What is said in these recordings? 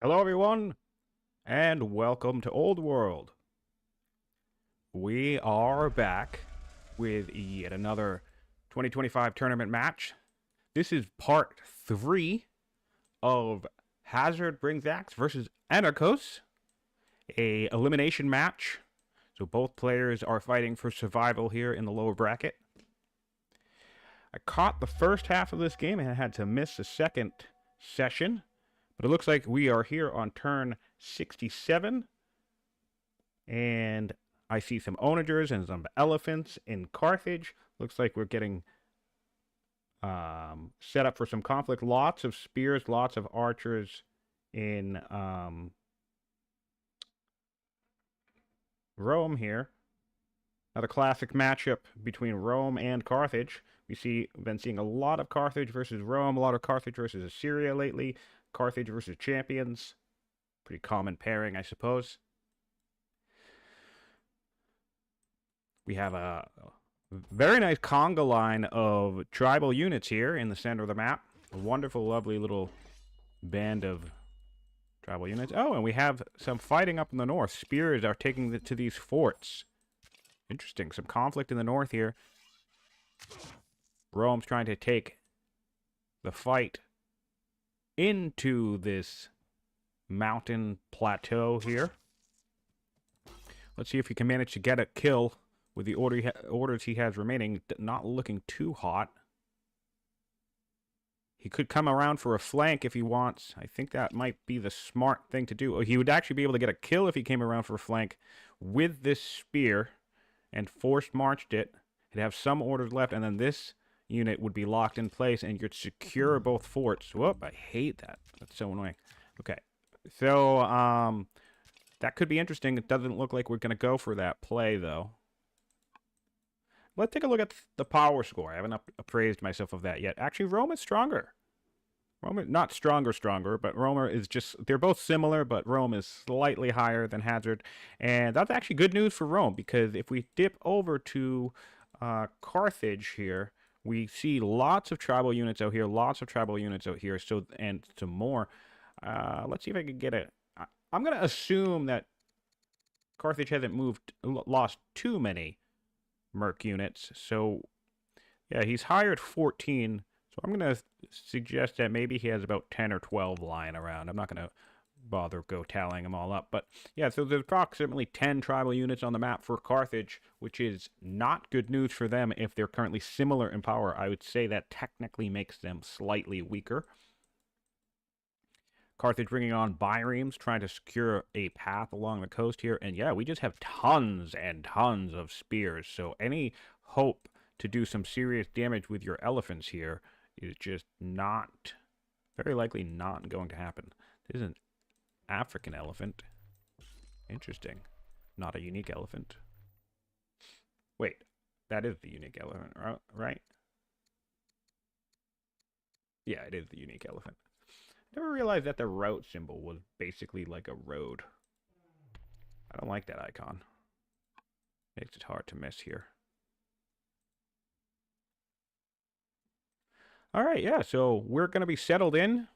Hello, everyone, and welcome to Old World. We are back with yet another 2025 tournament match. This is part 3 of Hazard Brings Axe versus Anarkos, a elimination match. So both players are fighting for survival here in the lower bracket. I caught the first half of this game and had to miss the second session. But it looks like we are here on turn 67. And I see some onagers and some elephants in Carthage. Looks like we're getting set up for some conflict. Lots of spears, lots of archers in Rome here. Another classic matchup between Rome and Carthage. We've been seeing a lot of Carthage versus Rome, a lot of Carthage versus Assyria lately. Carthage versus champions. Pretty common pairing, I suppose. We have a very nice conga line of tribal units here in the center of the map. A wonderful, lovely little band of tribal units. Oh, and we have some fighting up in the north. Spears are taking to these forts. Interesting. Some conflict in the north here. Rome's trying to take the fight into this mountain plateau here. Let's see if he can manage to get a kill with the orders he has remaining. Not looking too hot. He could come around for a flank if he wants. I think that might be the smart thing to do. He would actually be able to get a kill if he came around for a flank with this spear and forced marched it. He'd have some orders left, and then this unit would be locked in place, and you'd secure both forts. Whoop, I hate that. That's so annoying. Okay, so that could be interesting. It doesn't look like we're going to go for that play, though. Let's take a look at the power score. I haven't appraised myself of that yet. Actually, Rome is stronger. Rome, not stronger, but Rome is just, they're both similar, but Rome is slightly higher than Hazard. And that's actually good news for Rome, because if we dip over to Carthage here, we see lots of tribal units out here, so, and some more. Let's see if I can get I'm going to assume that Carthage hasn't lost too many Merc units. So, yeah, he's hired 14. So I'm going to suggest that maybe he has about 10 or 12 lying around. I'm not going to bother tallying them all up. But, yeah, so there's approximately 10 tribal units on the map for Carthage, which is not good news for them if they're currently similar in power. I would say that technically makes them slightly weaker. Carthage bringing on biremes, trying to secure a path along the coast here. And yeah, we just have tons and tons of spears. So any hope to do some serious damage with your elephants here is just not, very likely not going to happen. This is an African elephant. Interesting. Not a unique elephant. Wait, that is the unique elephant, right? Yeah, it is the unique elephant. Never realized that the route symbol was basically like a road. I don't like that icon. Makes it hard to miss here. All right, yeah, so we're going to be settled in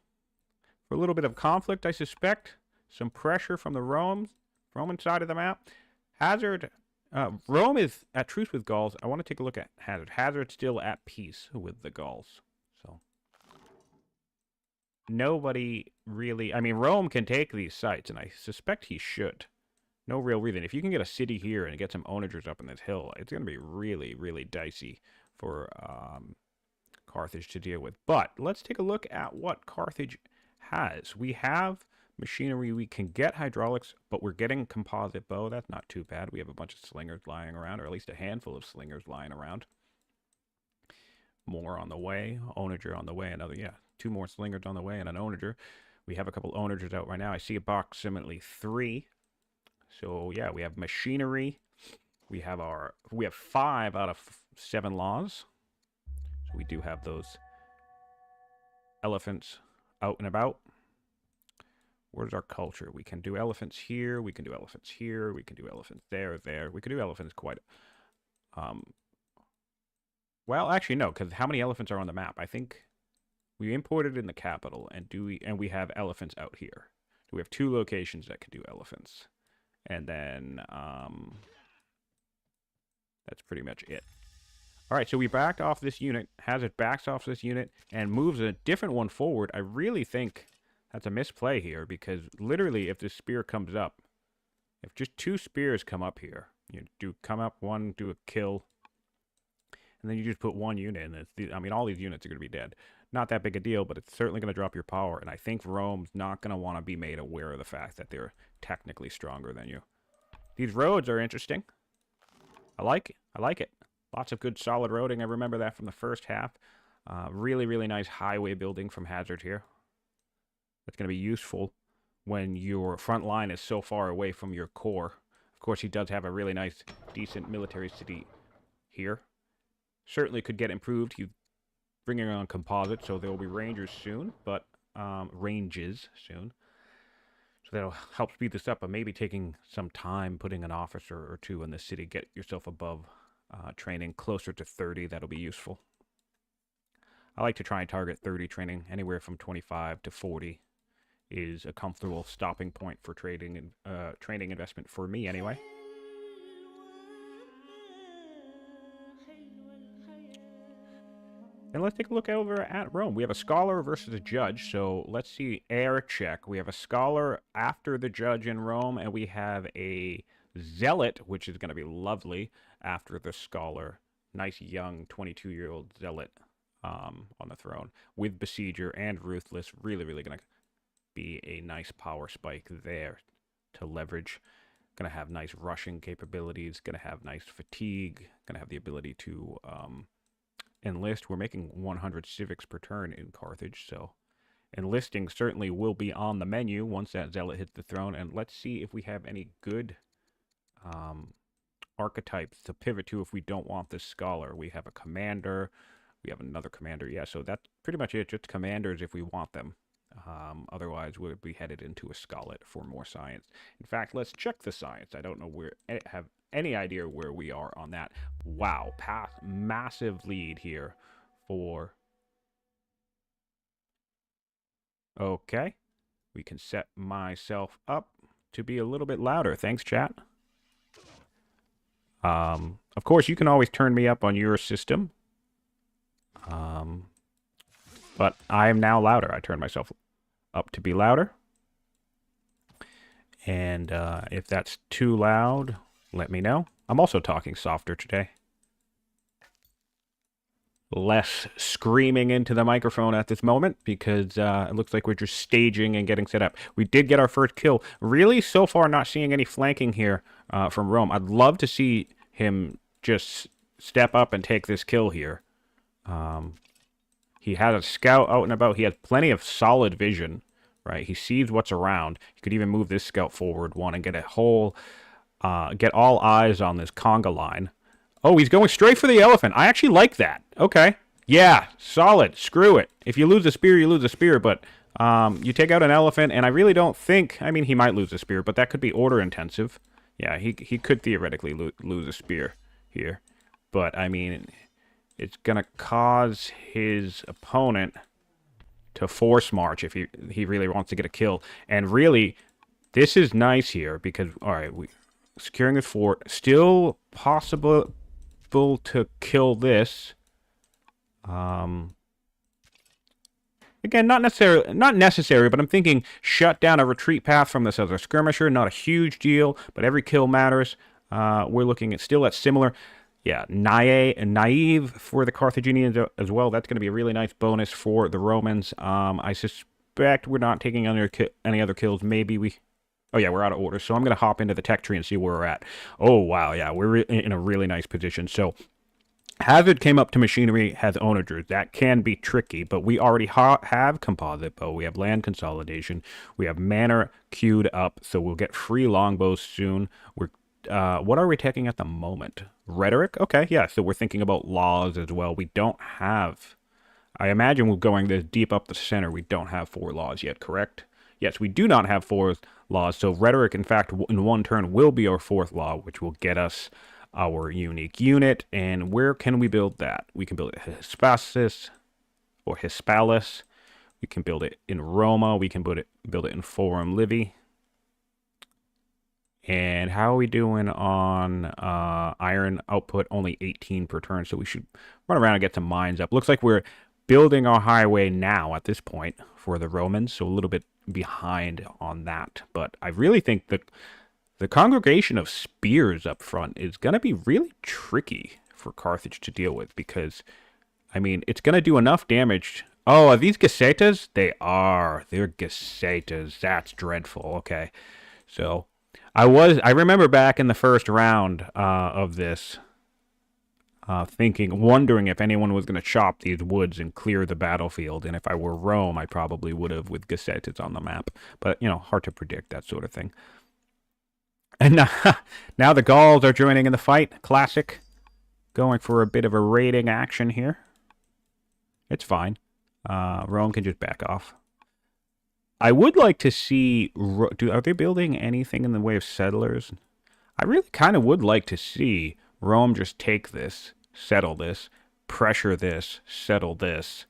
for a little bit of conflict, I suspect. Some pressure from the Roman side of the map. Hazard, Rome is at truce with Gauls. I want to take a look at Hazard. Hazard's still at peace with the Gauls. So nobody really, I mean, Rome can take these sites, and I suspect he should. No real reason. If you can get a city here and get some onagers up in this hill, it's going to be really, really dicey for Carthage to deal with. But let's take a look at what Carthage has. We have machinery. We can get hydraulics, but we're getting composite bow. That's not too bad. We have a bunch of slingers lying around, or at least a handful of slingers lying around. More on the way. Onager on the way. Another, yeah, 2 more slingers on the way and an onager. We have a couple onagers out right now. I see approximately 3. So yeah, we have machinery. We have 5 out of 7 laws. So we do have those elephants out and about. Where's our culture? We can do elephants here. We can do elephants here. We can do elephants there. We can do elephants quite. Well, actually no, because how many elephants are on the map? I think we imported in the capital, and we have elephants out here. we have 2 locations that can do elephants. And then that's pretty much it. All right, so we backed off this unit. Hazard backs off this unit and moves a different one forward. I really think that's a misplay here because literally if this spear comes up, if just 2 spears come up here, you do come up one, do a kill, and then you just put 1 unit in. I mean, all these units are going to be dead. Not that big a deal, but it's certainly going to drop your power. And I think Rome's not going to want to be made aware of the fact that they're technically stronger than you. These roads are interesting. I like it. I like it. Lots of good solid roading. I remember that from the first half. Really, really nice highway building from Hazard here. That's going to be useful when your front line is so far away from your core. Of course, he does have a really nice, decent military city here. Certainly could get improved. He's bringing on composite, so there will be rangers soon, but ranges soon. So that'll help speed this up, but maybe taking some time, putting an officer or 2 in the city, get yourself above training, closer to 30. That'll be useful. I like to try and target 30 training. Anywhere from 25 to 40 is a comfortable stopping point for trading and training investment for me anyway. And let's take a look over at Rome. We have a scholar versus a judge. So let's see air check. We have a scholar after the judge in Rome, and we have a zealot, which is going to be lovely, after the scholar. Nice young 22-year-old zealot on the throne with besieger and ruthless. Really, really going to be a nice power spike there to leverage. Going to have nice rushing capabilities. Going to have nice fatigue. Going to have the ability to enlist. We're making 100 civics per turn in Carthage, so enlisting certainly will be on the menu once that zealot hits the throne. And let's see if we have any good archetypes to pivot to if we don't want this scholar. We have a commander. We have another commander. Yeah, so that's pretty much it. Just commanders if we want them. Otherwise, we'll be headed into a scholar for more science. In fact, let's check the science. I don't know where have any idea where we are on that. Wow, massive lead here for... Okay, we can set myself up to be a little bit louder. Thanks, chat. Of course, you can always turn me up on your system. But I am now louder. I turned myself up to be louder. And if that's too loud, let me know. I'm also talking softer today. Less screaming into the microphone at this moment because it looks like we're just staging and getting set up. We did get our first kill. Really, so far, not seeing any flanking here from Rome. I'd love to see him just step up and take this kill here. He has a scout out and about. He has plenty of solid vision, right? He sees what's around. He could even move this scout forward one and get a whole, get all eyes on this conga line. Oh, he's going straight for the elephant. I actually like that. Okay. Yeah, solid. Screw it. If you lose a spear, you lose a spear, but you take out an elephant, and I really don't think... I mean, he might lose a spear, but that could be order-intensive. Yeah, he could theoretically lose a spear here. But, I mean, it's going to cause his opponent to force march if he really wants to get a kill. And really, this is nice here because, all right, securing the fort. Still possible to kill this. Again, not necessary, but I'm thinking shut down a retreat path from this other skirmisher. Not a huge deal, but every kill matters. We're looking at still at similar. Yeah, naive for the Carthaginians as well. That's going to be a really nice bonus for the Romans. I suspect we're not taking any other kills. Maybe we... Oh, yeah, we're out of order. So I'm going to hop into the tech tree and see where we're at. Oh, wow, yeah, we're in a really nice position. So Hazard came up to machinery, has onagers. That can be tricky, but we already have composite bow. We have land consolidation. We have manor queued up, so we'll get free longbows soon. What are we taking at the moment? Rhetoric? Okay, yeah, so we're thinking about laws as well. We don't have... I imagine we're going this deep up the center. We don't have 4 laws yet, correct? Yes, we do not have 4 laws, so rhetoric, in fact, in one turn will be our 4th law, which will get us our unique unit. And where can we build that? We can build Hispalis or Hispalis. We can build it in Roma. We can build it in Forum Livy. And how are we doing on iron output? Only 18 per turn, so we should run around and get some mines up. Looks like we're building our highway now at this point for the Romans, so a little bit behind on that. But I really think the congregation of spears up front is going to be really tricky for Carthage to deal with because, I mean, it's going to do enough damage. Oh, are these Gazetas? They are. They're Gazetas. That's dreadful. Okay. So I remember back in the first round of this, wondering if anyone was going to chop these woods and clear the battlefield. And if I were Rome, I probably would have with Gazetas on the map. But, you know, hard to predict that sort of thing. And now the Gauls are joining in the fight. Classic. Going for a bit of a raiding action here. It's fine. Rome can just back off. I would like to see... Are they building anything in the way of settlers? I really kind of would like to see Rome just take this, settle this, pressure this, settle this.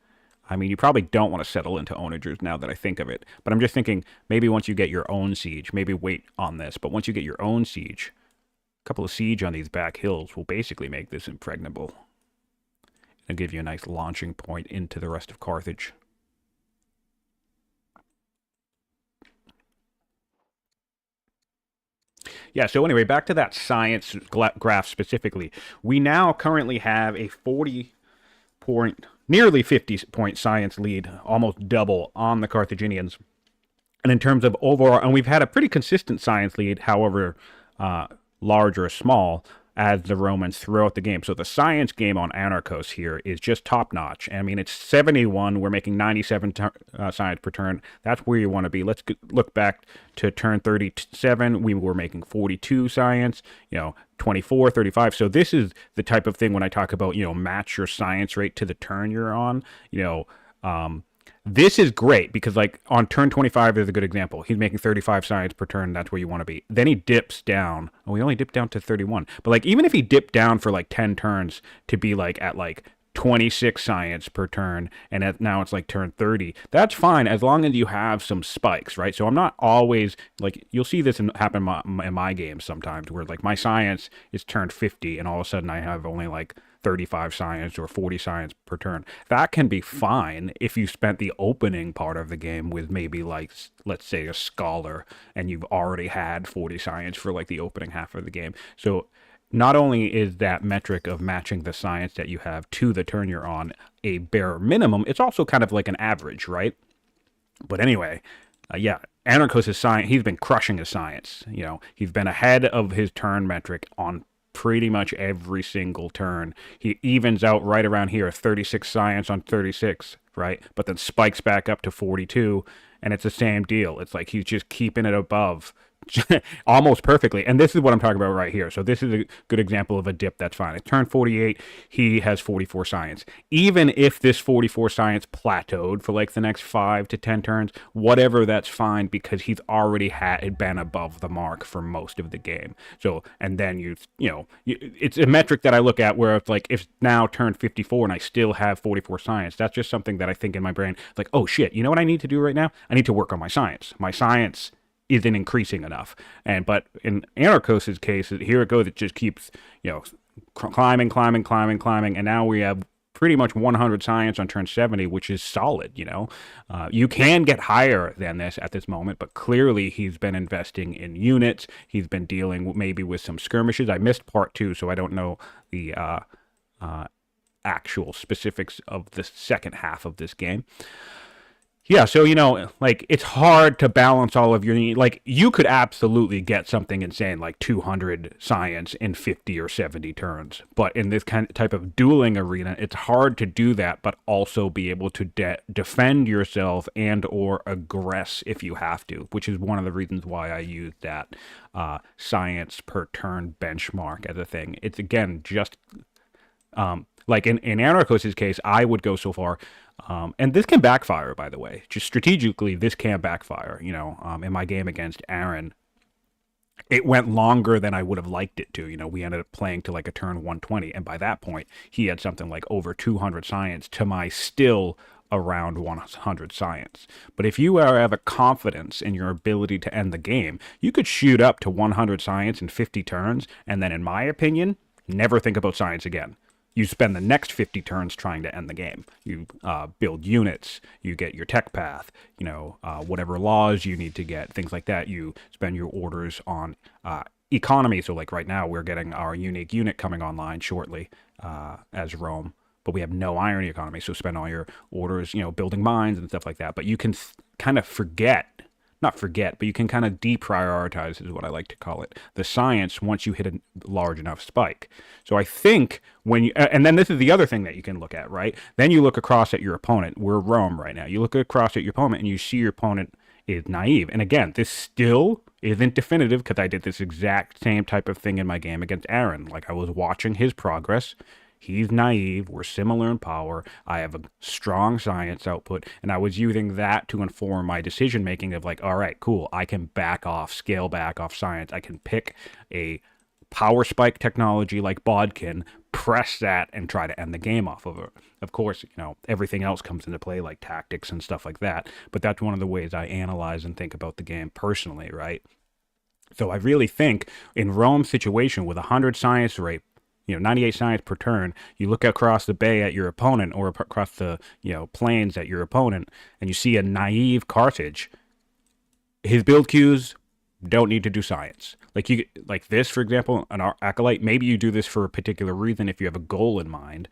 I mean, you probably don't want to settle into onagers now that I think of it. But I'm just thinking, maybe once you get your own siege, maybe wait on this. But once you get your own siege, a couple of siege on these back hills will basically make this impregnable. And give you a nice launching point into the rest of Carthage. Yeah, so anyway, back to that science graph specifically. We now currently have a 40-point, nearly 50-point science lead, almost double on the Carthaginians. And in terms of overall, and we've had a pretty consistent science lead, however large or small, as the Romans throughout the game. So the science game on Anarkos here is just top-notch. I mean, it's 71. We're making 97 science per turn. That's where you want to be. Let's look back to turn 37. We were making 42 science, 24, 35. So this is the type of thing when I talk about, match your science rate to the turn you're on, this is great because, like, on turn 25 is a good example. He's making 35 science per turn. That's where you want to be. Then he dips down. Oh, we only dipped down to 31. But, like, even if he dipped down for, like, 10 turns to be, like, at, like, 26 science per turn, and now it's, like, turn 30, that's fine as long as you have some spikes, right? So I'm not always, like, you'll see this happen in my games sometimes where, like, my science is turned 50, and all of a sudden I have only, like, 35 science or 40 science per turn. That can be fine if you spent the opening part of the game with maybe, like, let's say a scholar, and you've already had 40 science for, like, the opening half of the game. So not only is that metric of matching the science that you have to the turn you're on a bare minimum, it's also kind of like an average, right? But anyway, yeah, Anarkos' science, he's been crushing his science. He's been ahead of his turn metric on pretty much every single turn. He evens out right around here, 36 science on 36, right? But then spikes back up to 42, and it's the same deal. It's like he's just keeping it above almost perfectly. And this is what I'm talking about right here. So this is a good example of a dip that's fine. At turn 48, he has 44 science. Even if this 44 science plateaued for like the next 5 to 10 turns, whatever, that's fine because he's already been above the mark for most of the game. So, and then it's a metric that I look at where it's like, if now turn 54 and I still have 44 science, that's just something that I think in my brain, like, oh shit, you know what I need to do right now? I need to work on my science. My science isn't increasing enough. But in Anarkos' case, here it goes. It just keeps, climbing, and now we have pretty much 100 science on turn 70, which is solid. You can get higher than this at this moment, but clearly he's been investing in units. He's been dealing maybe with some skirmishes. I missed part 2, so I don't know the actual specifics of the second half of this game. Yeah, so, like, it's hard to balance all of your needs. Like, you could absolutely get something insane, like 200 science in 50 or 70 turns. But in this type of dueling arena, it's hard to do that, but also be able to defend yourself and or aggress if you have to, which is one of the reasons why I use that science per turn benchmark as a thing. It's, again, just... like in Anarkos' case, I would go so far, and this can backfire, by the way. Just strategically, this can backfire. In my game against Aaron, it went longer than I would have liked it to. We ended up playing to like a turn 120, and by that point, he had something like over 200 science to my still around 100 science. But if you have a confidence in your ability to end the game, you could shoot up to 100 science in 50 turns, and then, in my opinion, never think about science again. You spend the next 50 turns trying to end the game. You build units, you get your tech path, whatever laws you need to get, things like that. You spend your orders on economy. So like right now, we're getting our unique unit coming online shortly as Rome, but we have no irony economy. So spend all your orders, building mines and stuff like that. But you can kind of not forget, but you can kind of deprioritize is what I like to call it, the science once you hit a large enough spike. So I think when you, and then this is the other thing that you can look at, right? Then you look across at your opponent. We're Rome right now. You look across at your opponent and you see your opponent is naive. And again, this still isn't definitive because I did this exact same type of thing in my game against Aaron. Like I was watching his progress. He's naive. We're similar in power. I have a strong science output. And I was using that to inform my decision making of like, all right, cool. I can scale back off science. I can pick a power spike technology like Bodkin, press that, and try to end the game off of it. Of course, everything else comes into play like tactics and stuff like that. But that's one of the ways I analyze and think about the game personally, right? So I really think in Rome's situation with 100 science rate, 98 science per turn, you look across the bay at your opponent or across the, plains at your opponent, and you see a naive Carthage. His build queues don't need to do science. Like this, for example, an acolyte, maybe you do this for a particular reason if you have a goal in mind.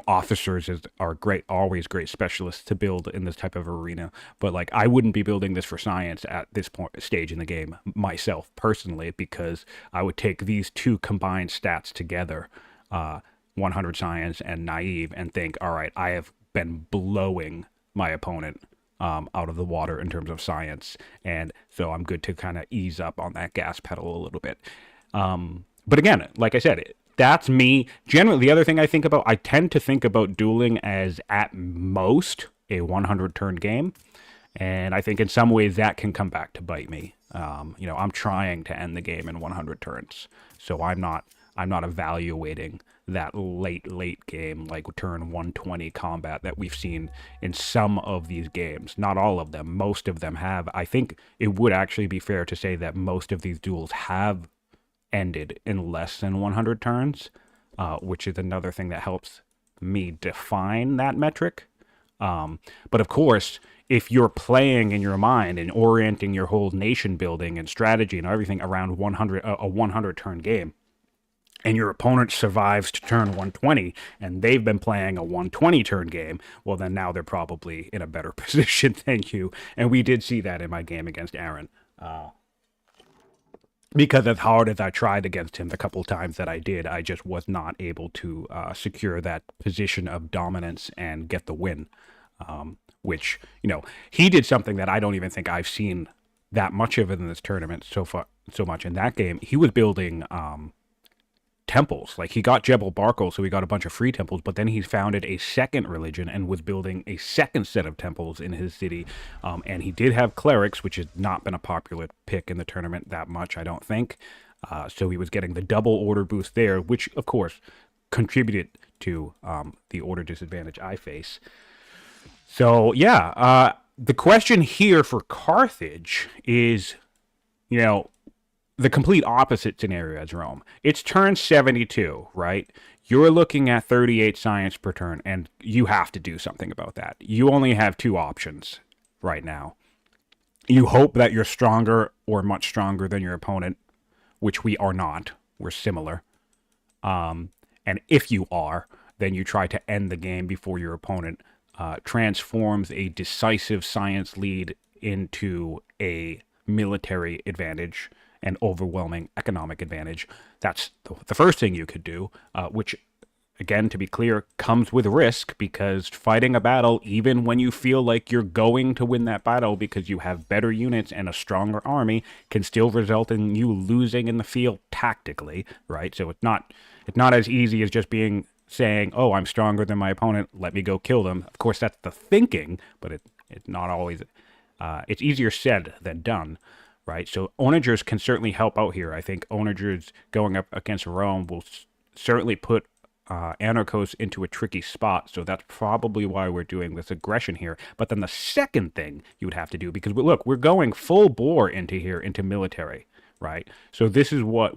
Officers are always great specialists to build in this type of arena. But like, I wouldn't be building this for science at this stage in the game myself personally, because I would take these two combined stats together, 100 science and naive, and think, all right, I have been blowing my opponent out of the water in terms of science, and so I'm good to kind of ease up on that gas pedal a little bit. But again, like I said, that's me. Generally, the other thing I think about, I tend to think about dueling as at most a 100 turn game. And I think in some ways that can come back to bite me. I'm trying to end the game in 100 turns. So I'm not evaluating that late game, like turn 120 combat that we've seen in some of these games. Not all of them. Most of them have. I think it would actually be fair to say that most of these duels have ended in less than 100 turns, which is another thing that helps me define that metric. But of course, if you're playing in your mind and orienting your whole nation building and strategy and everything around a 100 turn game, and your opponent survives to turn 120 and they've been playing a 120 turn game, well, then now they're probably in a better position than you. And we did see that in my game against Aaron. Because as hard as I tried against him the couple times that I did, I just was not able to secure that position of dominance and get the win. Which, he did something that I don't even think I've seen that much of in this tournament so much in that game. He was building temples. Like, he got Jebel Barkal, so he got a bunch of free temples, but then he founded a second religion and was building a second set of temples in his city. And he did have clerics, which has not been a popular pick in the tournament that much, I don't think. So he was getting the double order boost there, which, of course, contributed to the order disadvantage I face. So, yeah, the question here for Carthage is, the complete opposite scenario as Rome. It's turn 72, right? You're looking at 38 science per turn, and you have to do something about that. You only have two options right now. You hope that you're stronger or much stronger than your opponent, which we are not. We're similar. And if you are, then you try to end the game before your opponent transforms a decisive science lead into a military advantage and overwhelming economic advantage. That's the first thing you could do, which, again, to be clear, comes with risk, because fighting a battle, even when you feel like you're going to win that battle because you have better units and a stronger army, can still result in you losing in the field tactically, right? So it's not as easy as just saying, oh, I'm stronger than my opponent, let me go kill them. Of course, that's the thinking, but it's not always, it's easier said than done. Right, so onagers can certainly help out here. I think onagers going up against Rome will certainly put Anarkos into a tricky spot. So that's probably why we're doing this aggression here. But then the second thing you would have to do, because look, we're going full bore into here, into military, right? So this is what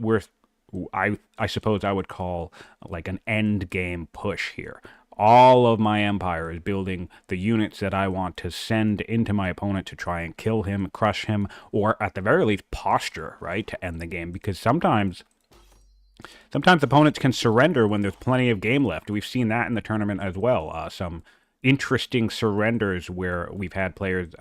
I suppose I would call like an end game push here. All of my empire is building the units that I want to send into my opponent to try and kill him, crush him, or at the very least posture, right, to end the game. Because sometimes opponents can surrender when there's plenty of game left. We've seen that in the tournament as well. Some interesting surrenders where we've had players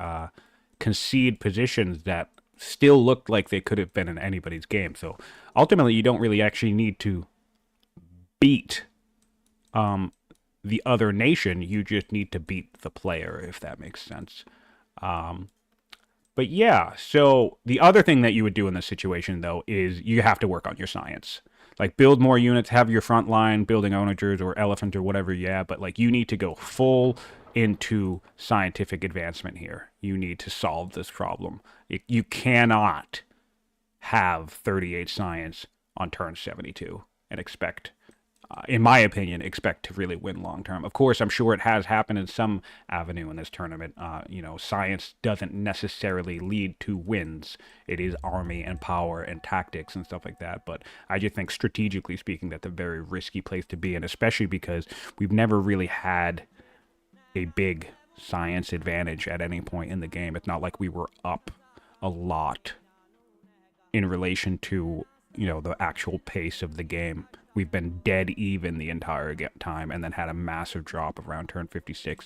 concede positions that still looked like they could have been in anybody's game. So ultimately, you don't really actually need to beat the other nation. You just need to beat the player, if that makes sense. But yeah, so the other thing that you would do in this situation, though, is you have to work on your science. Like, build more units, have your front line building onagers or elephant or whatever, yeah, but like you need to go full into scientific advancement here. You need to solve this problem. You cannot have 38 science on turn 72 and expect, in my opinion, expect to really win long term. Of course, I'm sure it has happened in some avenue in this tournament. Science doesn't necessarily lead to wins. It is army and power and tactics and stuff like that. But I just think, strategically speaking, that's a very risky place to be in, especially because we've never really had a big science advantage at any point in the game. It's not like we were up a lot in relation to, the actual pace of the game. We've been dead even the entire time and then had a massive drop around turn 56.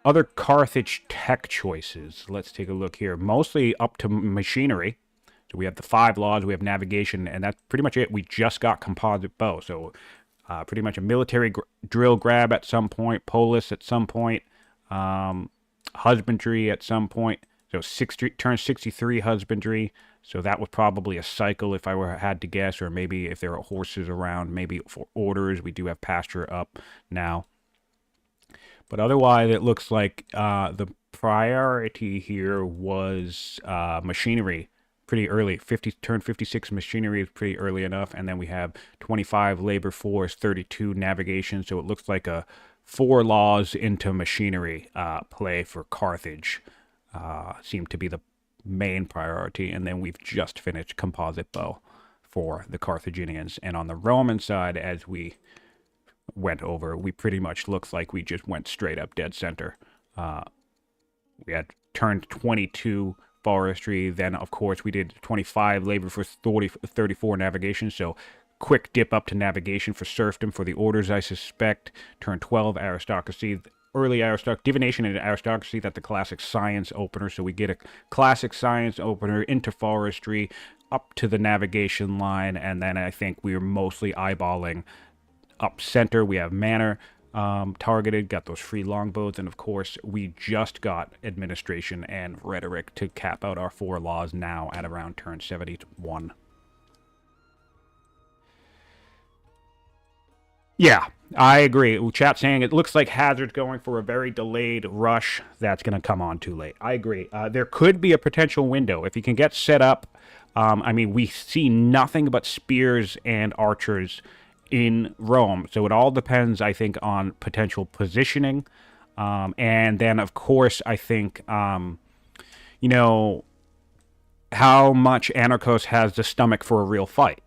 Other Carthage tech choices. Let's take a look here. Mostly up to machinery. So we have the 5 laws, we have navigation, and that's pretty much it. We just got composite bow. So pretty much a military drill grab at some point, polis at some point, husbandry at some point. So turn 63 husbandry. So that was probably a cycle if I had to guess, or maybe if there are horses around, maybe for orders. We do have pasture up now. But otherwise, it looks like the priority here was machinery pretty early. Turn 56 machinery is pretty early enough. And then we have 25 labor force, 32 navigation. So it looks like a 4 laws into machinery play for Carthage seemed to be the main priority. And then we've just finished composite bow for the Carthaginians. And on the Roman side, as we went over, we pretty much looks like we just went straight up dead center. We had turned 22 forestry, then of course we did 25 labor for 34 navigation, so quick dip up to navigation for serfdom for the orders, I suspect. Turn 12 aristocracy, early aristocracy, divination and aristocracy. That's the classic science opener, so we get a classic science opener into forestry up to the navigation line, and then I think we were mostly eyeballing up center. We have manor targeted, got those free longbows, and of course we just got administration and rhetoric to cap out our 4 laws now at around turn 71. Yeah, I agree. Chat saying it looks like Hazard's going for a very delayed rush. That's going to come on too late. I agree. There could be a potential window if he can get set up. I mean, we see nothing but spears and archers in Rome, so it all depends, I think, on potential positioning, and then of course I think how much Anarkos has the stomach for a real fight.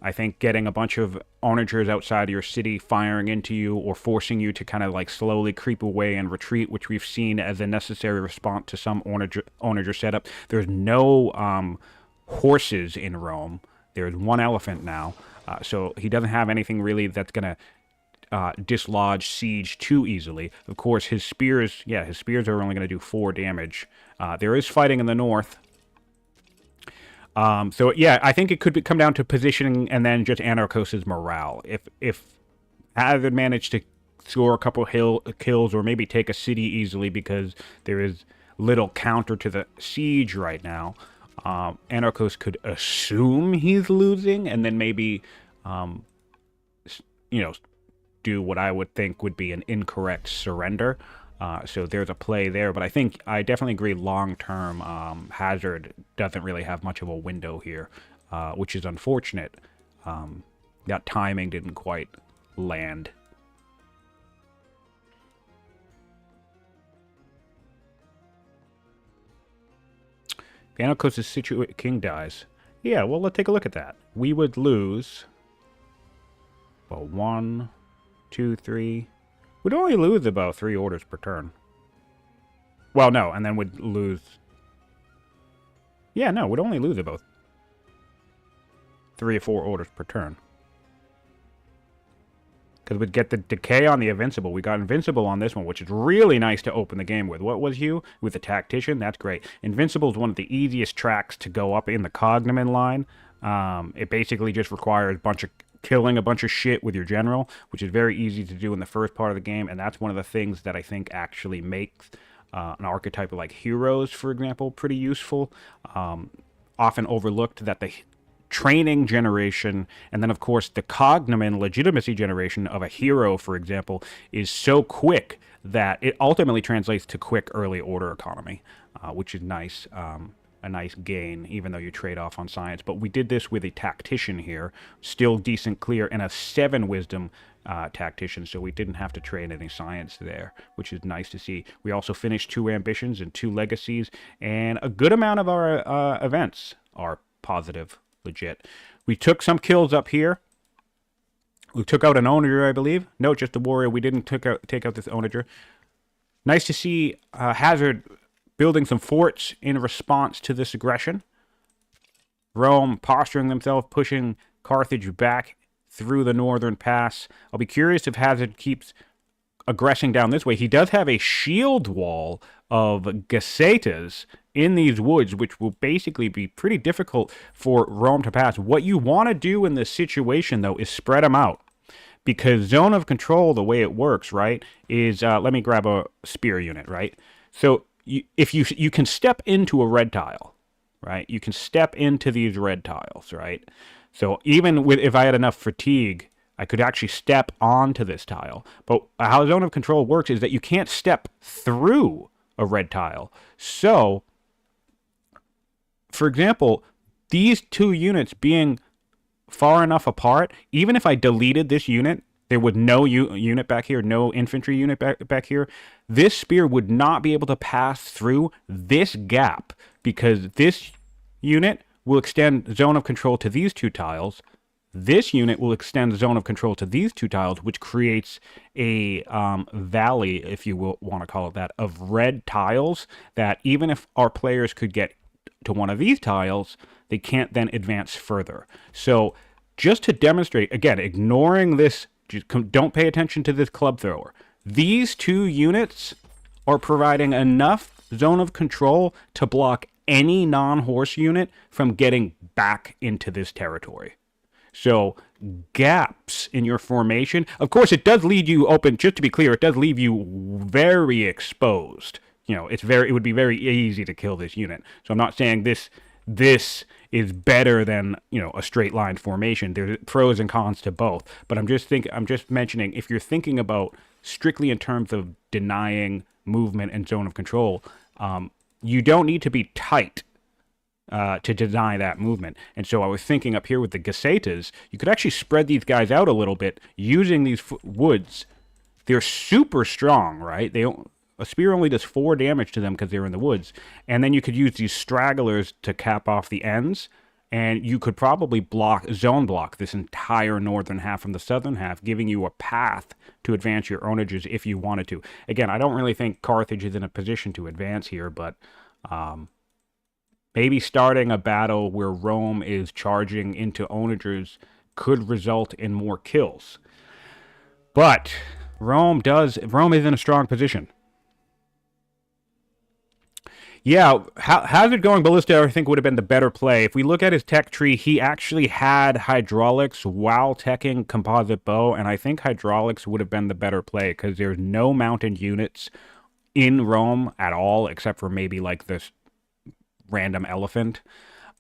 I think getting a bunch of onagers outside your city firing into you or forcing you to kind of like slowly creep away and retreat, which we've seen as a necessary response to some onager setup. There's no horses in Rome. There's 1 elephant now. So he doesn't have anything really that's going to dislodge siege too easily. Of course, his spears are only going to do 4 damage. There is fighting in the north. So yeah, I think it could come down to positioning and then just Anarkos' morale. If Hazard managed to score a couple kills or maybe take a city easily because there is little counter to the siege right now, Anarkos could assume he's losing and then maybe, do what I would think would be an incorrect surrender. So there's a play there, but I definitely agree long-term, Hazard doesn't really have much of a window here, which is unfortunate. That timing didn't quite land. If Anarkos' king dies. Yeah, well, let's take a look at that. We would lose... Well, 1, 2, 3... We'd only lose about 3 orders per turn. Well, no, and then we'd lose... Yeah, no, we'd only lose about 3 or 4 orders per turn. Because we'd get the decay on the Invincible. We got Invincible on this one, which is really nice to open the game with. What was you? With the Tactician? That's great. Invincible is one of the easiest tracks to go up in the Cognomen line. It basically just requires killing a bunch of shit with your general, which is very easy to do in the first part of the game, and that's one of the things that I think actually makes an archetype like heroes, for example, pretty useful. Often overlooked that the training generation, and then of course the cognomen legitimacy generation of a hero, for example, is so quick that it ultimately translates to quick early order economy, which is nice. A nice gain, even though you trade off on science. But we did this with a tactician here, still decent clear, and a 7 wisdom tactician, so we didn't have to trade any science there, which is nice to see. We also finished 2 ambitions and 2 legacies, and a good amount of our events are positive, legit. We took some kills up here. We took out an onager, I believe. No, just the warrior. We didn't take out this onager. Nice to see Hazard building some forts in response to this aggression. Rome posturing themselves, pushing Carthage back through the northern pass. I'll be curious if Hazard keeps aggressing down this way. He does have a shield wall of Gacetas in these woods, which will basically be pretty difficult for Rome to pass. What you want to do in this situation, though, is spread them out. Because zone of control, the way it works, right, is... let me grab a spear unit, right? So... If you can step into a red tile, right? You can step into these red tiles, right? So even if I had enough fatigue, I could actually step onto this tile. But how zone of control works is that you can't step through a red tile. So, for example, these 2 units being far enough apart, even if I deleted this unit, there was no unit back here, no infantry unit back here. This spear would not be able to pass through this gap because this unit will extend zone of control to these 2 tiles. This unit will extend zone of control to these 2 tiles, which creates a valley, if you will want to call it that, of red tiles that even if our players could get to one of these tiles, they can't then advance further. So just to demonstrate, again, ignoring this, don't pay attention to this club thrower. These 2 units are providing enough zone of control to block any non-horse unit from getting back into this territory. So gaps in your formation, of course it does leave you open, just to be clear, it does leave you very exposed. You know, it would be very easy to kill this unit. So I'm not saying this is better than, you know, a straight line formation. There's pros and cons to both. But I'm just mentioning, if you're thinking about strictly in terms of denying movement and zone of control, you don't need to be tight to deny that movement. And so I was thinking up here with the Gacetas, you could actually spread these guys out a little bit using these woods. They're super strong, right? A spear only does 4 damage to them because they're in the woods. And then you could use these stragglers to cap off the ends. And you could probably zone block this entire northern half from the southern half, giving you a path to advance your onages if you wanted to. Again, I don't really think Carthage is in a position to advance here, but maybe starting a battle where Rome is charging into onagers could result in more kills. But Rome is in a strong position. Yeah, Hazard going Ballista, I think, would have been the better play. If we look at his tech tree, he actually had hydraulics while teching composite bow, and I think hydraulics would have been the better play because there's no mounted units in Rome at all, except for maybe like this random elephant.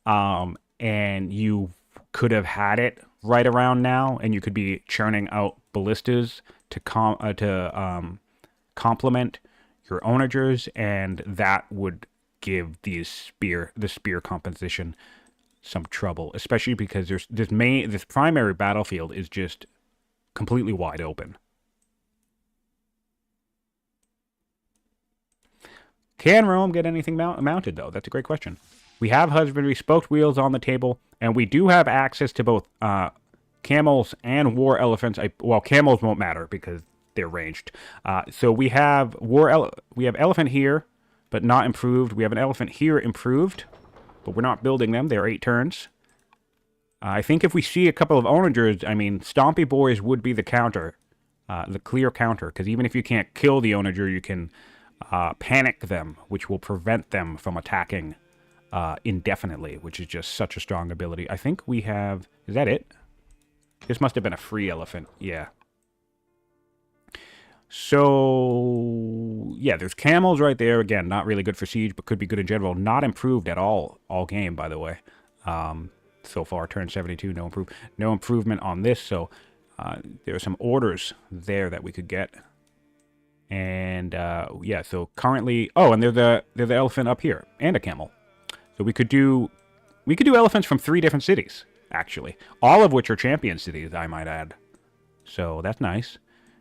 And you could have had it right around now, and you could be churning out ballistas to complement your onagers, and that would give the spear composition some trouble, especially because this primary battlefield is just completely wide open. Can Rome get anything mounted, though? That's a great question. We have husbandry spoked wheels on the table, and we do have access to both camels and war elephants. Well, camels won't matter because they're ranged. So we have we have elephant here, but not improved. We have an elephant here improved, but we're not building them. They're 8 turns. I think if we see a couple of onagers, I mean, Stompy Boys would be the counter, the clear counter, because even if you can't kill the onager, you can panic them, which will prevent them from attacking indefinitely, which is just such a strong ability. I think we have... Is that it? This must have been a free elephant. Yeah. So, yeah, there's camels right there. Again, not really good for siege, but could be good in general. Not improved at all game, by the way. So far, turn 72, no improvement on this. So there are some orders there that we could get. And yeah, so currently, oh, and they're the elephant up here and a camel. So we could do elephants from 3 different cities, actually, all of which are champion cities, I might add. So that's nice.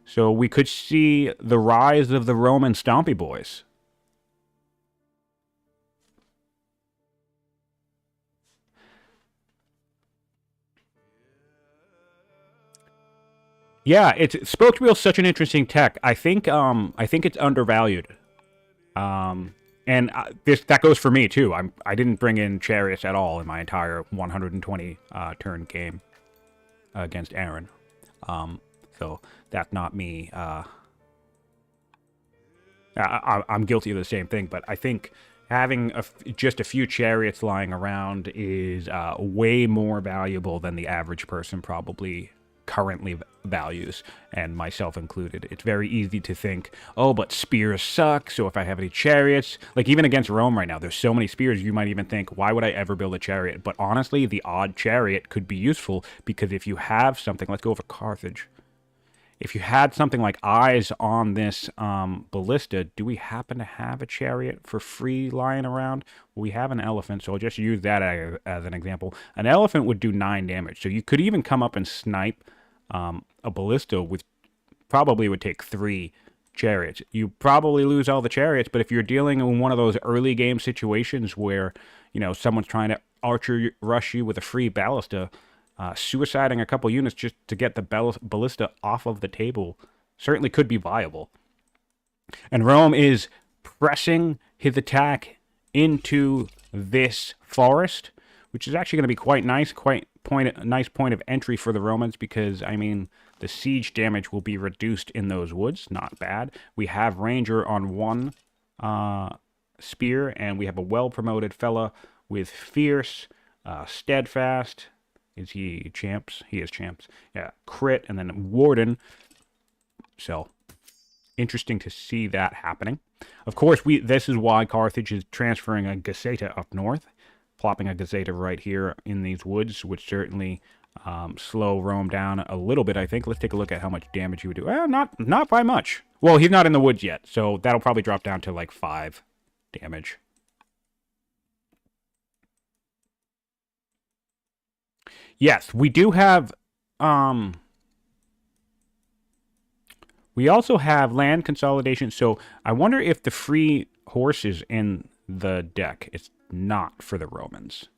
So we could see the rise of the Roman Stompy Boys. Yeah, spoked wheel's such an interesting tech. I think it's undervalued. And that goes for me too. I didn't bring in chariots at all in my entire 120 turn game against Aaron. So that's not me. I'm guilty of the same thing, but I think having just a few chariots lying around is way more valuable than the average person probably currently values, and myself included. It's very easy to think, oh, but spears suck, so if I have any chariots, like even against Rome right now, there's so many spears, you might even think, why would I ever build a chariot? But honestly, the odd chariot could be useful, because if you have something, let's go over Carthage. If you had something like eyes on this ballista, do we happen to have a chariot for free lying around? Well, we have an elephant, so I'll just use that as an example. An elephant would do 9 damage, so you could even come up and snipe a ballista with probably would take 3 chariots. You probably lose all the chariots, but if you're dealing in one of those early game situations where, you know, someone's trying to archer rush you with a free ballista, suiciding a couple units just to get the ballista off of the table certainly could be viable. And Rome is pressing his attack into this forest, which is actually going to be quite nice, nice point of entry for the Romans, because, I mean, the siege damage will be reduced in those woods. Not bad. We have Ranger on 1 spear, and we have a well-promoted fella with Fierce, Steadfast. Is he champs? He is champs. Yeah, crit, and then Warden. So, interesting to see that happening. Of course, this is why Carthage is transferring a Gaceta up north, plopping a Gaceta right here in these woods, which certainly slow Rome down a little bit, I think. Let's take a look at how much damage he would do. Not by much. Well, he's not in the woods yet, so that'll probably drop down to like 5 damage. Yes, we do have... we also have land consolidation, so I wonder if the free horse is in the deck. It's not for the Romans.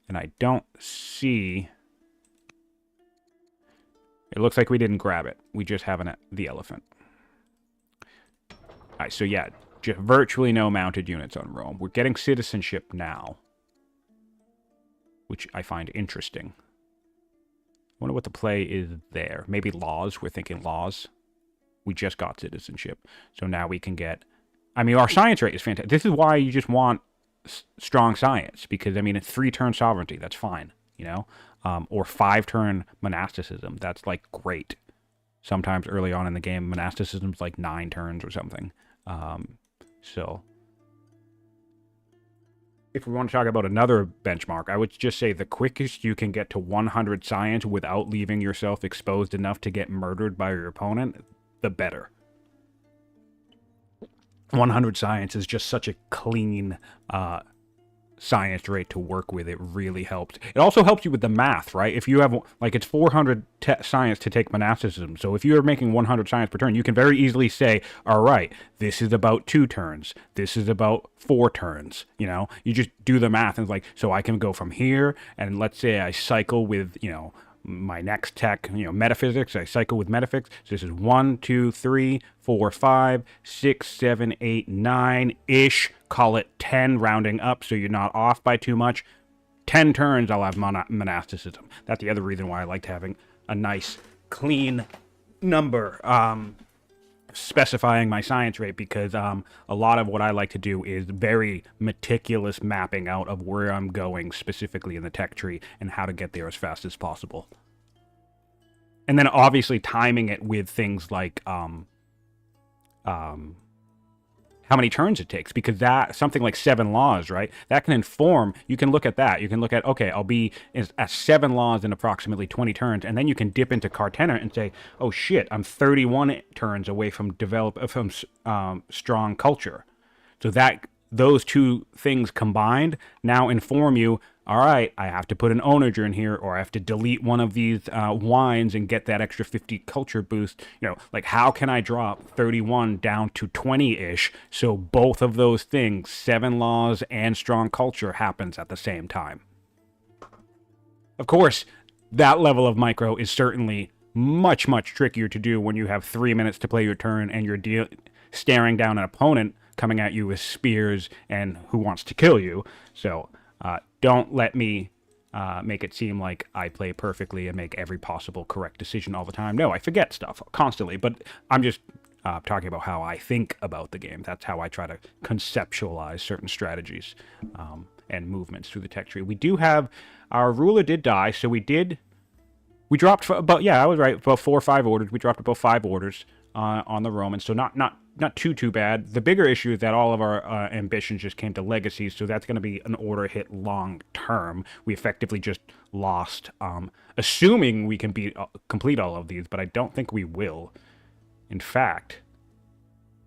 And I don't see... It looks like we didn't grab it. We just have the elephant. Alright, so yeah, virtually no mounted units on Rome. We're getting citizenship now, which I find interesting. I wonder what the play is there. Maybe laws. We're thinking laws. We just got citizenship. So now we can get... I mean, our science rate is fantastic. This is why you just want strong science. Because, I mean, it's 3-turn sovereignty. That's fine, you know? Or 5-turn monasticism. That's, like, great. Sometimes early on in the game, monasticism's like 9 turns or something. So... If we want to talk about another benchmark, I would just say the quickest you can get to 100 science without leaving yourself exposed enough to get murdered by your opponent, the better. 100 science is just such a clean science rate to work with, it really helps. It also helps you with the math, right? If you have, like, it's 400 science to take monasticism. So if you're making 100 science per turn, you can very easily say, all right, this is about 2 turns. This is about 4 turns. You know, you just do the math and it's like, so I can go from here, and let's say I cycle with, you know, my next tech, you know, metaphysics. I cycle with metaphysics. So this is 1, 2, 3, 4, 5, 6, 7, 8, 9 ish. Call it 10, rounding up, so you're not off by too much. 10 turns, I'll have monasticism. That's the other reason why I liked having a nice, clean number specifying my science rate, because a lot of what I like to do is very meticulous mapping out of where I'm going specifically in the tech tree and how to get there as fast as possible. And then obviously timing it with things like how many turns it takes, because that, something like 7 laws, right? That can inform, you can look at that. You can look at, okay, I'll be at 7 laws in approximately 20 turns, and then you can dip into Cartena and say, oh shit, I'm 31 turns away from strong culture. So that, those two things combined now inform you, all right, I have to put an onager in here, or I have to delete one of these wines and get that extra 50 culture boost. You know, like, how can I drop 31 down to 20-ish so both of those things, 7 laws and strong culture, happens at the same time? Of course, that level of micro is certainly much, much trickier to do when you have 3 minutes to play your turn and you're staring down an opponent coming at you with spears and who wants to kill you. So don't let me make it seem like I play perfectly and make every possible correct decision all the time. No, I forget stuff constantly, but I'm just talking about how I think about the game. That's how I try to conceptualize certain strategies and movements through the tech tree. We do have, our ruler did die, so we dropped about, yeah, I was right, about 4 or 5 orders. We dropped about 5 orders on the Romans, so not too bad. The bigger issue is that all of our ambitions just came to legacies, so that's going to be an order hit long term. We effectively just lost, assuming we can complete all of these, but I don't think we will. In fact,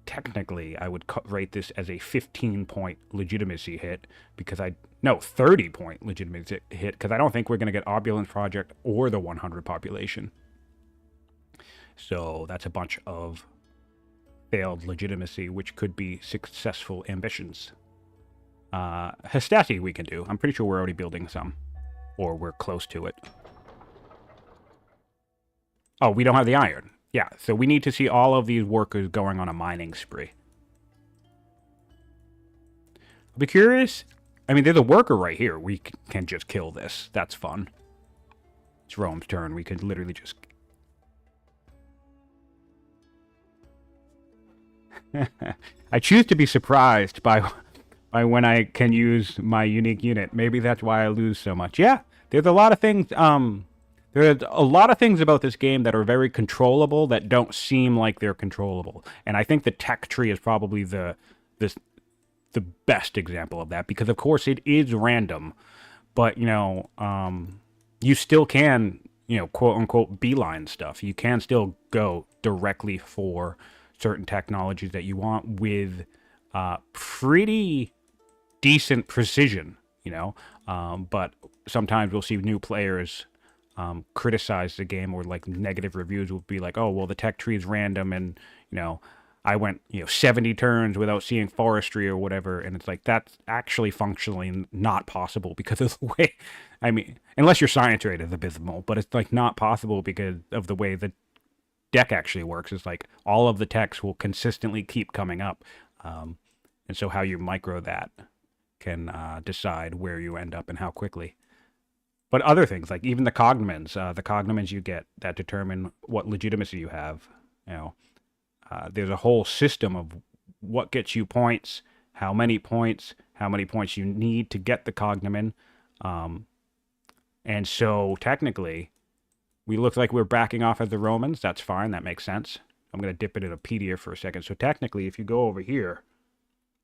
technically, I would rate this as a 15-point legitimacy hit, because 30-point legitimacy hit, because I don't think we're going to get Opulence Project or the 100 population. So that's a bunch of failed legitimacy, which could be successful ambitions. Hastati we can do. I'm pretty sure we're already building some, or we're close to it. Oh, we don't have the iron. Yeah, so we need to see all of these workers going on a mining spree. I'll be curious. I mean, there's a worker right here. We can just kill this. That's fun. It's Rome's turn. We could literally just... I choose to be surprised by when I can use my unique unit. Maybe that's why I lose so much. Yeah, there's a lot of things. There's a lot of things about this game that are very controllable that don't seem like they're controllable. And I think the tech tree is probably the best example of that, because of course it is random, but you know, you still can, you know, quote unquote beeline stuff. You can still go directly for certain technologies that you want with pretty decent precision, you know. But sometimes we'll see new players criticize the game, or like negative reviews will be like, oh, well, the tech tree is random, and you know, I went 70 turns without seeing forestry or whatever, and it's like, that's actually functionally not possible because of the way, I mean, unless your science rate is abysmal, but it's like not possible because of the way the deck actually works. Is like all of the techs will consistently keep coming up, and so how you micro that can decide where you end up and how quickly. But other things, like even the cognomens you get that determine what legitimacy you have, you know, there's a whole system of what gets you points, how many points you need to get the cognomen, and so technically we look like we're backing off as the Romans. That's fine. That makes sense. I'm going to dip it in a Pedia for a second. So technically, if you go over here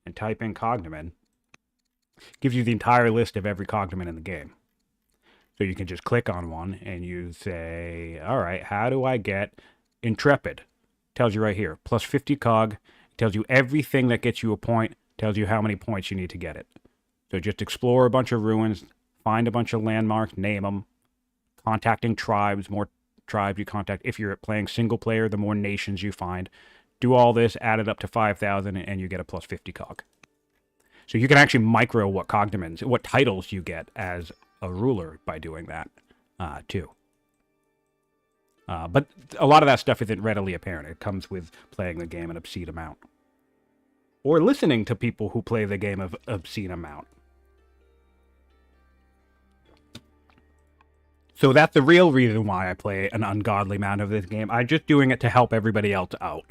and type in cognomen, it gives you the entire list of every cognomen in the game. So you can just click on one and you say, all right, how do I get Intrepid? Tells you right here, plus 50 cog. Tells you everything that gets you a point. Tells you how many points you need to get it. So just explore a bunch of ruins, find a bunch of landmarks, name them, contacting tribes, more tribes you contact. If you're playing single player, the more nations you find. Do all this, add it up to 5,000, and you get a plus 50 cog. So you can actually micro what cognomens, what titles you get as a ruler by doing that, too. But a lot of that stuff isn't readily apparent. It comes with playing the game an obscene amount. Or listening to people who play the game of obscene amount. So that's the real reason why I play an ungodly amount of this game. I'm just doing it to help everybody else out.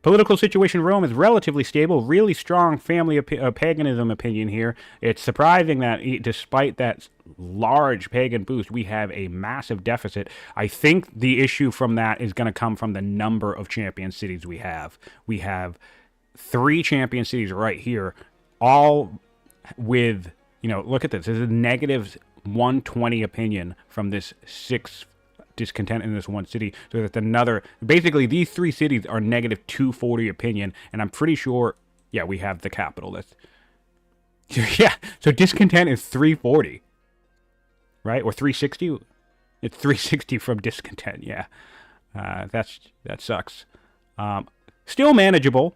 Political situation in Rome is relatively stable. Really strong family paganism opinion here. It's surprising that despite that large pagan boost, we have a massive deficit. I think the issue from that is going to come from the number of champion cities we have. We have 3 champion cities right here, all with, look at this. This is a negative 120 opinion from this 6 discontent in this one city. So that's another, basically these 3 cities are negative 240 opinion, and I'm pretty sure, yeah, we have the capital. That's, yeah, so discontent is 340, right? Or 360? It's 360 from discontent, yeah. That sucks. Still manageable.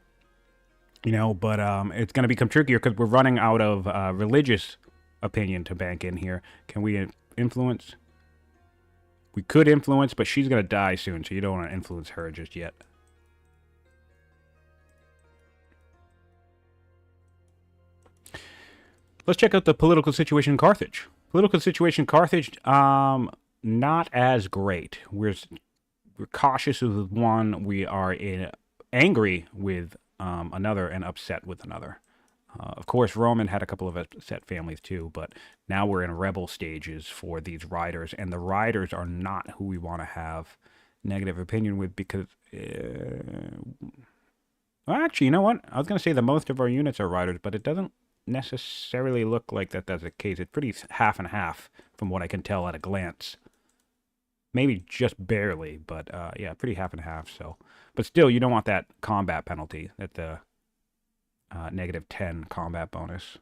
But it's going to become trickier because we're running out of religious opinion to bank in here. Can we influence? We could influence, but she's going to die soon, so you don't want to influence her just yet. Let's check out the political situation in Carthage. Political situation in Carthage, not as great. We're cautious with one. We are angry with another and upset with another. Of course, Roman had a couple of upset families too, but now we're in rebel stages for these riders, and the riders are not who we want to have negative opinion with because... well, actually, you know what? I was going to say that most of our units are riders, but it doesn't necessarily look like that's the case. It's pretty half and half from what I can tell at a glance. Maybe just barely, but yeah, pretty half and half. So, but still, you don't want that combat penalty at the negative 10 combat bonus,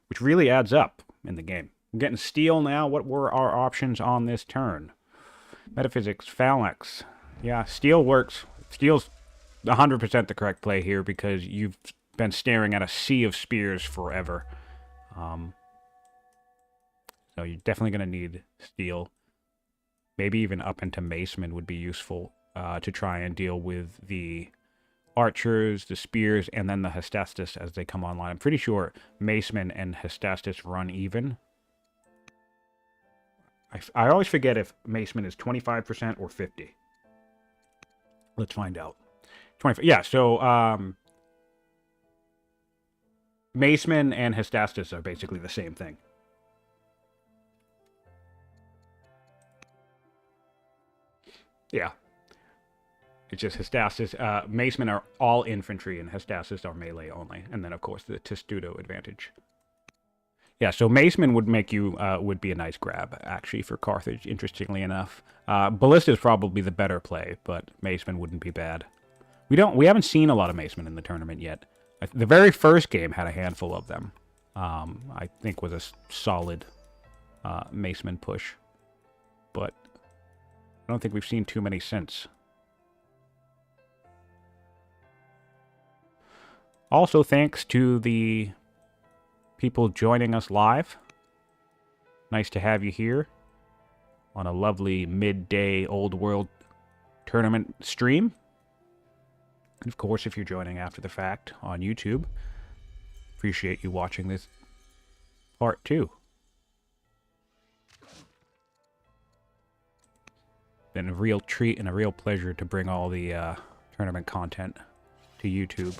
which really adds up in the game. We're getting steel now. What were our options on this turn? Metaphysics, phalanx. Yeah, steel works. Steel's 100% the correct play here because you've been staring at a sea of spears forever. So you're definitely going to need steel. Maybe even up into macemen would be useful to try and deal with the archers, the spears, and then the hestastus as they come online. I'm pretty sure macemen and hestastus run even. I always forget if macemen is 25% or 50. Let's find out. 25. Yeah, so macemen and hestastus are basically the same thing. Yeah. It's just hestastus. Macemen are all infantry, and hestastus are melee only. And then, of course, the testudo advantage. Yeah, so macemen would make you would be a nice grab actually for Carthage. Interestingly enough, ballista is probably the better play, but macemen wouldn't be bad. We haven't seen a lot of macemen in the tournament yet. The very first game had a handful of them. I think was a solid macemen push, but I don't think we've seen too many since. Also, thanks to the people joining us live. Nice to have you here on a lovely midday Old World tournament stream. And of course, if you're joining after the fact on YouTube, appreciate you watching this part too. Been a real treat and a real pleasure to bring all the tournament content to YouTube.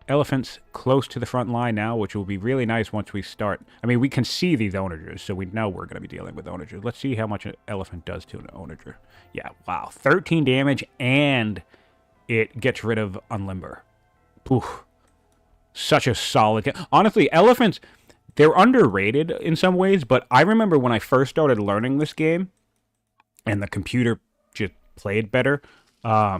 Elephants close to the front line now, which will be really nice once we start. I mean, we can see these onagers, so we know we're going to be dealing with onagers. Let's see how much an elephant does to an onager. Yeah, wow. 13 damage, and it gets rid of unlimber. Poof. Such a solid... Honestly, elephants, they're underrated in some ways, but I remember when I first started learning this game and the computer just played better, I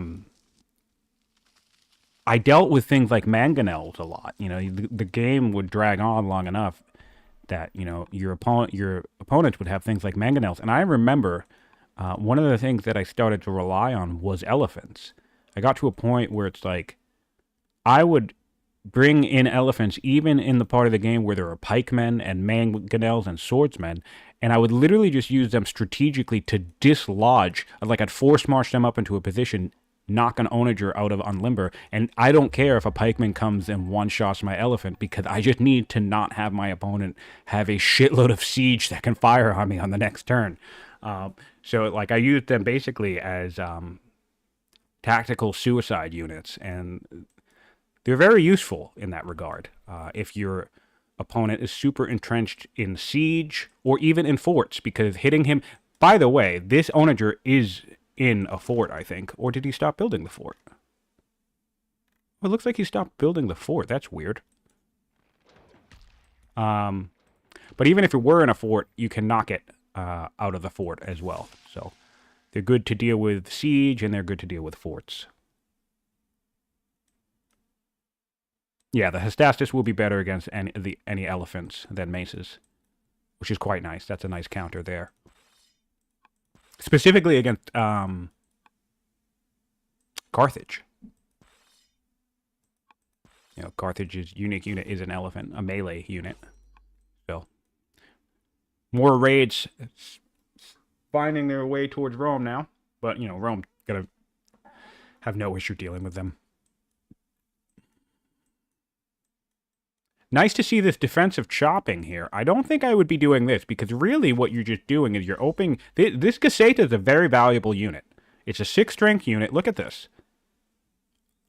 dealt with things like mangonels a lot. You know, the game would drag on long enough that, you know, your opponents would have things like mangonels. And I remember one of the things that I started to rely on was elephants. I got to a point where it's like I would bring in elephants even in the part of the game where there are pikemen and mangonels and swordsmen, and I would literally just use them strategically to dislodge. Like I'd force march them up into a position, knock an onager out of unlimber, and I don't care if a pikeman comes and one-shots my elephant because I just need to not have my opponent have a shitload of siege that can fire on me on the next turn. So like I used them basically as tactical suicide units, and they're very useful in that regard. If your opponent is super entrenched in siege or even in forts, because hitting him... By the way, this onager is in a fort, I think. Or did he stop building the fort? Well, it looks like he stopped building the fort. That's weird. But even if it were in a fort, you can knock it out of the fort as well. So they're good to deal with siege, and they're good to deal with forts. Yeah, the Hestastus will be better against any elephants than maces, which is quite nice. That's a nice counter there. Specifically against Carthage. You know, Carthage's unique unit is an elephant, a melee unit. So, more raids finding their way towards Rome now. But, you know, Rome's gonna have no issue dealing with them. Nice to see this defensive chopping here. I don't think I would be doing this, because really what you're just doing is you're opening... This Gazzetta is a very valuable unit. It's a 6-strength unit. Look at this.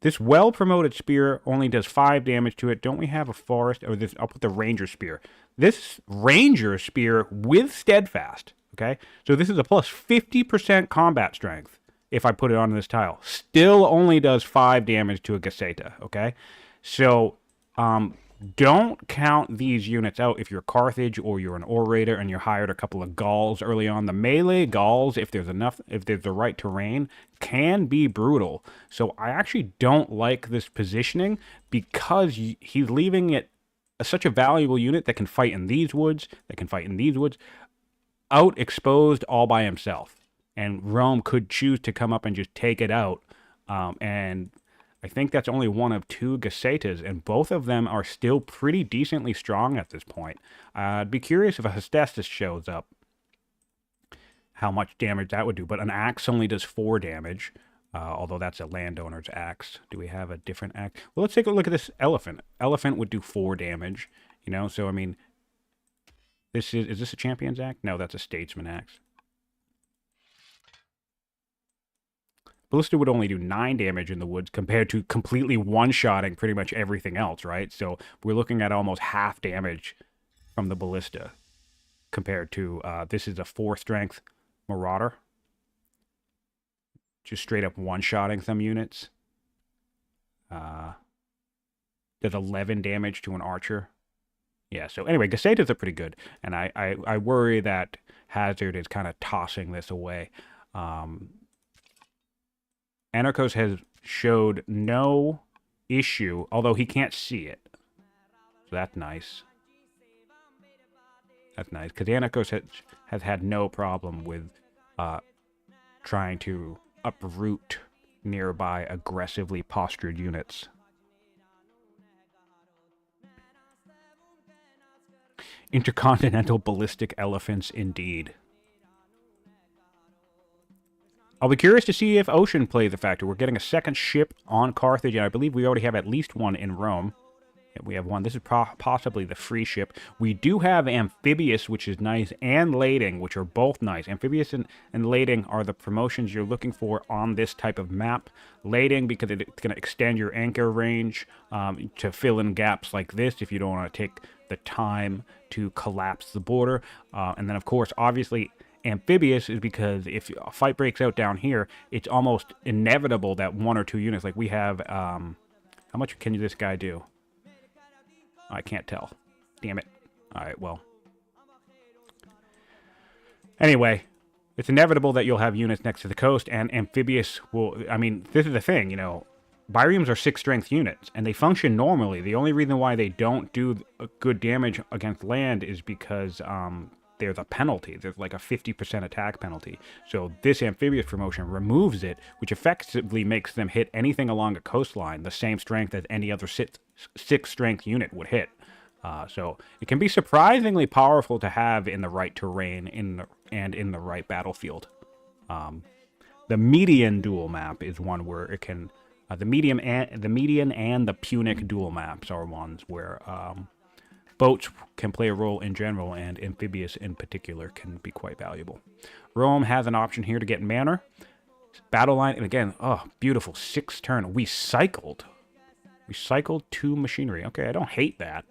This well-promoted spear only does 5 damage to it. Don't we have a forest? Or this? I'll put the ranger spear. This ranger spear with steadfast, okay? So this is a plus 50% combat strength if I put it on this tile. Still only does 5 damage to a Gazzetta, okay? So, don't count these units out if you're Carthage or you're an orator and you're hired a couple of Gauls early on. The melee Gauls, if there's the right terrain, can be brutal. So I actually don't like this positioning because he's leaving it such a valuable unit that can fight in these woods, out exposed all by himself. And Rome could choose to come up and just take it out. And I think that's only one of 2 Gazzettas, and both of them are still pretty decently strong at this point. I'd be curious if a Hestastus shows up, how much damage that would do. But an axe only does 4 damage, although that's a landowner's axe. Do we have a different axe? Well, let's take a look at this elephant. Elephant would do 4 damage, you know? So, I mean, is this a champion's axe? No, that's a statesman axe. Ballista would only do 9 damage in the woods compared to completely one-shotting pretty much everything else, right? So we're looking at almost half damage from the Ballista compared to, this is a 4-strength Marauder. Just straight up one-shotting some units. Does 11 damage to an archer. Yeah, so anyway, Gazzettas are pretty good. And I worry that Hazard is kind of tossing this away. Anarkos has showed no issue, although he can't see it. So that's nice. That's nice, because Anarkos has had no problem with trying to uproot nearby aggressively postured units. Intercontinental ballistic elephants, indeed. I'll be curious to see if ocean plays a factor. We're getting a second ship on Carthage, and I believe we already have at least one in Rome. Yeah, we have one. This is possibly the free ship. We do have amphibious, which is nice, and lading, which are both nice. Amphibious and lading are the promotions you're looking for on this type of map. Lading, because it's going to extend your anchor range to fill in gaps like this if you don't want to take the time to collapse the border. And then, of course, obviously, amphibious is because if a fight breaks out down here, it's almost inevitable that 1 or 2 units, like we have, how much can this guy do? I can't tell. Damn it. All right, well. Anyway, it's inevitable that you'll have units next to the coast, and amphibious will... I mean, this is the thing, you know. Biremes are 6-strength units, and they function normally. The only reason why they don't do good damage against land is because there's a penalty. There's like a 50% attack penalty. So this amphibious promotion removes it, which effectively makes them hit anything along a coastline the same strength as any other 6-strength unit would hit. So it can be surprisingly powerful to have in the right terrain and in the right battlefield. The median dual map is one where it can... the median and the Punic dual maps are ones where boats can play a role in general, and amphibious in particular can be quite valuable. Rome has an option here to get manor. Battle line, and again, oh, beautiful, 6-turn. We cycled 2 machinery. Okay, I don't hate that.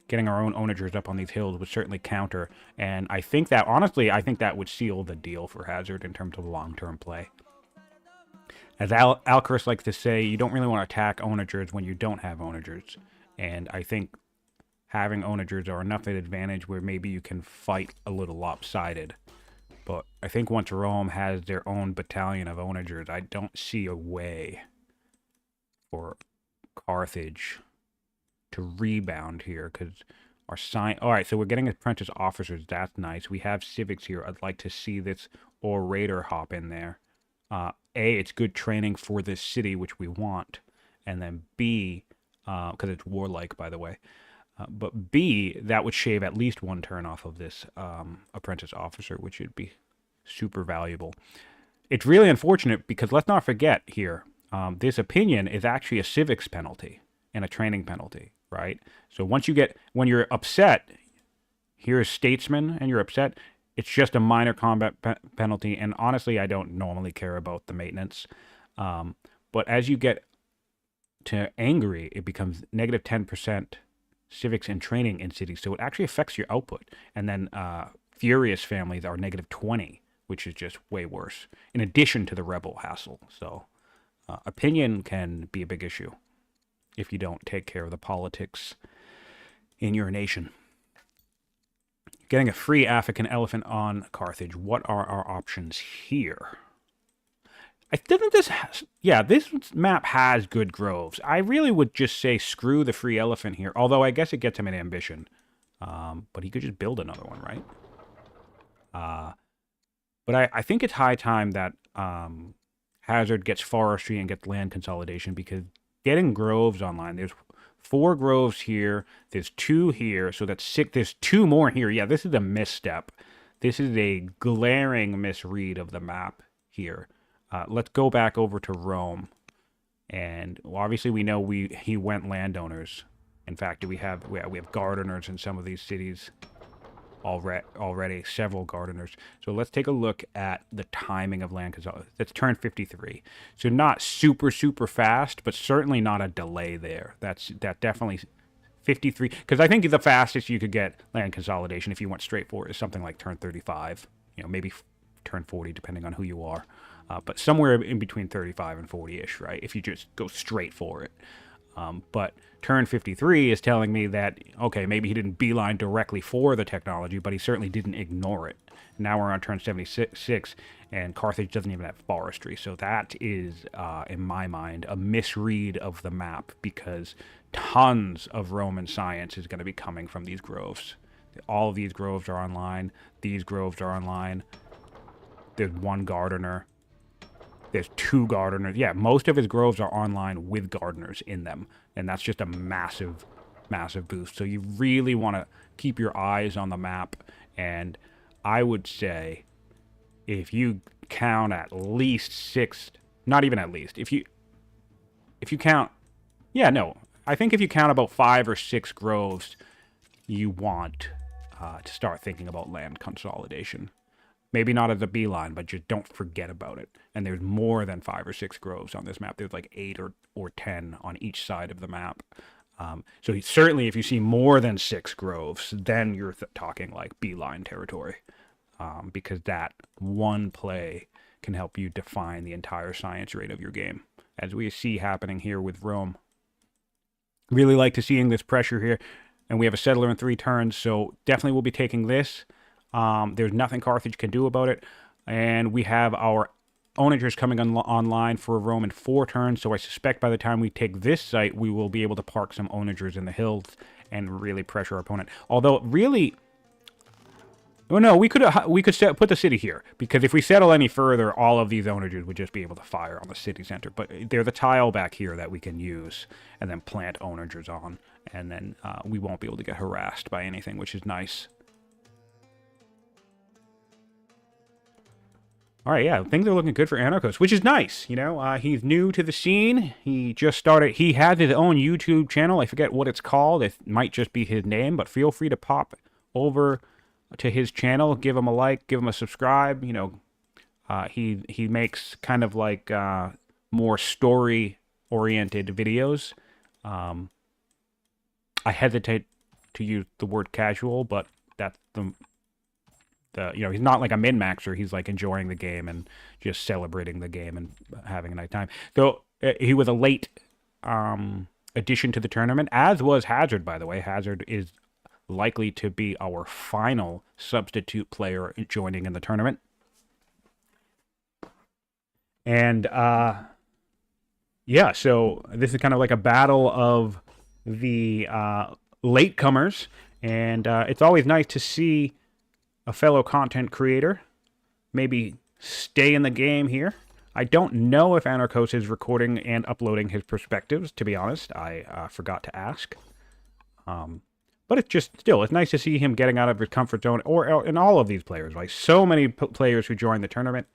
Getting our own onagers up on these hills would certainly counter, and I think that, honestly, I think that would seal the deal for Hazard in terms of long-term play. As Anarkos likes to say, you don't really want to attack onagers when you don't have onagers. And I think having onagers are enough at advantage where maybe you can fight a little lopsided. But I think once Rome has their own battalion of onagers, I don't see a way for Carthage to rebound here, because our sign... Alright, so we're getting apprentice officers. That's nice. We have civics here. I'd like to see this orator hop in there. A, it's good training for this city, which we want. And then B, because it's warlike, by the way. But B, that would shave at least 1 turn off of this apprentice officer, which would be super valuable. It's really unfortunate because let's not forget here, this opinion is actually a civics penalty and a training penalty, right? So once you get... When you're upset, here's statesman and you're upset... It's just a minor combat penalty, and honestly, I don't normally care about the maintenance. But as you get to angry, it becomes negative 10% civics and training in cities, so it actually affects your output. And then furious families are negative 20, which is just way worse, in addition to the rebel hassle. So opinion can be a big issue if you don't take care of the politics in your nation. Getting a free African elephant on Carthage. What are our options here? This map has good groves. I really would just say screw the free elephant here. Although I guess it gets him an ambition. But he could just build another one, right? But I think it's high time that Hazard gets forestry and gets land consolidation, because getting groves online, there's 4 groves here, there's 2 here, so that's 6, there's 2 more here. Yeah, this is a misstep. This is a glaring misread of the map here. Let's go back over to Rome. And well, obviously we know he went landowners. In fact, we have gardeners in some of these cities already, several gardeners. So let's take a look at the timing of land consolidation. That's turn 53. So not super fast, but certainly not a delay there. That definitely 53, because I think the fastest you could get land consolidation if you went straight for it is something like turn 35. You know, maybe turn 40 depending on who you are. But somewhere in between 35 and 40-ish, right? If you just go straight for it. But turn 53 is telling me that, okay, maybe he didn't beeline directly for the technology, but he certainly didn't ignore it. Now we're on turn 76, and Carthage doesn't even have forestry. So that is, in my mind, a misread of the map, because tons of Roman science is going to be coming from these groves. All of these groves are online. These groves are online. There's 1 gardener. There's 2 gardeners. Yeah, most of his groves are online with gardeners in them. And that's just a massive, massive boost. So you really want to keep your eyes on the map. And I would say if you count at least 6, not even at least, if you count, I think if you count about 5 or 6 groves, you want to start thinking about land consolidation. Maybe not as a beeline, but just don't forget about it. And there's more than 5 or 6 groves on this map. There's like 8 or 10 on each side of the map. So certainly if you see more than 6 groves, then you're talking like beeline territory. Because that one play can help you define the entire science rate of your game. As we see happening here with Rome. Really like to seeing this pressure here. And we have a settler in 3 turns, so definitely we'll be taking this. There's nothing Carthage can do about it. And we have our onagers coming online for a Rome in 4 turns, so I suspect by the time we take this site, we will be able to park some onagers in the hills and really pressure our opponent. Although, really... Oh no, we could put the city here, because if we settle any further, all of these onagers would just be able to fire on the city center. But there's a tile back here that we can use, and then plant onagers on, and then we won't be able to get harassed by anything, which is nice. All right, yeah, things are looking good for Anarkos, which is nice. You know, he's new to the scene. He just started. He has his own YouTube channel. I forget what it's called. It might just be his name, but feel free to pop over to his channel, give him a like, give him a subscribe. You know, he makes kind of like more story-oriented videos. I hesitate to use the word casual, but that's the you know, he's not like a min-maxer. He's like enjoying the game and just celebrating the game and having a nice time. So he was a late addition to the tournament, as was Hazard, by the way. Hazard is likely to be our final substitute player joining in the tournament. And yeah, so this is kind of like a battle of the latecomers, and it's always nice to see a fellow content creator maybe stay in the game here. I don't know if Anarkos is recording and uploading his perspectives, to be honest. I forgot to ask. But it's just, still, it's nice to see him getting out of his comfort zone, or in all of these players. Like, so many players who joined the tournament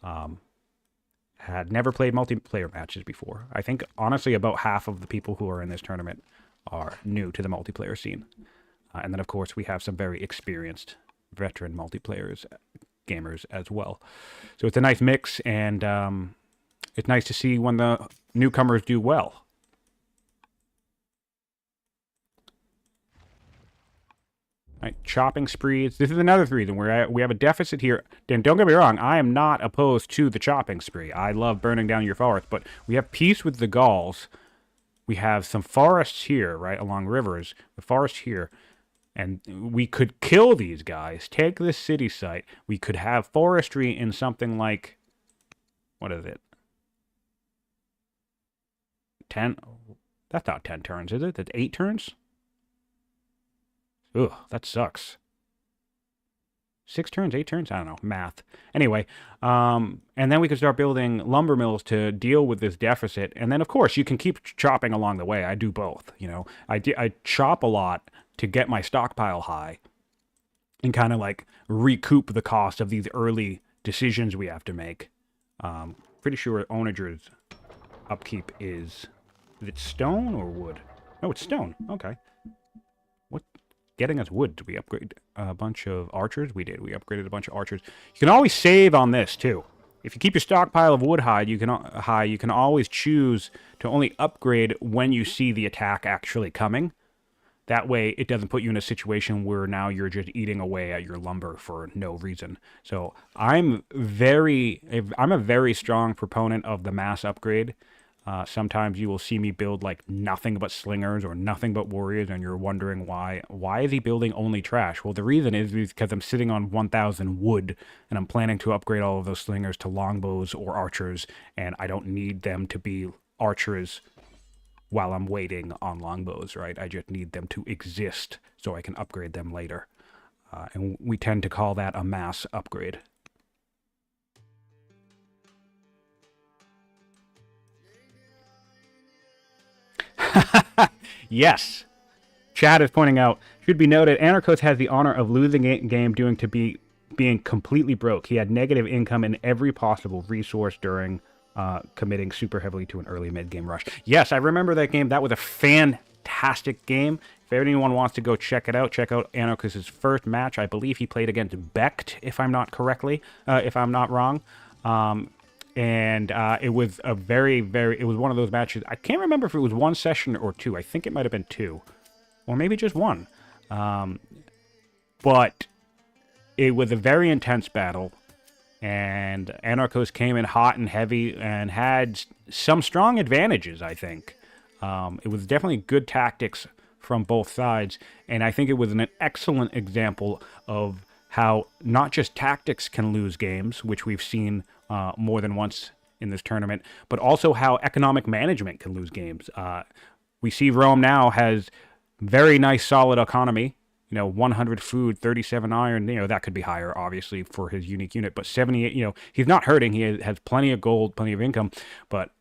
had never played multiplayer matches before. I think, honestly, about half of the people who are in this tournament are new to the multiplayer scene. And then, of course, we have some very experienced veteran multiplayer gamers as well. So it's a nice mix, and it's nice to see when the newcomers do well. Right, chopping sprees. This is another reason where we have a deficit here. And don't get me wrong, I am not opposed to the chopping spree. I love burning down your forest, but we have peace with the Gauls. We have some forests here, right, along rivers. The forest here. And we could kill these guys, take this city site. We could have forestry in something like, what is it? 10? That's not 10 turns, is it? That's 8 turns? Ugh, that sucks. 6 turns, 8 turns? I don't know, math. Anyway, and then we could start building lumber mills to deal with this deficit. And then, of course, you can keep chopping along the way. I do both, you know. I chop a lot to get my stockpile high and kind of like recoup the cost of these early decisions we have to make. Pretty sure onagers upkeep is it stone or wood? No, it's stone. Okay. What? Getting us wood. Did we upgrade a bunch of archers? We did. We upgraded a bunch of archers. You can always save on this too. If you keep your stockpile of wood high, you can always choose to only upgrade when you see the attack actually coming. That way, it doesn't put you in a situation where now you're just eating away at your lumber for no reason. So I'm a very strong proponent of the mass upgrade. Sometimes you will see me build like nothing but slingers or nothing but warriors, and you're wondering why. Why is he building only trash? Well, the reason is because I'm sitting on 1,000 wood, and I'm planning to upgrade all of those slingers to longbows or archers, and I don't need them to be archers while I'm waiting on longbows, right? I just need them to exist so I can upgrade them later. And we tend to call that a mass upgrade. Yes. Chad is pointing out, should be noted, Anarkos has the honor of losing a game due to being completely broke. He had negative income in every possible resource during committing super heavily to an early mid-game rush. Yes, I remember that game. That was a fantastic game. If anyone wants to go check it out, check out Anarkos' first match. I believe he played against Becht, if I'm not wrong. And it was a it was one of those matches. I can't remember if it was 1 session or 2. I think it might have been 2. Or maybe just 1. But it was a very intense battle. And Anarkos came in hot and heavy and had some strong advantages, I think. It was definitely good tactics from both sides, and I think it was an excellent example of how not just tactics can lose games, which we've seen more than once in this tournament, but also how economic management can lose games. We see Rome now has very nice, solid economy. 100 food, 37 iron. That could be higher, obviously, for his unique unit. But 78. He's not hurting. He has plenty of gold, plenty of income. But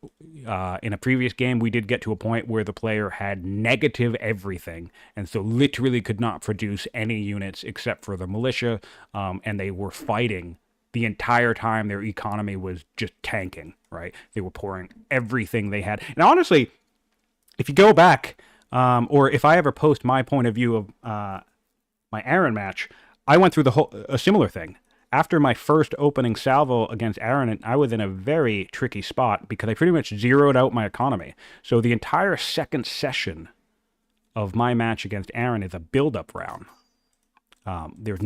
in a previous game, we did get to a point where the player had negative everything, and so literally could not produce any units except for the militia, and they were fighting the entire time. Their economy was just tanking. Right? They were pouring everything they had. And honestly, if you go back, or if I ever post my point of view of my Aaron match, I went through a similar thing. After my first opening salvo against Aaron, I was in a very tricky spot because I pretty much zeroed out my economy. So the entire second session of my match against Aaron is a build-up round. There's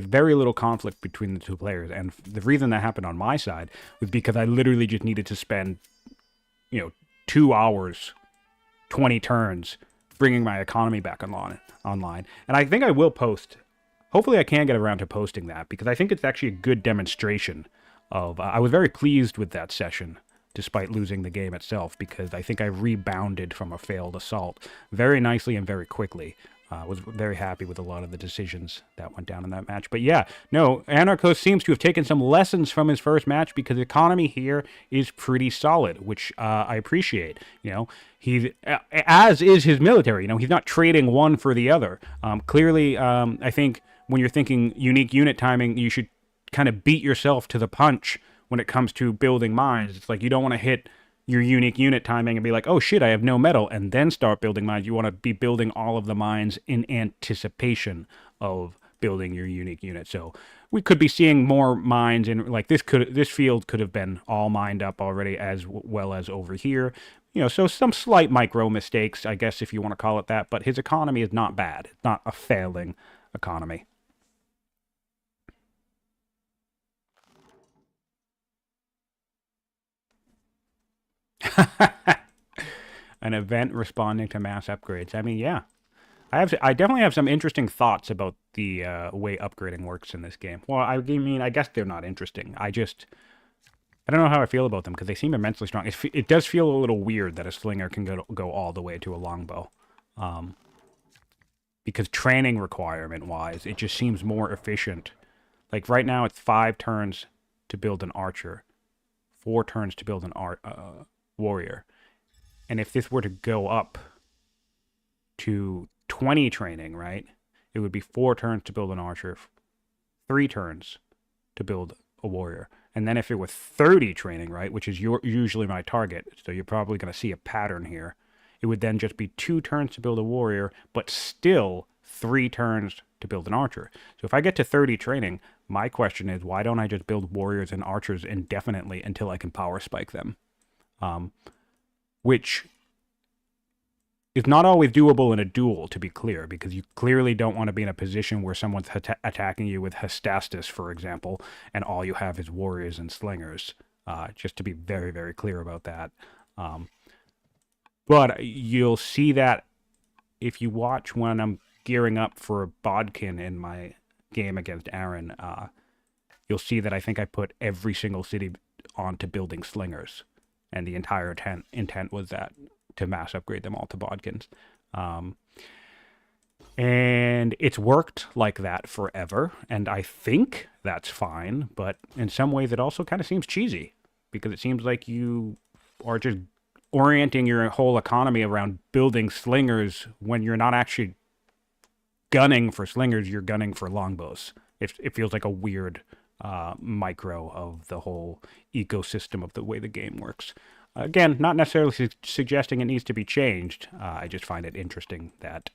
very little conflict between the two players, and the reason that happened on my side was because I literally just needed to spend, 2 hours, 20 turns, bringing my economy back online. And I think I will post. Hopefully I can get around to posting that, because I think it's actually a good demonstration of. I was very pleased with that session, despite losing the game itself, because I think I rebounded from a failed assault very nicely and very quickly. Was very happy with a lot of the decisions that went down in that match. But yeah, no, Anarkos seems to have taken some lessons from his first match, because the economy here is pretty solid, which I appreciate. He's, as is his military. He's not trading one for the other. Clearly, I think when you're thinking unique unit timing, you should kind of beat yourself to the punch when it comes to building mines. It's like you don't want to hit your unique unit timing and be like, oh shit, I have no metal, and then start building mines. You want to be building all of the mines in anticipation of building your unique unit. So we could be seeing more mines in, like, this field could have been all mined up already, as well as over here. So some slight micro mistakes, I guess, if you want to call it that, but his economy is not bad. It's not a failing economy. An event responding to mass upgrades. I mean, yeah. I definitely have some interesting thoughts about the way upgrading works in this game. Well, I mean, I guess they're not interesting. I don't know how I feel about them, because they seem immensely strong. It does feel a little weird that a slinger can go all the way to a longbow. Because training requirement-wise, it just seems more efficient. Like right now, it's 5 turns to build an archer, 4 turns to build an warrior. And if this were to go up to 20 training, right, it would be 4 turns to build an archer, 3 turns to build a warrior. And then if it was 30 training, right, which is usually my target, so you're probably going to see a pattern here, it would then just be 2 turns to build a warrior, but still 3 turns to build an archer. So if I get to 30 training, my question is, why don't I just build warriors and archers indefinitely until I can power spike them? Which is not always doable in a duel, to be clear, because you clearly don't want to be in a position where someone's attacking you with Hestastus, for example, and all you have is warriors and slingers, just to be very, very clear about that. But you'll see that if you watch when I'm gearing up for a Bodkin in my game against Aaron, you'll see that I think I put every single city onto building slingers. And the entire intent was that to mass upgrade them all to Bodkins. And it's worked like that forever, and I think that's fine, but in some ways it also kind of seems cheesy, because it seems like you are just orienting your whole economy around building slingers when you're not actually gunning for slingers, you're gunning for longbows. It feels like a weird micro of the whole ecosystem of the way the game works. Again, not necessarily suggesting it needs to be changed. I just find it interesting that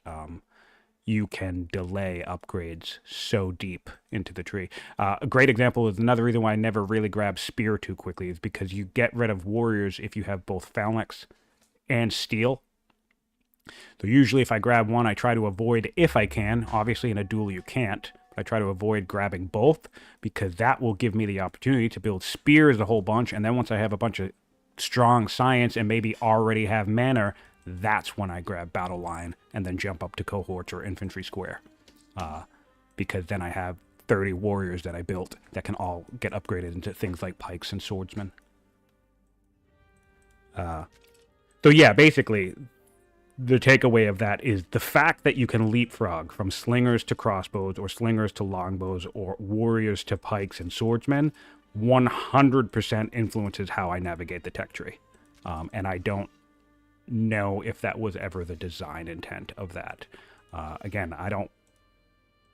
you can delay upgrades so deep into the tree. A great example is another reason why I never really grab spear too quickly is because you get rid of warriors if you have both phalanx and steel. So usually if I grab one, I try to avoid, if I can, obviously in a duel you can't, I try to avoid grabbing both, because that will give me the opportunity to build spears a whole bunch, and then once I have a bunch of strong science and maybe already have mana, that's when I grab battle line and then jump up to cohorts or infantry square. Because then I have 30 warriors that I built that can all get upgraded into things like pikes and swordsmen. So yeah, basically, the takeaway of that is the fact that you can leapfrog from slingers to crossbows or slingers to longbows or warriors to pikes and swordsmen 100% influences how I navigate the tech tree. And I don't know if that was ever the design intent of that. Again,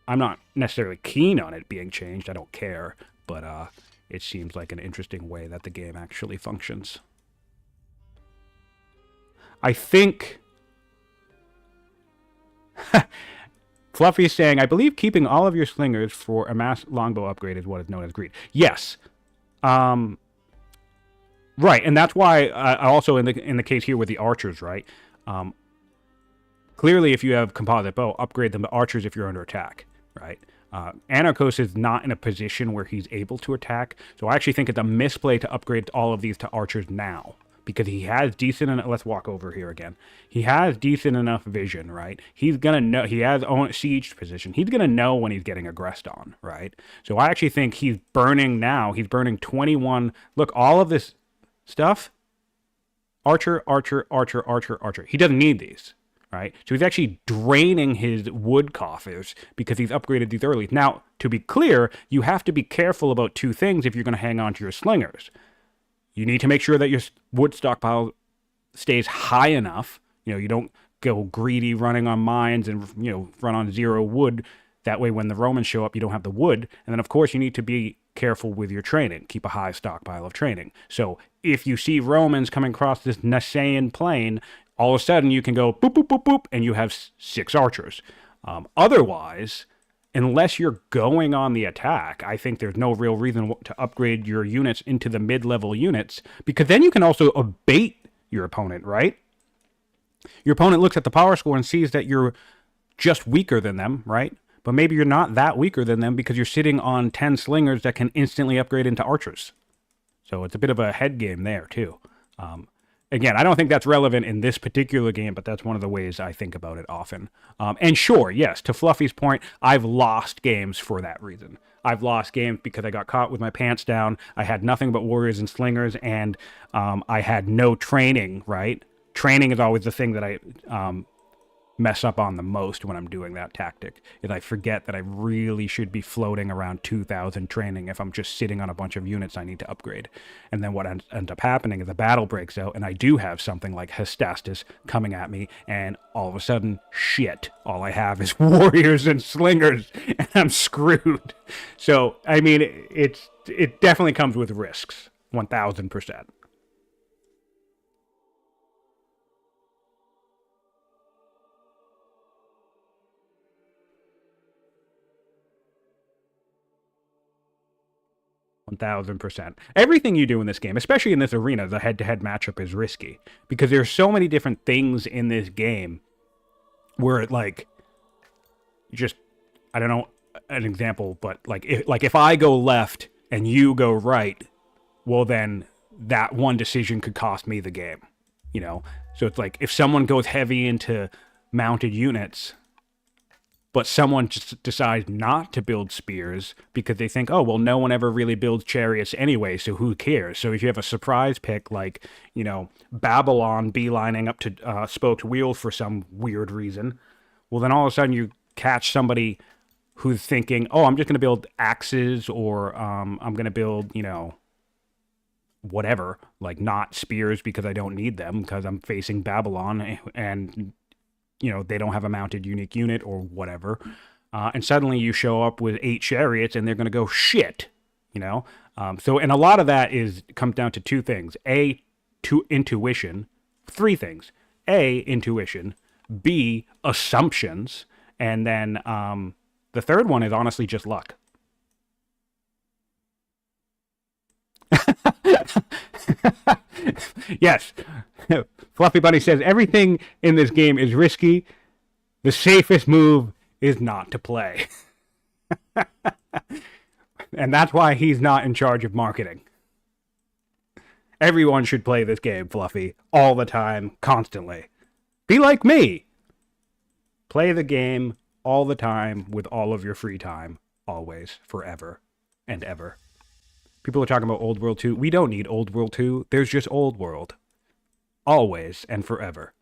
I'm not necessarily keen on it being changed. I don't care, but it seems like an interesting way that the game actually functions. I think Fluffy is saying, I believe keeping all of your slingers for a mass longbow upgrade is what is known as greed. Yes. Right, and that's why also in the case here with the archers, right? Clearly, if you have composite bow, upgrade them to archers if you're under attack, right? Anarkos is not in a position where he's able to attack, so I actually think it's a misplay to upgrade all of these to archers now. Because he has decent enough, let's walk over here again. He has decent enough vision, right? He's gonna know, he has own siege position. He's gonna know when he's getting aggressed on, right? So I actually think he's burning now. He's burning 21. Look, all of this stuff. Archer, archer, archer, archer, archer. He doesn't need these, right? So he's actually draining his wood coffers because he's upgraded these early. Now, to be clear, you have to be careful about two things if you're gonna hang on to your slingers. You need to make sure that your wood stockpile stays high enough. You don't go greedy running on mines and, run on 0 wood. That way, when the Romans show up, you don't have the wood. And then, of course, you need to be careful with your training. Keep a high stockpile of training. So if you see Romans coming across this Nisaean plain, all of a sudden you can go boop, boop, boop, boop, and you have 6 archers. Otherwise, unless you're going on the attack, I think there's no real reason to upgrade your units into the mid-level units, because then you can also abate your opponent, right? Your opponent looks at the power score and sees that you're just weaker than them, right? But maybe you're not that weaker than them because you're sitting on 10 slingers that can instantly upgrade into archers. So it's a bit of a head game there, too. Again, I don't think that's relevant in this particular game, but that's one of the ways I think about it often. And sure, yes, to Fluffy's point, I've lost games for that reason. I've lost games because I got caught with my pants down. I had nothing but warriors and slingers, and I had no training, right? Training is always the thing that I mess up on the most when I'm doing that tactic, is I forget that I really should be floating around 2,000 training if I'm just sitting on a bunch of units I need to upgrade. And then what ends up happening is the battle breaks out, and I do have something like Hestastus coming at me, and all of a sudden, shit, all I have is warriors and slingers, and I'm screwed. So, I mean, it definitely comes with risks, 1,000%. %. Everything you do in this game, especially in this arena, the head-to-head matchup is risky because there's so many different things in this game where it I don't know an example, but if I go left and you go right, well then that one decision could cost me the game, So it's like if someone goes heavy into mounted units, but someone just decides not to build spears because they think, oh, well, no one ever really builds chariots anyway, so who cares? So if you have a surprise pick like, Babylon beelining up to spoked wheels for some weird reason, well, then all of a sudden you catch somebody who's thinking, oh, I'm just going to build axes or I'm going to build, whatever, like not spears because I don't need them because I'm facing Babylon and they don't have a mounted unique unit or whatever. And suddenly you show up with 8 chariots and they're going to go, shit, So, and a lot of that comes down to 2 things. A, intuition. 3 things. A, intuition. B, assumptions. And then the third one is honestly just luck. Yes. Fluffy Bunny says everything in this game is risky. The safest move is not to play. And that's why he's not in charge of marketing. Everyone should play this game, Fluffy, all the time, constantly. Be like me. Play the game all the time with all of your free time, always, forever, and ever. People are talking about Old World 2. We don't need Old World 2. There's just Old World. Always and forever.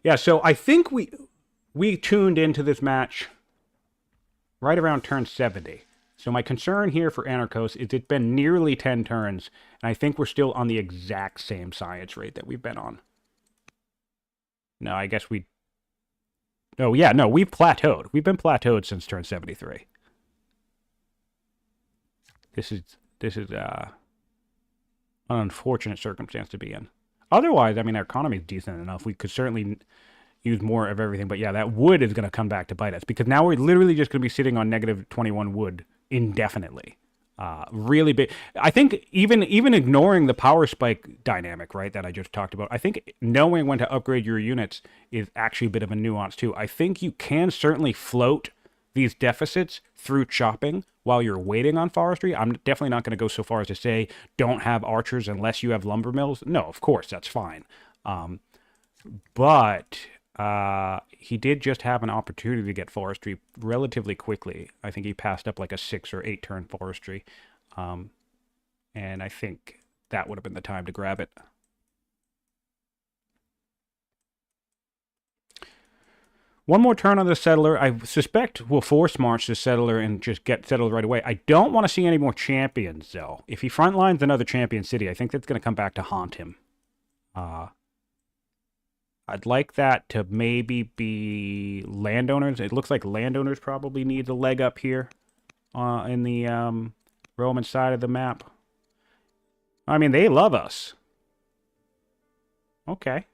Yeah, so I think we tuned into this match right around turn 70. So my concern here for Anarkos is it's been nearly 10 turns, and I think we're still on the exact same science rate that we've been on. No, I guess we... Oh, yeah, no, we've plateaued. We've been plateaued since turn 73. This is an unfortunate circumstance to be in. Otherwise, I mean, our economy is decent enough. We could certainly use more of everything. But yeah, that wood is going to come back to bite us because now we're literally just going to be sitting on negative 21 wood indefinitely. Really big. I think even ignoring the power spike dynamic, right, that I just talked about, I think knowing when to upgrade your units is actually a bit of a nuance too. I think you can certainly float these deficits through chopping while you're waiting on forestry. I'm definitely not going to go so far as to say don't have archers unless you have lumber mills. No, of course, that's fine. But he did just have an opportunity to get forestry relatively quickly. I think he passed up like a 6 or 8 turn forestry. And I think that would have been the time to grab it. One more turn on the settler. I suspect we'll force march the settler and just get settled right away. I don't want to see any more champions, though. If he frontlines another champion city, I think that's going to come back to haunt him. I'd like that to maybe be landowners. It looks like landowners probably need a leg up here in the Roman side of the map. I mean, they love us. Okay.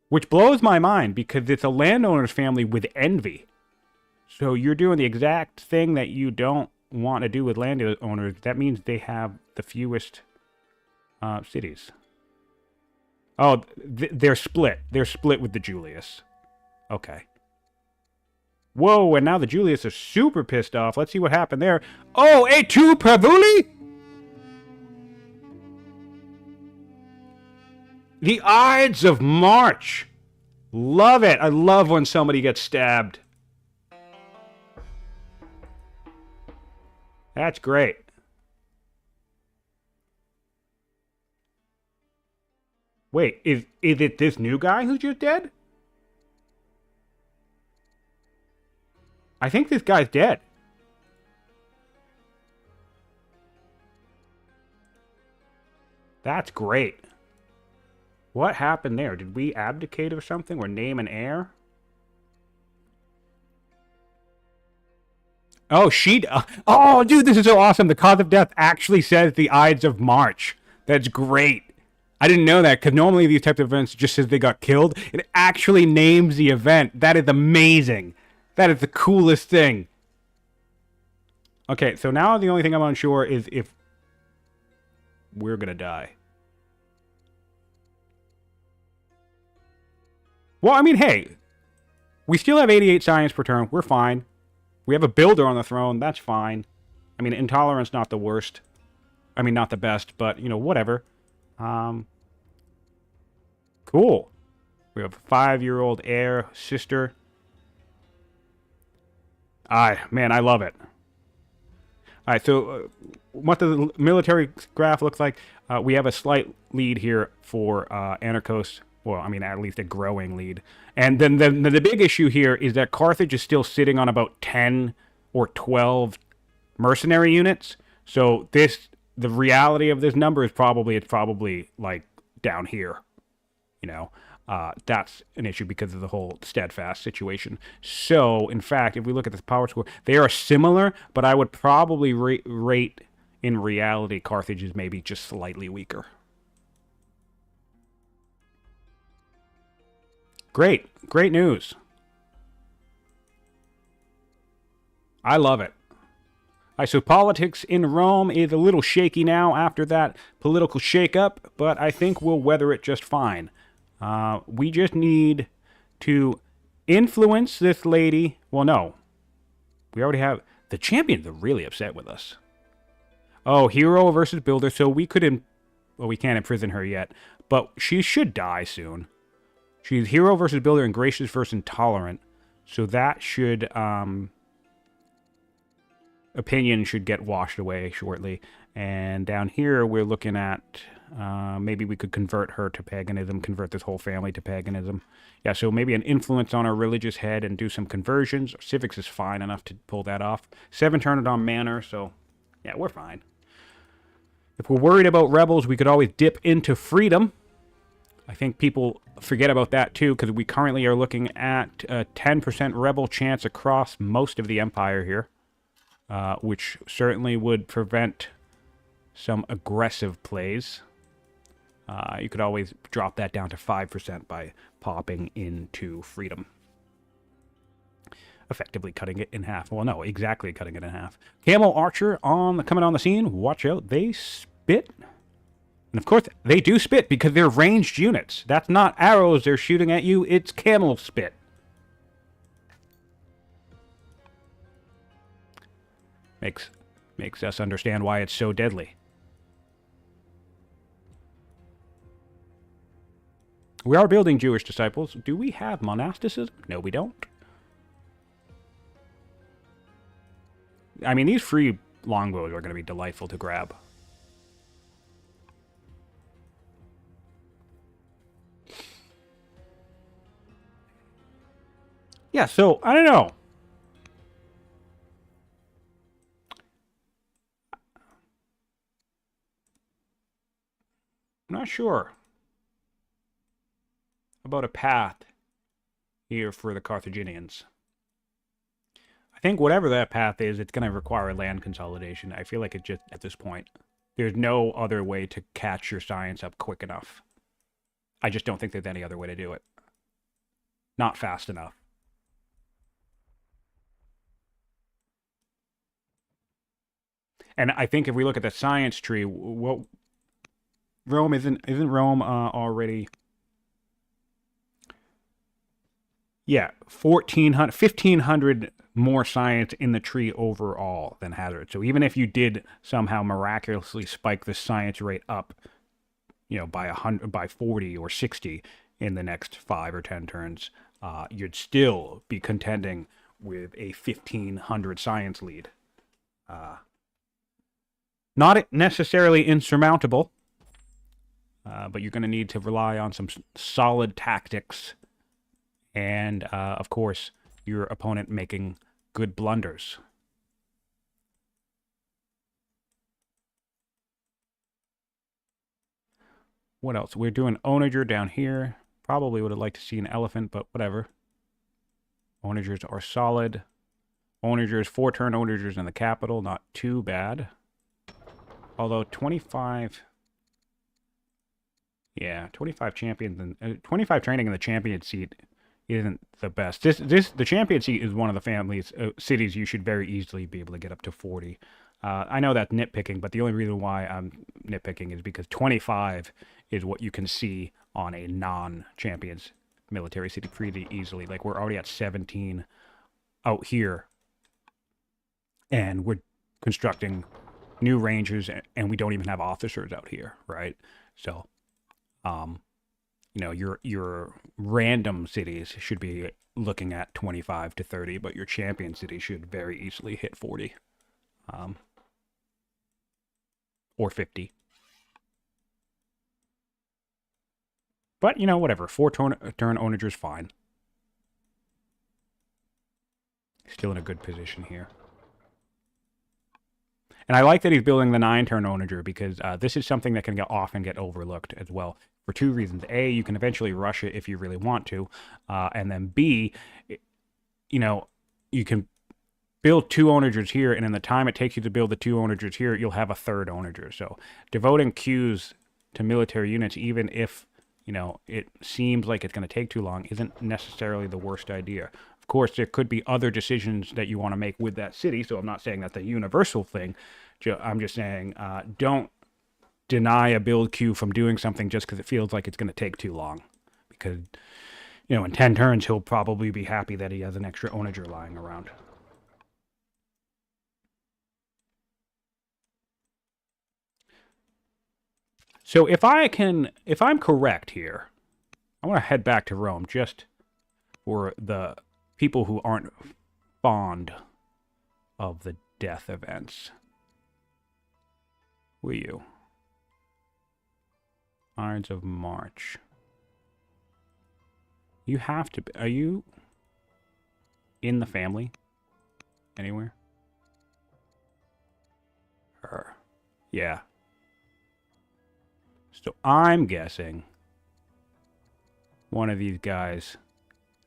Which blows my mind because it's a landowner's family with envy. So you're doing the exact thing that you don't want to do with landowners. That means they have the fewest cities. Oh, they're split. They're split with the Julius. Okay. Whoa, and now the Julius are super pissed off. Let's see what happened there. Oh, A2 Pravuli? The Ides of March. Love it. I love when somebody gets stabbed. That's great. Wait, is it this new guy who's just dead? I think this guy's dead. That's great. What happened there? Did we abdicate or something? Or name an heir? Oh, oh, dude, this is so awesome. The cause of death actually says the Ides of March. That's great. I didn't know that because normally these types of events just says they got killed. It actually names the event. That is amazing. That is the coolest thing. Okay, so now the only thing I'm unsure is if we're going to die. Well, I mean, hey, we still have 88 science per turn. We're fine. We have a builder on the throne. That's fine. I mean, intolerance, not the worst. I mean, not the best, but, you know, whatever. Cool. We have a 5-year-old heir, sister. Man, I love it. All right, so what the military graph looks like, we have a slight lead here for Anarkos. Well, I mean, at least a growing lead. And then the big issue here is that Carthage is still sitting on about 10 or 12 mercenary units. So the reality of this number is it's probably like down here. You know, that's an issue because of the whole steadfast situation. So, in fact, if we look at this power score, they are similar, but I would probably rate in reality Carthage is maybe just slightly weaker. Great news. I love it. All right, so politics in Rome is a little shaky now after that political shakeup, but I think we'll weather it just fine. We just need to influence this lady. Well, no. We already have... The champions are really upset with us. Oh, hero versus builder, so we could... Well, we can't imprison her yet, but she should die soon. She's hero versus builder and gracious versus intolerant. So that should, opinion should get washed away shortly. And down here, we're looking at, maybe we could convert her to paganism, convert this whole family to paganism. Yeah, so maybe an influence on our religious head and do some conversions. Civics is fine enough to pull that off. 7 turn it on manor, so yeah, we're fine. If we're worried about rebels, we could always dip into freedom. I think people forget about that too, because we currently are looking at a 10% rebel chance across most of the empire here, which certainly would prevent some aggressive plays. You could always drop that down to 5% by popping into freedom. Effectively cutting it in half. Well, no, exactly cutting it in half. Camel Archer coming on the scene. Watch out. They spit. And of course, they do spit because they're ranged units. That's not arrows they're shooting at you. It's camel spit. Makes us understand why it's so deadly. We are building Jewish disciples. Do we have monasticism? No, we don't. I mean, these free longbows are going to be delightful to grab. Yeah, so, I don't know. I'm not sure about a path here for the Carthaginians. I think whatever that path is, it's going to require land consolidation. I feel like it just, at this point, there's no other way to catch your science up quick enough. I just don't think there's any other way to do it. Not fast enough. And I think if we look at the science tree, what Rome isn't Rome already? Yeah, 1,500 more science in the tree overall than Hazard. So even if you did somehow miraculously spike the science rate up, you know, by 40 or 60 in the next 5 or 10 turns, you'd still be contending with a 1,500 science lead. Not necessarily insurmountable, but you're going to need to rely on some solid tactics and, of course, your opponent making good blunders. What else? We're doing onager down here. Probably would have liked to see an elephant, but whatever. Onagers are solid. Onagers, 4-turn onagers in the capital, not too bad. Although 25... Yeah, 25 champions and 25 training in the champion seat isn't the best. The champion seat is one of the families cities you should very easily be able to get up to 40. I know that's nitpicking, but the only reason why I'm nitpicking is because 25 is what you can see on a non-champions military city pretty easily. Like, we're already at 17 out here, and we're constructing new rangers, and we don't even have officers out here, right? So, you know, your random cities should be looking at 25 to 30, but your champion city should very easily hit 40. Or 50. But, you know, whatever. 4-turn onager is fine. Still in a good position here. And I like that he's building the 9-turn onager because this is something that can often get overlooked as well. For 2 reasons. A, you can eventually rush it if you really want to. And then B, you know, you can build 2 onagers here, and in the time it takes you to build the 2 onagers here, you'll have a 3rd onager. So devoting queues to military units, even if, you know, it seems like it's going to take too long, isn't necessarily the worst idea. Of course, there could be other decisions that you want to make with that city, so I'm not saying that's a universal thing. I'm just saying don't deny a build queue from doing something just because it feels like it's going to take too long. Because, you know, in 10 turns, he'll probably be happy that he has an extra onager lying around. So if I'm correct here, I want to head back to Rome just for the people who aren't fond of the death events. Who are you? Ides of March. You have to be. Are you in the family? Anywhere? Her. Yeah. So I'm guessing one of these guys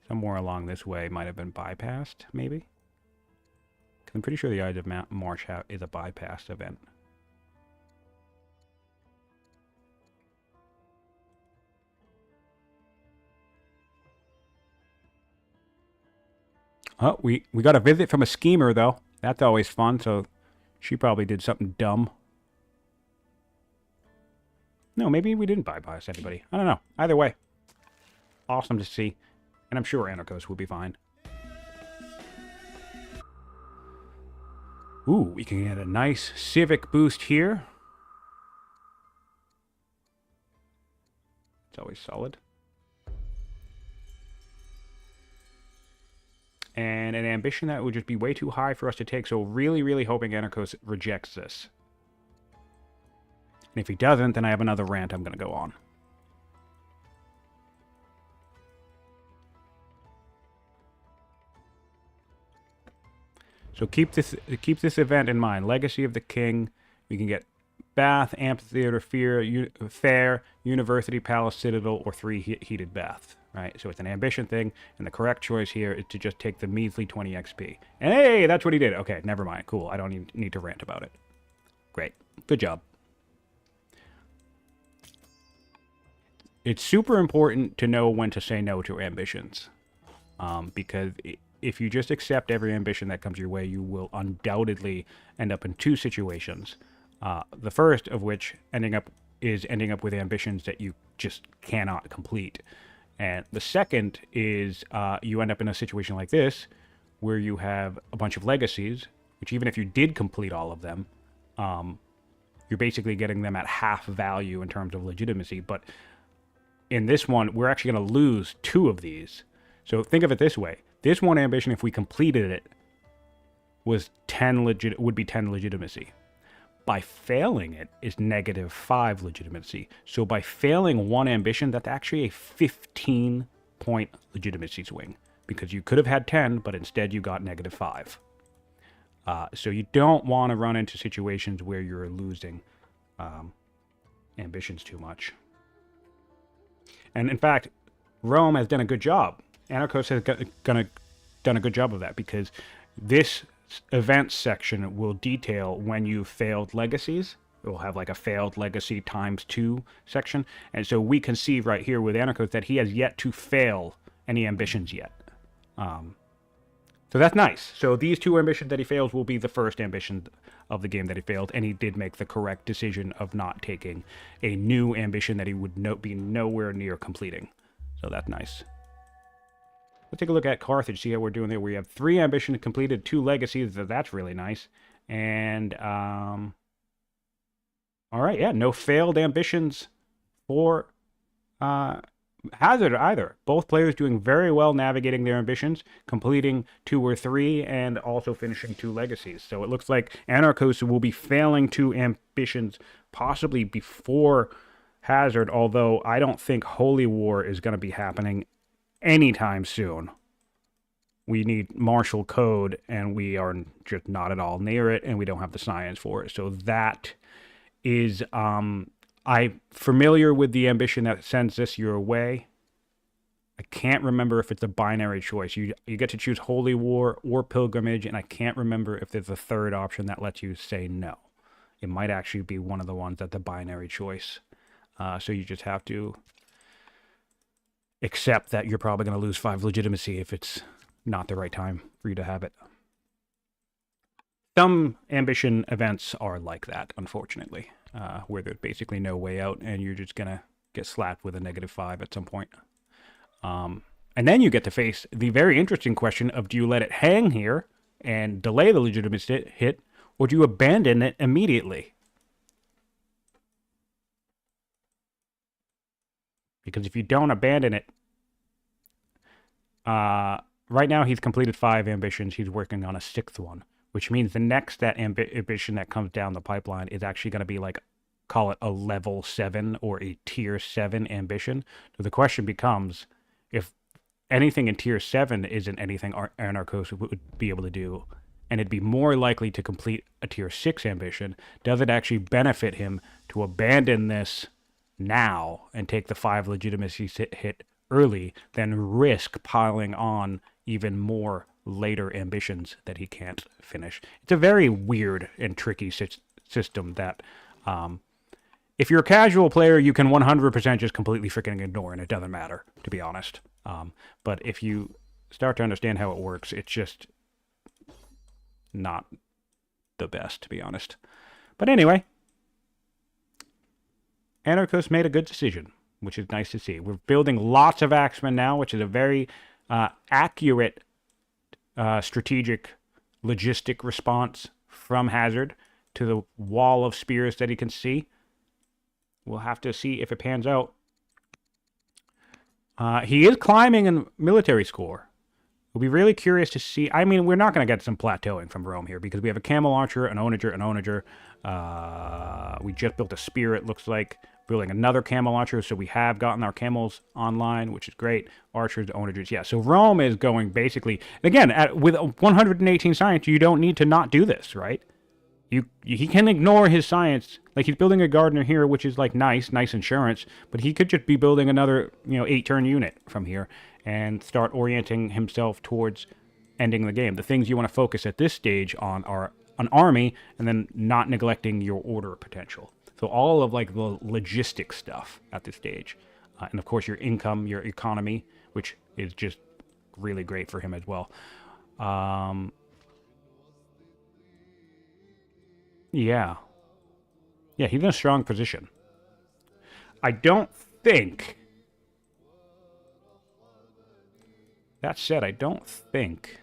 somewhere along this way might have been bypassed, maybe? Because I'm pretty sure the Ides of March is a bypassed event. Oh, we got a visit from a schemer, though. That's always fun, so she probably did something dumb. No, maybe we didn't bypass anybody. I don't know. Either way, awesome to see. And I'm sure Anarkos will be fine. Ooh, we can get a nice civic boost here. It's always solid. And an ambition that would just be way too high for us to take, so really, really hoping Anarkos rejects this. And if he doesn't, then I have another rant I'm going to go on. So keep this event in mind. Legacy of the King. We can get Bath, Amphitheater, Fair, University, Palace, Citadel, or 3 heated baths. Right? So it's an ambition thing, and the correct choice here is to just take the measly 20 XP. And hey, that's what he did. Okay, never mind. Cool. I don't even need to rant about it. Great. Good job. It's super important to know when to say no to ambitions. Because if you just accept every ambition that comes your way, you will undoubtedly end up in 2 situations. The first of which ending up with ambitions that you just cannot complete. And the second is you end up in a situation like this, where you have a bunch of legacies, which even if you did complete all of them, you're basically getting them at half value in terms of legitimacy. But in this one, we're actually going to lose 2 of these. So think of it this way. This one ambition, if we completed it, was would be 10 legitimacy. By failing it is -5 legitimacy. So by failing one ambition, that's actually a 15-point legitimacy swing. Because you could have had 10, but instead you got -5. So you don't want to run into situations where you're losing ambitions too much. And in fact, Rome has done a good job. Anarkos has done a good job of that, because this events section will detail when you failed legacies. It will have like a failed legacy ×2 section. And so we can see right here with Anarkos that he has yet to fail any ambitions yet. So that's nice. So these 2 ambitions that he fails will be the first ambition of the game that he failed, and he did make the correct decision of not taking a new ambition that he would be nowhere near completing. So that's nice. Let's take a look at Carthage, see how we're doing there. We have 3 ambitions completed, 2 legacies. That's really nice. And, all right, yeah, no failed ambitions for Hazard either. Both players doing very well navigating their ambitions, completing 2 or 3, and also finishing 2 legacies. So it looks like Anarkos will be failing 2 ambitions possibly before Hazard, although I don't think Holy War is going to be happening anytime soon. We need martial code, and we are just not at all near it, and we don't have the science for it. So that is, I'm familiar with the ambition that sends this your way. I can't remember if it's a binary choice. You get to choose Holy War or Pilgrimage, and I can't remember if there's a third option that lets you say no. It might actually be one of the ones that's a binary choice. So you just have to accept that you're probably going to lose 5 legitimacy if it's not the right time for you to have it. Some ambition events are like that, unfortunately, where there's basically no way out, and you're just going to get slapped with a -5 at some point. And then you get to face the very interesting question of, do you let it hang here and delay the legitimacy hit, or do you abandon it immediately? Because if you don't abandon it, right now he's completed 5 ambitions. He's working on a 6th one, which means the next ambition that comes down the pipeline is actually going to be like, call it a level 7 or a tier 7 ambition. So the question becomes, if anything in tier 7 isn't anything Anarkos would be able to do, and it'd be more likely to complete a tier 6 ambition, does it actually benefit him to abandon this now and take the 5 legitimacy hit early than risk piling on even more later ambitions that he can't finish? It's a very weird and tricky system that, if you're a casual player, you can 100% just completely freaking ignore, and it doesn't matter, to be honest. But if you start to understand how it works, it's just not the best, to be honest. But anyway, Anarkos made a good decision, which is nice to see. We're building lots of axemen now, which is a very accurate strategic logistic response from Hazard to the wall of spears that he can see. We'll have to see if it pans out. He is climbing in military score. We'll be really curious to see. I mean, we're not going to get some plateauing from Rome here because we have a camel launcher, an onager, an onager. We just built a spear, it looks like. Building another camel launcher, so we have gotten our camels online, which is great. Archers, onagers, yeah. So Rome is going basically, again, with 118 science, you don't need to not do this, right? He can ignore his science. Like, he's building a gardener here, which is like nice insurance, but he could just be building another, 8-turn unit from here and start orienting himself towards ending the game. The things you want to focus at this stage on are an army and then not neglecting your order potential. So all of like the logistic stuff at this stage. And of course your income, your economy, which is just really great for him as well. Yeah. Yeah, he's in a strong position. I don't think... That said, I don't think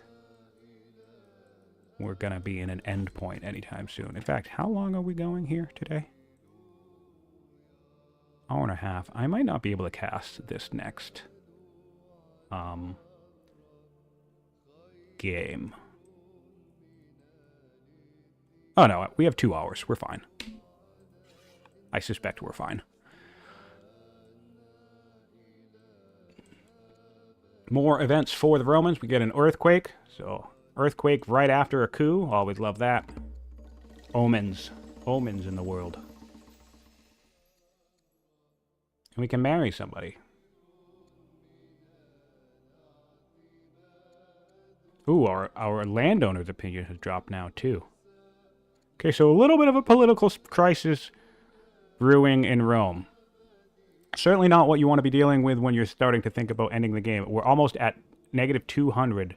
we're going to be in an end point anytime soon. In fact, how long are we going here today? Hour and a half. I might not be able to cast this next game. Oh no, we have 2 hours. We're fine. I suspect we're fine. More events for the Romans. We get an earthquake. So, earthquake right after a coup. Always love that. Omens. Omens in the world. And we can marry somebody. Ooh, our landowner's opinion has dropped now, too. Okay, so a little bit of a political crisis brewing in Rome. Certainly not what you want to be dealing with when you're starting to think about ending the game. We're almost at negative 200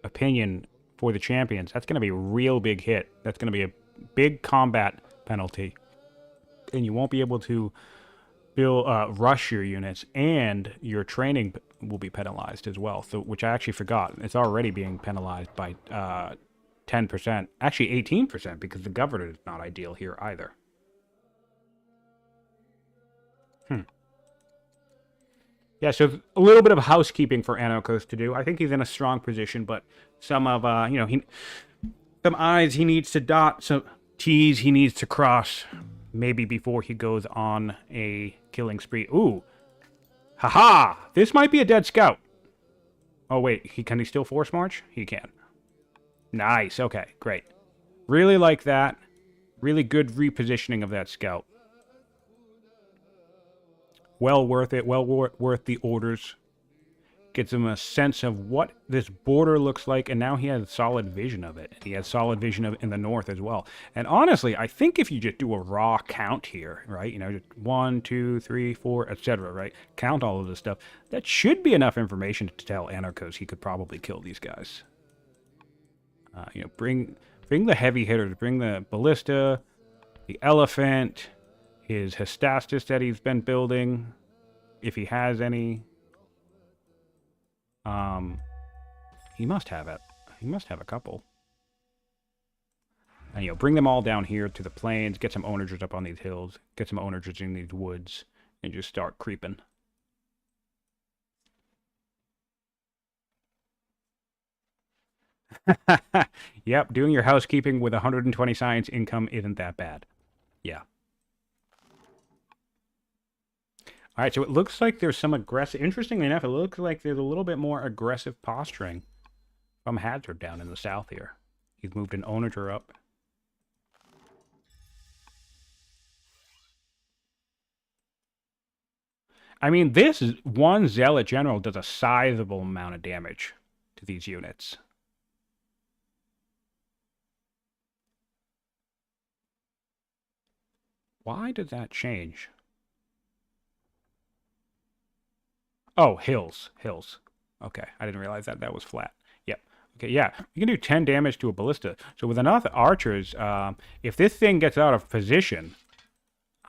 opinion for the champions. That's going to be a real big hit. That's going to be a big combat penalty. And you won't be able to rush your units, and your training will be penalized as well. So, which I actually forgot. It's already being penalized by 10%. Actually 18%, because the governor is not ideal here either. Yeah, so a little bit of housekeeping for Anarkos to do. I think he's in a strong position, but some of, some I's he needs to dot, some T's he needs to cross, maybe before he goes on a killing spree. Ooh. Haha! This might be a dead scout. Oh, wait, can he still force march? He can. Nice, okay, great. Really like that. Really good repositioning of that scout. Well worth it, well worth the orders. Gives him a sense of what this border looks like, and now he has solid vision of it. He has solid vision of it in the north as well. And honestly, I think if you just do a raw count here, right? Just 1, 2, 3, 4, etc., right? Count all of this stuff. That should be enough information to tell Anarkos he could probably kill these guys. Bring the heavy hitters. Bring the ballista, the elephant, his Hestastus that he's been building, if he has any. He must have it. He must have a couple. And, bring them all down here to the plains, get some onagers up on these hills, get some onagers in these woods, and just start creeping. Yep, doing your housekeeping with 120 science income isn't that bad. Yeah. All right, so it looks like there's some aggressive... Interestingly enough, it looks like there's a little bit more aggressive posturing from Hazard down in the south here. He's moved an onager up. I mean, this is one Zealot General does a sizable amount of damage to these units. Why did that change? Oh, hills. Hills. Okay, I didn't realize that was flat. Yep. Okay, yeah. You can do 10 damage to a ballista. So with enough archers, if this thing gets out of position,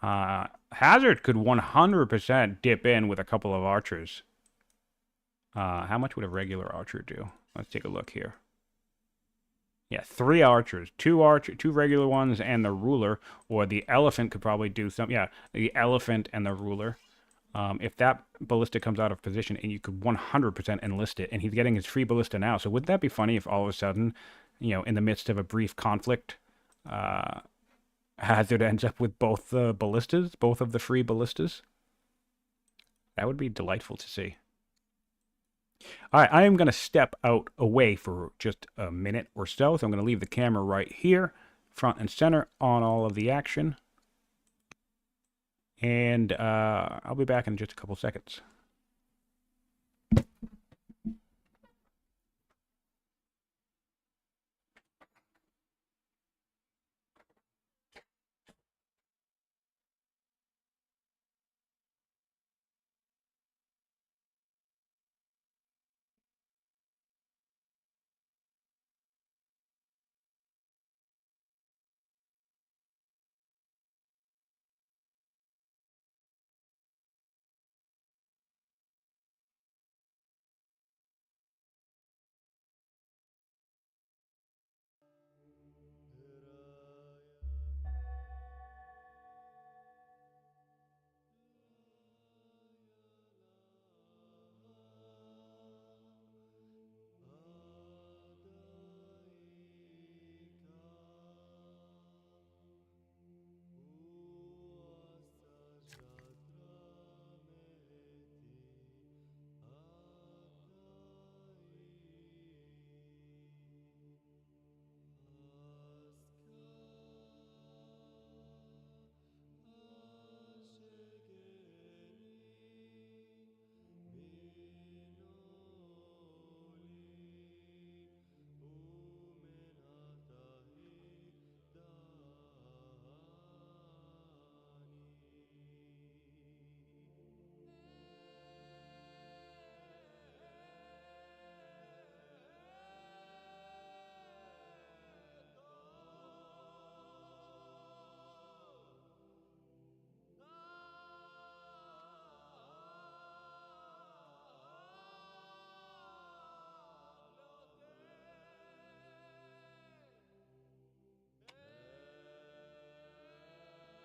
Hazard could 100% dip in with a couple of archers. How much would a regular archer do? Let's take a look here. Yeah, 3 archers, two regular ones, and the ruler, or the elephant could probably do some. Yeah, the elephant and the ruler. If that ballista comes out of position, and you could 100% enlist it, and he's getting his free ballista now. So wouldn't that be funny if all of a sudden, in the midst of a brief conflict, Hazard ends up with both the ballistas, both of the free ballistas? That would be delightful to see. All right, I am going to step out away for just a minute or so. So I'm going to leave the camera right here, front and center on all of the action. And I'll be back in just a couple seconds.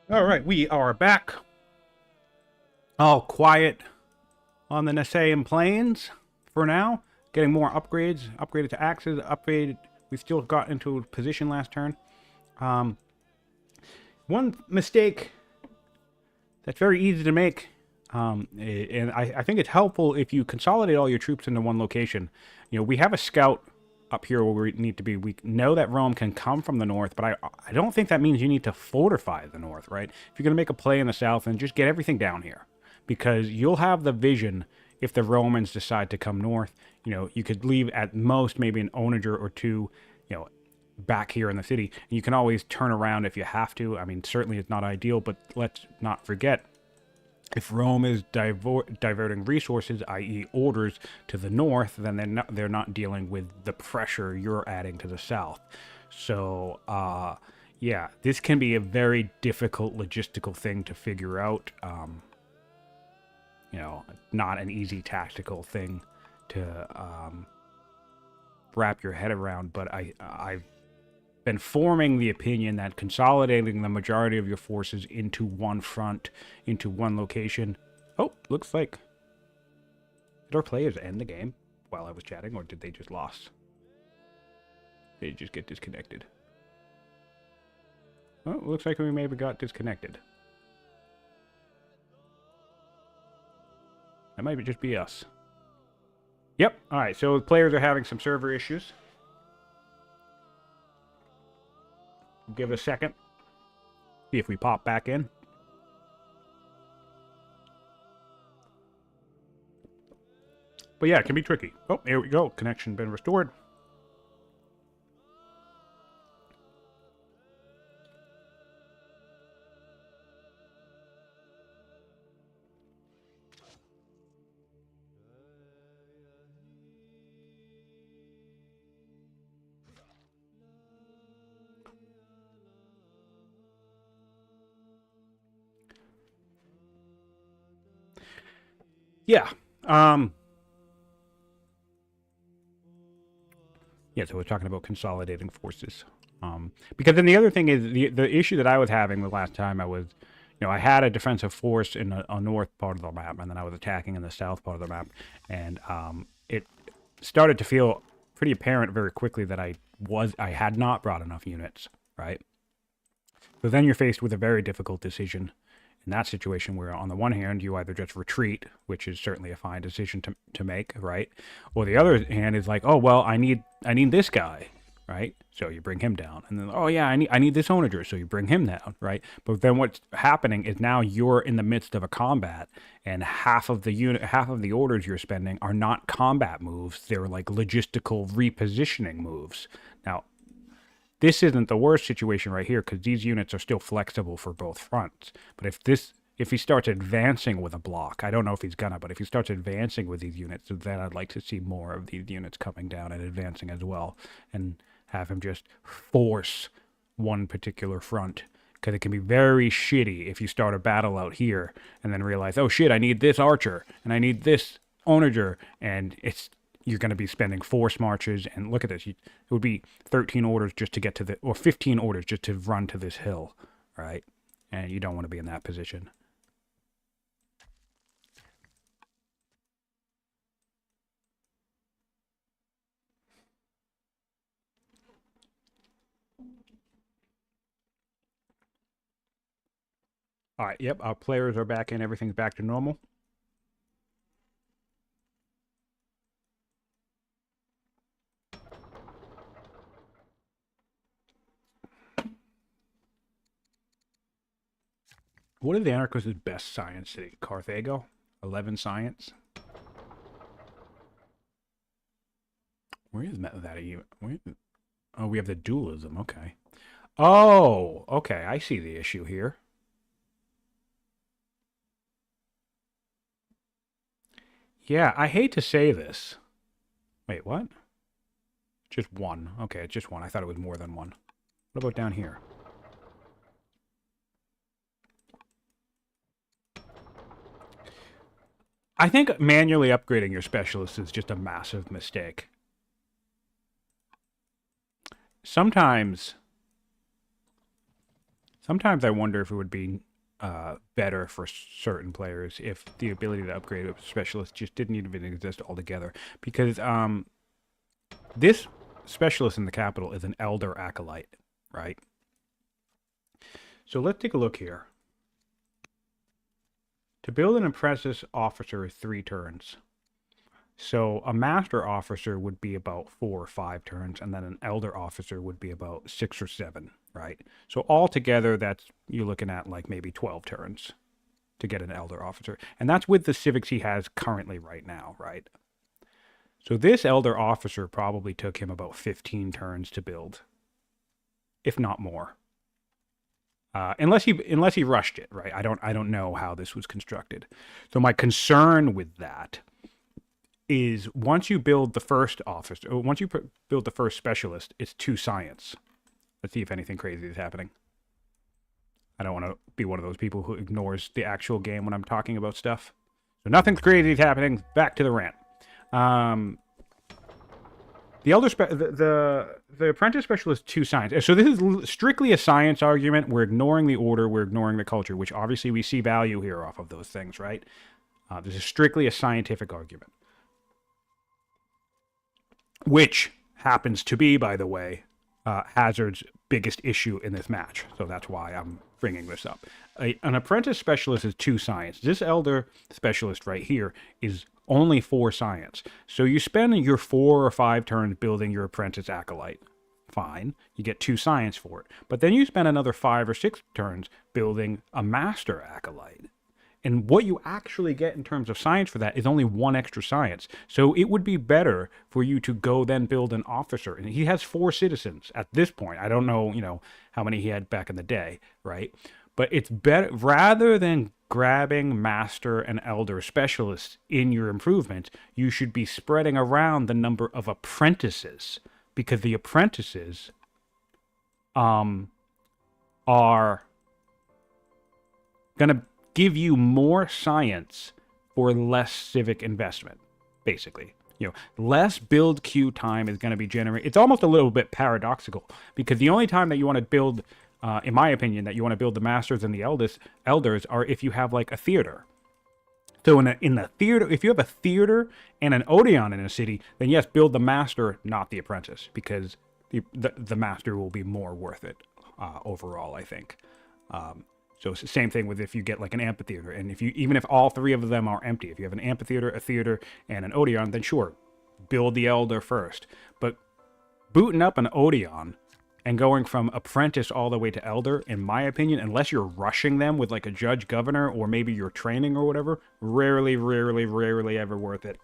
All right, we are back. All quiet on the Nasean Plains for now. Getting more upgrades. Upgraded to axes. Upgraded. We still got into position last turn. One mistake that's very easy to make, and I think it's helpful if you consolidate all your troops into one location. We have a scout up here where we need to be. We know that Rome can come from the north, but I don't think that means you need to fortify the north, right? If you're going to make a play in the south, then just get everything down here. Because you'll have the vision if the Romans decide to come north. You could leave at most maybe an onager or two, back here in the city. And you can always turn around if you have to. I mean, certainly it's not ideal, but let's not forget, if Rome is diverting resources, i.e. orders, to the north, then they're not dealing with the pressure you're adding to the south. So, yeah, this can be a very difficult logistical thing to figure out. Not an easy tactical thing to wrap your head around, but I've been forming the opinion that consolidating the majority of your forces into one front, into one location. Oh, looks like... Did our players end the game while I was chatting, or did they just lost? Did they just get disconnected? Oh, looks like we maybe got disconnected. That might just be us. Yep. All right. So players are having some server issues. Give it a second. See if we pop back in. But yeah, it can be tricky. Oh, here we go. Connection been restored. Yeah. Yeah, so we're talking about consolidating forces. Because then the other thing is, the issue that I was having the last time I was, I had a defensive force in a north part of the map, and then I was attacking in the south part of the map, and it started to feel pretty apparent very quickly that I had not brought enough units, right? So then you're faced with a very difficult decision in that situation where, on the one hand, you either just retreat, which is certainly a fine decision to make, right? Or the other hand is like, oh, well, I need this guy, right? So you bring him down. And then, oh, yeah, I need this onager, so you bring him down, right? But then what's happening is now you're in the midst of a combat, and half of the orders you're spending are not combat moves. They're like logistical repositioning moves. Now, this isn't the worst situation right here, because these units are still flexible for both fronts. But if he starts advancing with a block, I don't know if he's gonna, but if he starts advancing with these units, then I'd like to see more of these units coming down and advancing as well, and have him just force one particular front. Because it can be very shitty if you start a battle out here and then realize, oh shit, I need this archer and I need this onager, and you're going to be spending force marches, and look at this. It would be 13 orders just to get to or 15 orders just to run to this hill, right? And you don't want to be in that position. All right, yep, our players are back in. Everything's back to normal. What is the Anarkos' best science city? Carthago? 11 science? Where is that even? Oh, we have the dualism. Okay. Oh, okay. I see the issue here. Yeah, I hate to say this. Wait, what? Just one. Okay, it's just one. I thought it was more than one. What about down here? I think manually upgrading your specialist is just a massive mistake. Sometimes I wonder if it would be better for certain players if the ability to upgrade a specialist just didn't even exist altogether. Because this specialist in the capital is an elder acolyte, right? So let's take a look here. To build an apprentice officer is 3 turns. So a master officer would be about 4 or 5 turns, and then an elder officer would be about 6 or 7, right? So altogether, you're looking at like maybe 12 turns to get an elder officer. And that's with the civics he has currently right now, right? So this elder officer probably took him about 15 turns to build, if not more. Unless he rushed it, right? I don't know how this was constructed. So my concern with that is once you build the first officer, or once you build the first specialist, it's 2 science. Let's see if anything crazy is happening. I don't want to be one of those people who ignores the actual game when I'm talking about stuff. So nothing's crazy is happening. Back to the rant. The The elder the apprentice specialist 2 science. So this is strictly a science argument. We're ignoring the order. We're ignoring the culture, which obviously we see value here off of those things, right? This is strictly a scientific argument, which happens to be, by the way, Hazard's biggest issue in this match. So that's why I'm bringing this up. An apprentice specialist is 2 science. This elder specialist right here is only 4 science. So you spend your 4 or 5 turns building your apprentice acolyte. Fine. You get 2 science for it. But then you spend another 5 or 6 turns building a master acolyte. And what you actually get in terms of science for that is only 1 extra science. So it would be better for you to go then build an officer. And he has 4 citizens at this point. I don't know, how many he had back in the day, right? But it's better, rather than grabbing master and elder specialists in your improvement, you should be spreading around the number of apprentices, because the apprentices are going to give you more science for less civic investment, basically. Less build queue time is going to be generated. It's almost a little bit paradoxical, because the only time that you want to build, in my opinion, that you want to build the masters and the elders are if you have like a theater. So in the theater, if you have a theater and an Odeon in a city, then yes, build the master, not the apprentice, because the master will be more worth it overall, I think. So it's the same thing with if you get like an amphitheater, and even if all 3 of them are empty, if you have an amphitheater, a theater, and an Odeon, then sure, build the elder first. But booting up an Odeon and going from apprentice all the way to elder, in my opinion, unless you're rushing them with like a judge governor or maybe you're training or whatever, rarely ever worth it.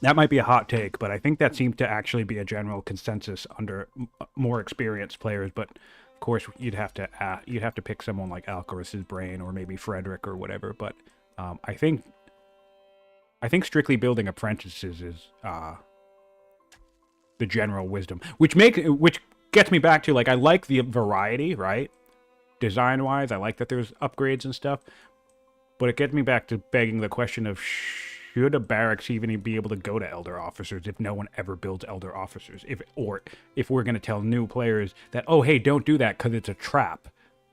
That might be a hot take, but I think that seems to actually be a general consensus under more experienced players. But of course, you'd have to pick someone like Alcaros's brain or maybe Frederick or whatever. But I think strictly building apprentices is the general wisdom, which gets me back to, like, I like the variety, right? Design-wise, I like that there's upgrades and stuff, but it gets me back to begging the question of, should a barracks even be able to go to elder officers if no one ever builds elder officers? If we're going to tell new players that, oh, hey, don't do that because it's a trap,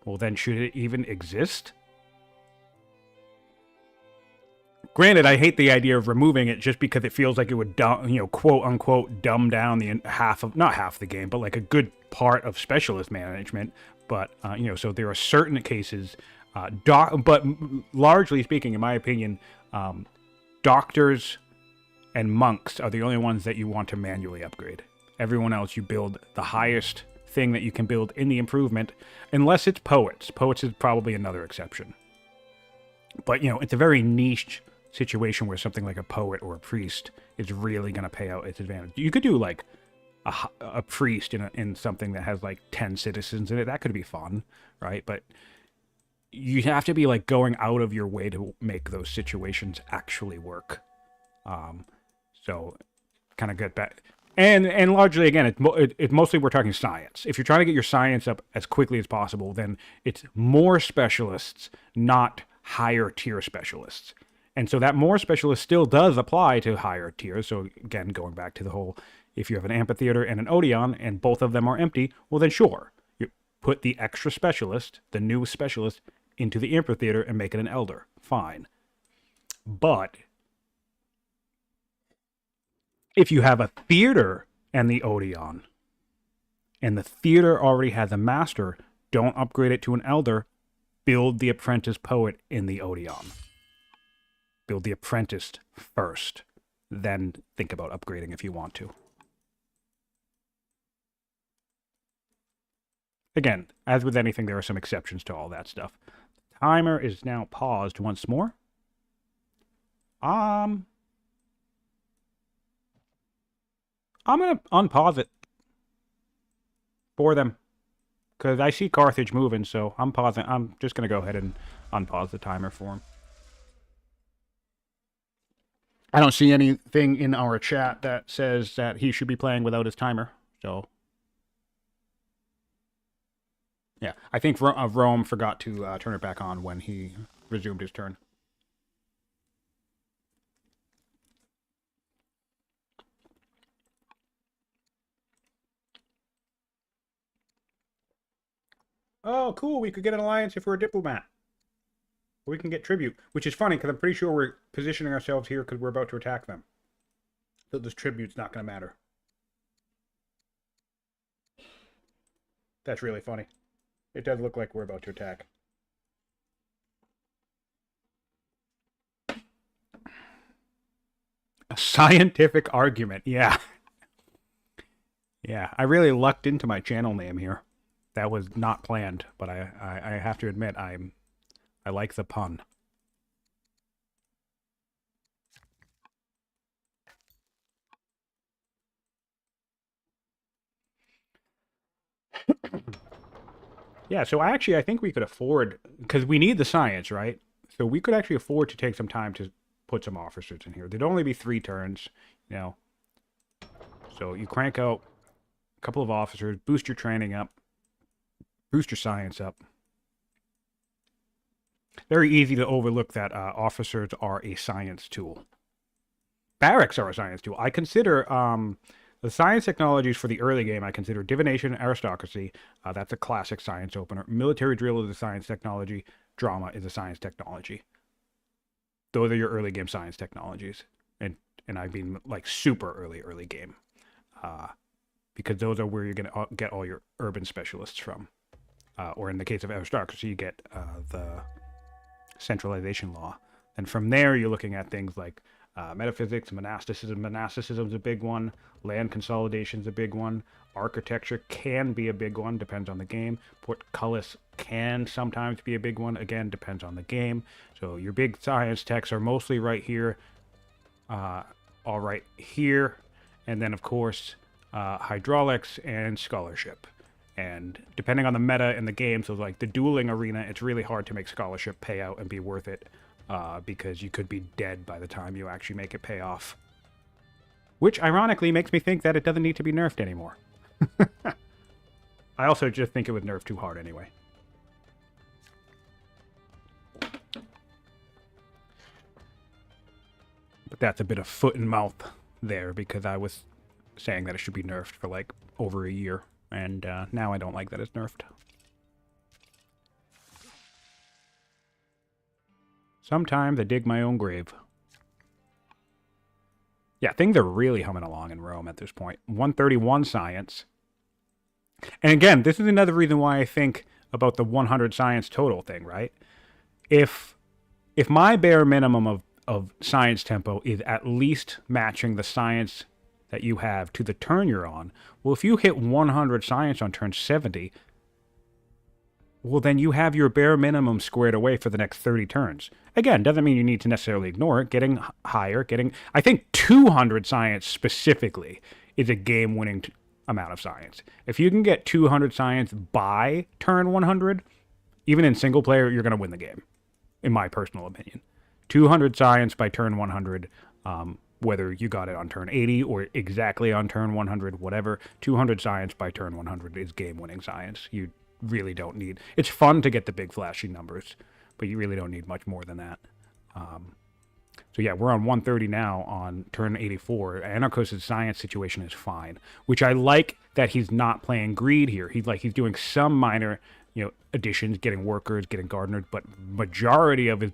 well, then should it even exist? Granted, I hate the idea of removing it just because it feels like it would, quote unquote, dumb down not half the game, but like a good part of specialist management. But so there are certain cases, but largely speaking, in my opinion, doctors and monks are the only ones that you want to manually upgrade. Everyone else, you build the highest thing that you can build in the improvement, unless it's poets. Poets is probably another exception. But it's a very niche situation where something like a poet or a priest is really going to pay out its advantage. You could do like a priest in something that has like 10 citizens in it. That could be fun, right? But you have to be like going out of your way to make those situations actually work. So kind of get back. And largely, again, it's mostly we're talking science. If you're trying to get your science up as quickly as possible, then it's more specialists, not higher tier specialists. And so that more specialist still does apply to higher tiers. So again, going back to the whole, if you have an amphitheater and an Odeon and both of them are empty, well then sure, you put the extra specialist, the new specialist, into the amphitheater and make it an elder. Fine. But if you have a theater and the Odeon, and the theater already has a master, don't upgrade it to an elder. Build the apprentice poet in the Odeon. Build the apprentice first. Then think about upgrading if you want to. Again, as with anything, there are some exceptions to all that stuff. Timer is now paused once more. I'm going to unpause it for them, because I see Carthage moving, so I'm pausing. I'm just going to go ahead and unpause the timer for him. I don't see anything in our chat that says that he should be playing without his timer, so yeah. I think Rome forgot to turn it back on when he resumed his turn. Oh, cool. We could get an alliance if we're a diplomat. We can get tribute, which is funny because I'm pretty sure we're positioning ourselves here because we're about to attack them. So this tribute's not going to matter. That's really funny. It does look like we're about to attack. A scientific argument, yeah. Yeah, I really lucked into my channel name here. That was not planned, but I have to admit I like the pun. Yeah, so I think we could afford, because we need the science, right? So we could actually afford to take some time to put some officers in here. There'd only be 3 turns, you know. So you crank out a couple of officers, boost your training up, boost your science up. Very easy to overlook that officers are a science tool. Barracks are a science tool. I consider the science technologies for the early game, I consider divination, aristocracy. That's a classic science opener. Military drill is a science technology. Drama is a science technology. Those are your early game science technologies. And I mean like super early game. Because those are where you're going to get all your urban specialists from. Or in the case of aristocracy, you get the centralization law. And from there, you're looking at things like metaphysics, monasticism. Monasticism is a big one. Land consolidation is a big one. Architecture can be a big one, depends on the game. Portcullis can sometimes be a big one. Again, depends on the game. So your big science techs are mostly right here. All right here. And then, of course, hydraulics and scholarship. And depending on the meta in the game, so like the dueling arena, it's really hard to make scholarship pay out and be worth it. Because you could be dead by the time you actually make it pay off. Which, ironically, makes me think that it doesn't need to be nerfed anymore. I also just think it was nerfed too hard anyway. But that's a bit of foot and mouth there, because I was saying that it should be nerfed for like over a year. And now I don't like that it's nerfed. Sometimes I dig my own grave. Yeah, things are really humming along in Rome at this point. 131 science. And again, this is another reason why I think about the 100 science total thing, right? If my bare minimum of science tempo is at least matching the science that you have to the turn you're on, well, if you hit 100 science on turn 70, well, then you have your bare minimum squared away for the next 30 turns. Again, doesn't mean you need to necessarily ignore it. Getting higher, I think 200 science specifically is a game-winning amount of science. If you can get 200 science by turn 100, even in single player, you're going to win the game, in my personal opinion. 200 science by turn 100, whether you got it on turn 80 or exactly on turn 100, whatever, 200 science by turn 100 is game-winning science. You really don't need. It's fun to get the big flashy numbers, but you really don't need much more than that. So yeah, we're on 130 now on turn 84. Anarkos' science situation is fine, which I like that he's not playing greed here. He's doing some minor, additions, getting workers, getting gardeners, but majority of his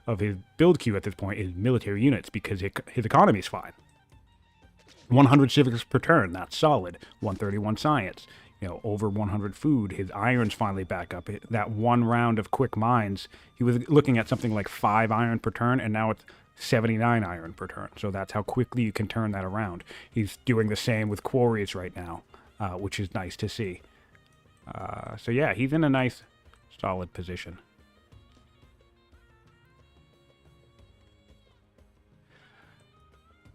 of his build queue at this point is military units because his economy is fine. 100 civics per turn, that's solid. 131 science. Over 100 food. His iron's finally back up. That one round of quick mines, he was looking at something like 5 iron per turn, and now it's 79 iron per turn. So that's how quickly you can turn that around. He's doing the same with quarries right now, which is nice to see. So yeah, he's in a nice, solid position.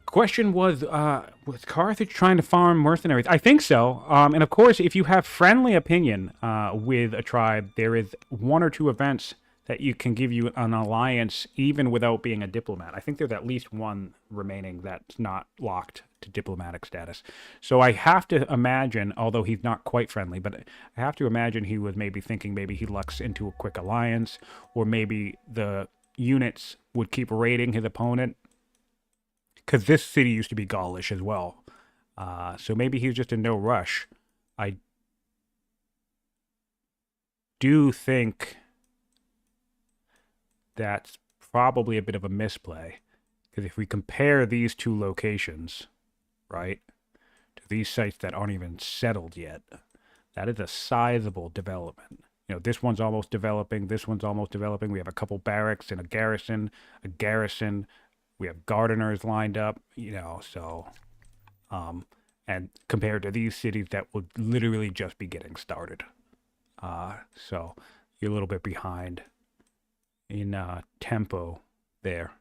Question was Carthage trying to farm mercenaries? I think so. And of course, if you have friendly opinion with a tribe, there is 1 or 2 events that you can give you an alliance even without being a diplomat. I think there's at least 1 remaining that's not locked to diplomatic status. So I have to imagine, although he's not quite friendly, but I have to imagine he was maybe thinking maybe he lucks into a quick alliance, or maybe the units would keep raiding his opponent. Because this city used to be Gaulish as well. So maybe he's just in no rush. do think that's probably a bit of a misplay. Because if we compare these two locations, right, to these sites that aren't even settled yet, that is a sizable development. You know, this one's almost developing, this one's almost developing. We have a couple barracks and a garrison. We have gardeners lined up, you know, so, and compared to these cities that would literally just be getting started. So you're a little bit behind in tempo there.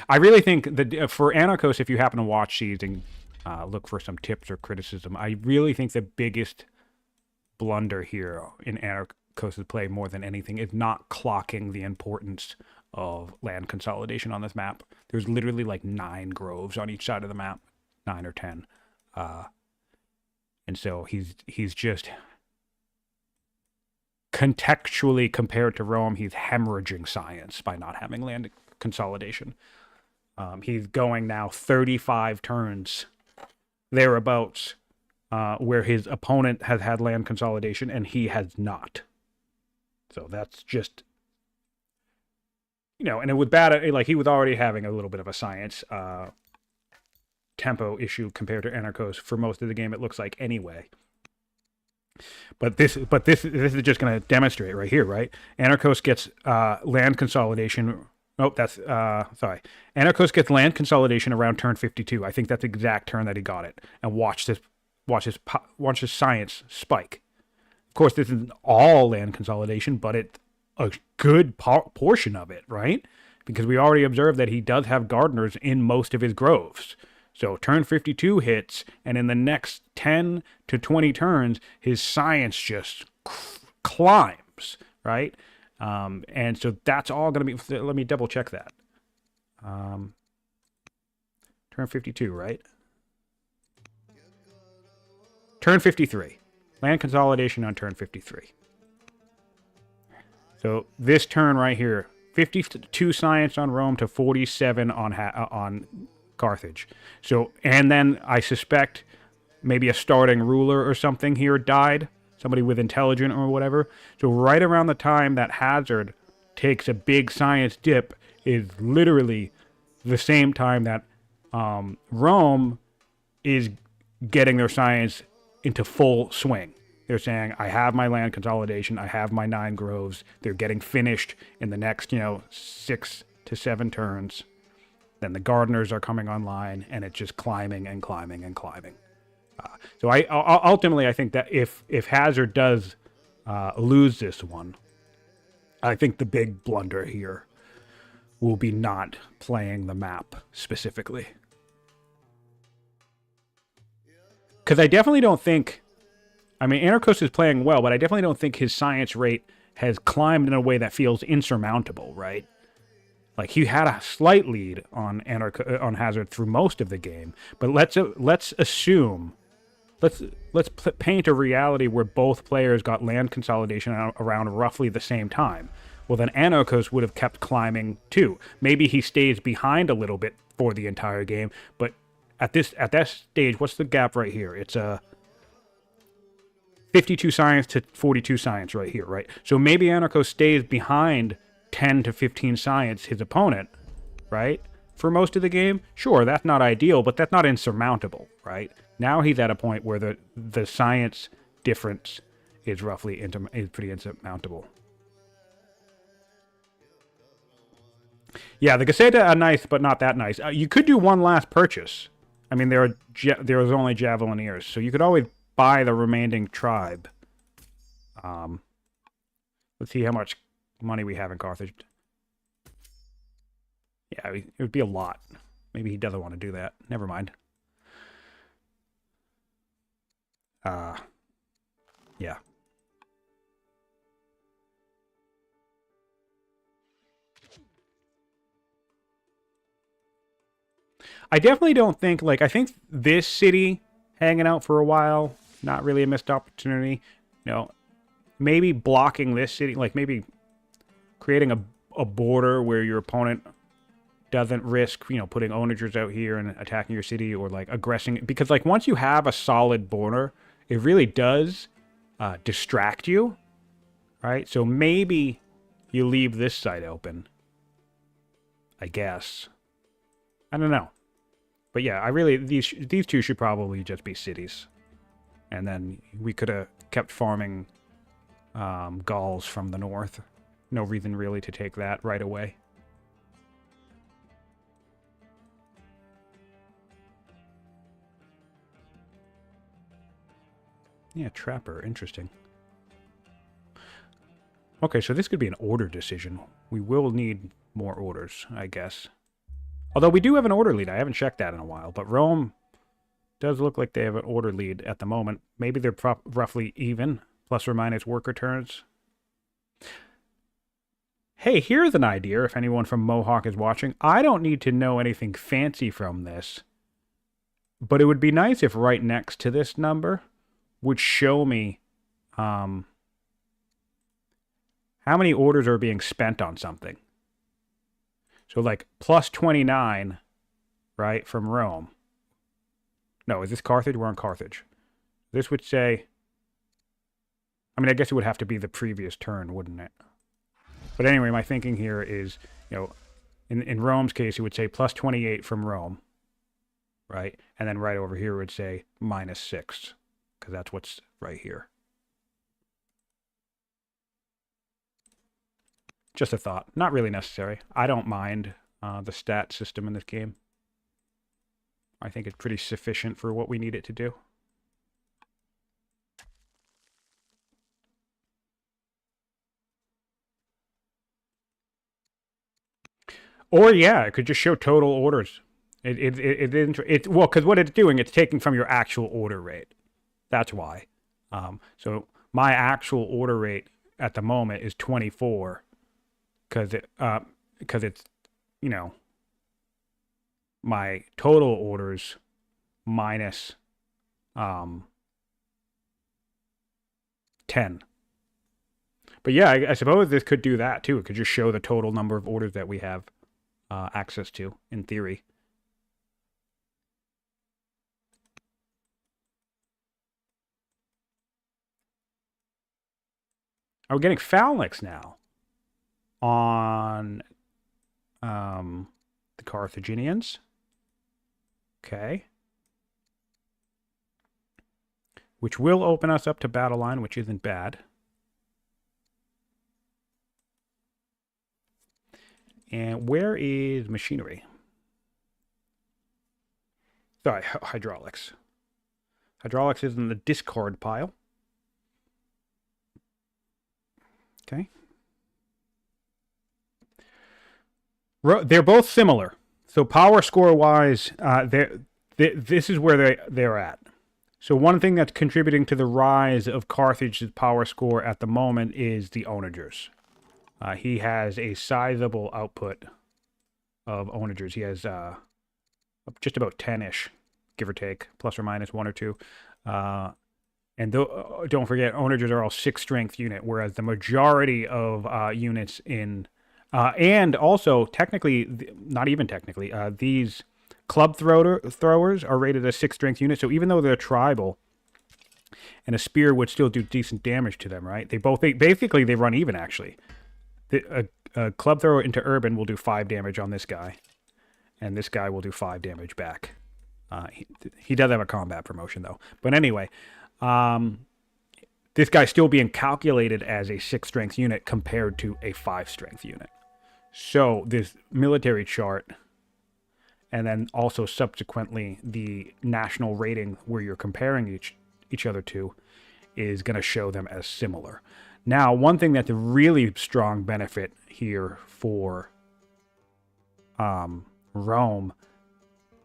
I really think that for Anarkos, if you happen to watch these and look for some tips or criticism, I really think the biggest blunder here in Anarkos' play more than anything is not clocking the importance of land consolidation on this map. There's literally like 9 groves on each side of the map, 9 or 10. And so he's just contextually compared to Rome, he's hemorrhaging science by not having land consolidation. He's going now 35 turns thereabouts, where his opponent has had land consolidation and he has not. So that's just, you know, and it was bad. Like, he was already having a little bit of a science tempo issue compared to Anarkos for most of the game, it looks like, anyway. But this is just going to demonstrate right here, right? Anarkos gets land consolidation. Oh, that's sorry. Anarkos gets land consolidation around turn 52. I think that's the exact turn that he got it. And watch his science spike. Of course, this isn't all land consolidation, but it's a good portion of it, right? Because we already observed that he does have gardeners in most of his groves. So turn 52 hits, and in the next 10 to 20 turns, his science just climbs, right? And so that's all going to be... Let me double check that. Turn 52, right? Turn 53. Land consolidation on turn 53. So this turn right here, 52 science on Rome to 47 on Carthage. So, and then I suspect maybe a starting ruler or something here died. Somebody with intelligent or whatever. So right around the time that Hazard takes a big science dip is literally the same time that Rome is getting their science into full swing. They're saying, I have my land consolidation, I have my 9 groves. They're getting finished in the next, 6 to 7 turns. Then the gardeners are coming online, and it's just climbing and climbing and climbing. So I ultimately, I think that if Hazard does lose this one, I think the big blunder here will be not playing the map specifically. Because I definitely don't think... I mean, Anarkos is playing well, but I definitely don't think his science rate has climbed in a way that feels insurmountable, right? Like, he had a slight lead on Hazard through most of the game, but let's assume... Let's paint a reality where both players got land consolidation around roughly the same time. Well, then Anarkos would have kept climbing too. Maybe he stays behind a little bit for the entire game, but at that stage, what's the gap right here? It's a 52 science to 42 science right here, right? So maybe Anarkos stays behind 10 to 15 science his opponent, right? For most of the game. Sure, that's not ideal, but that's not insurmountable, right? Now he's at a point where the science difference is roughly is pretty insurmountable. Yeah, the Gazzetta are nice, but not that nice. You could do one last purchase. I mean, there was only Javelineers, so you could always buy the remaining tribe. Let's see how much money we have in Carthage. Yeah, it would be a lot. Maybe he doesn't want to do that. Never mind. Yeah. I definitely don't think, like, I think this city hanging out for a while, not really a missed opportunity. Maybe blocking this city, like maybe creating a border where your opponent doesn't risk, putting onagers out here and attacking your city or like aggressing. Because like once you have a solid border, it really does distract you, right? So maybe you leave this side open, I guess. I don't know. But yeah, I really, these two should probably just be cities. And then we could have kept farming Gauls from the north. No reason really to take that right away. Yeah, Trapper, interesting. Okay, so this could be an order decision. We will need more orders, I guess. Although we do have an order lead. I haven't checked that in a while. But Rome does look like they have an order lead at the moment. Maybe they're roughly even, plus or minus worker turns. Hey, here's an idea if anyone from Mohawk is watching. I don't need to know anything fancy from this. But it would be nice if right next to this number would show me how many orders are being spent on something. So like plus 29, right, from Rome. No, is this Carthage? We're on Carthage. This would say, I mean, I guess it would have to be the previous turn, wouldn't it? But anyway, my thinking here is, you know, in Rome's case, it would say plus 28 from Rome, right? And then right over here it would say minus 6, because that's what's right here. Just a thought. Not really necessary. I don't mind the stat system in this game. I think it's pretty sufficient for what we need it to do. Or yeah, it could just show total orders. Well, because what it's doing, it's taking from your actual order rate. That's why. So my actual order rate at the moment is 24, because it's, you know, my total orders minus 10. But yeah, I suppose this could do that too. It could just show the total number of orders that we have access to, in theory. Are we getting phalanx now on the Carthaginians? Okay. Which will open us up to battle line, which isn't bad. And where is machinery? Sorry, hydraulics. Hydraulics is in the discard pile. Okay. They're both similar. So power score wise, this is where they're at. So one thing that's contributing to the rise of Carthage's power score at the moment is the onagers. He has a sizable output of onagers. He has just about 10-ish, give or take, plus or minus 1 or 2. And don't forget, onagers are all 6 strength unit, whereas the majority of units in... and also, technically, not even technically, these club throwers are rated as 6 strength units, so even though they're tribal, and a spear would still do decent damage to them, right? Basically, they run even, actually. A club thrower into urban will do 5 damage on this guy, and this guy will do 5 damage back. He does have a combat promotion, though. But anyway, this guy's still being calculated as a 6 strength unit compared to a 5 strength unit. So this military chart, and then also subsequently the national rating where you're comparing each other to, is going to show them as similar. Now, one thing that's a really strong benefit here for Rome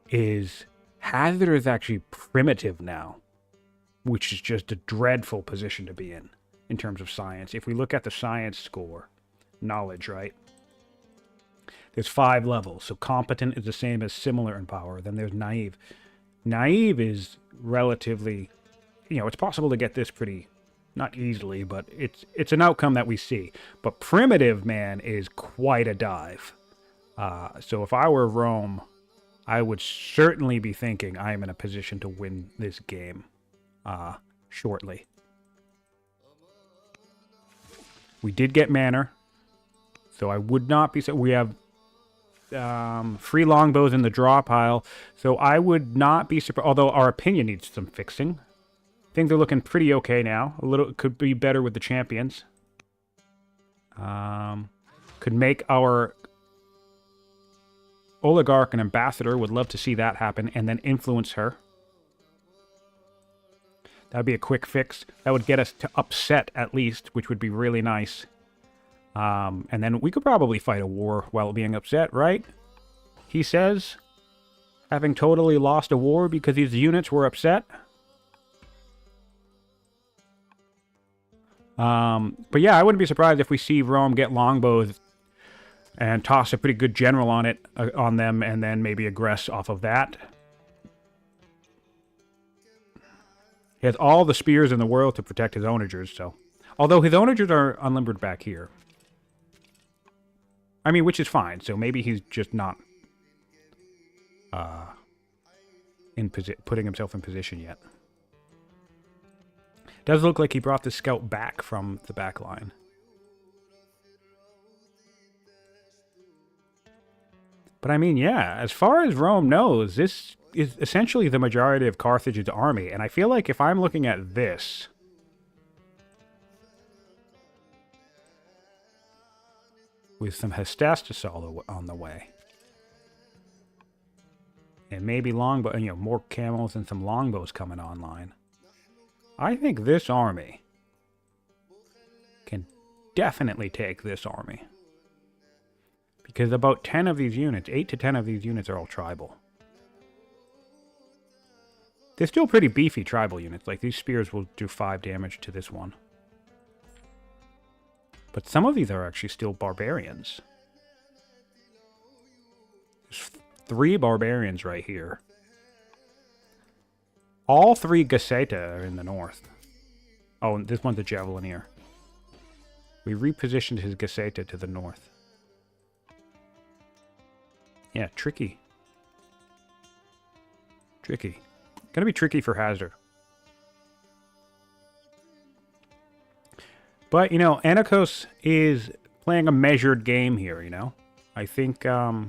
is Hazard is actually primitive now, which is just a dreadful position to be in terms of science. If we look at the science score, knowledge, right? There's 5 levels. So competent is the same as similar in power. Then there's naive. Naive is relatively, it's possible to get this pretty, not easily, but it's an outcome that we see. But primitive, man, is quite a dive. So if I were Rome, I would certainly be thinking I am in a position to win this game shortly. We did get Manor, so I would not be... We have free longbows in the draw pile, so I would not be surprised... Although our opinion needs some fixing. Things are looking pretty okay now. A little could be better with the champions. Could make our oligarch an ambassador. Would love to see that happen, and then influence her. That would be a quick fix. That would get us to upset, at least, which would be really nice. And then we could probably fight a war while being upset, right? He says, having totally lost a war because his units were upset. But yeah, I wouldn't be surprised if we see Rome get longbows and toss a pretty good general on it, on them, and then maybe aggress off of that. He has all the spears in the world to protect his onagers, so... Although his onagers are unlimbered back here. I mean, which is fine, so maybe he's just not... putting himself in position yet. Does look like he brought the scout back from the back line. But I mean, yeah, as far as Rome knows, this is essentially the majority of Carthage's army, and I feel like if I'm looking at this, with some Hestastus on the way, and maybe longbow, you know, more camels and some longbows coming online, I think this army can definitely take this army. Because about 10 of these units, 8 to 10 of these units are all tribal. They're still pretty beefy tribal units. Like, these spears will do 5 damage to this one. But some of these are actually still barbarians. There's 3 barbarians right here. All 3 Gasseta are in the north. Oh, and this one's a Javelineer. We repositioned his Gasseta to the north. Yeah, tricky. Tricky. Gonna be tricky for Hazard. But, you know, Anarkos is playing a measured game here, you know? I think, I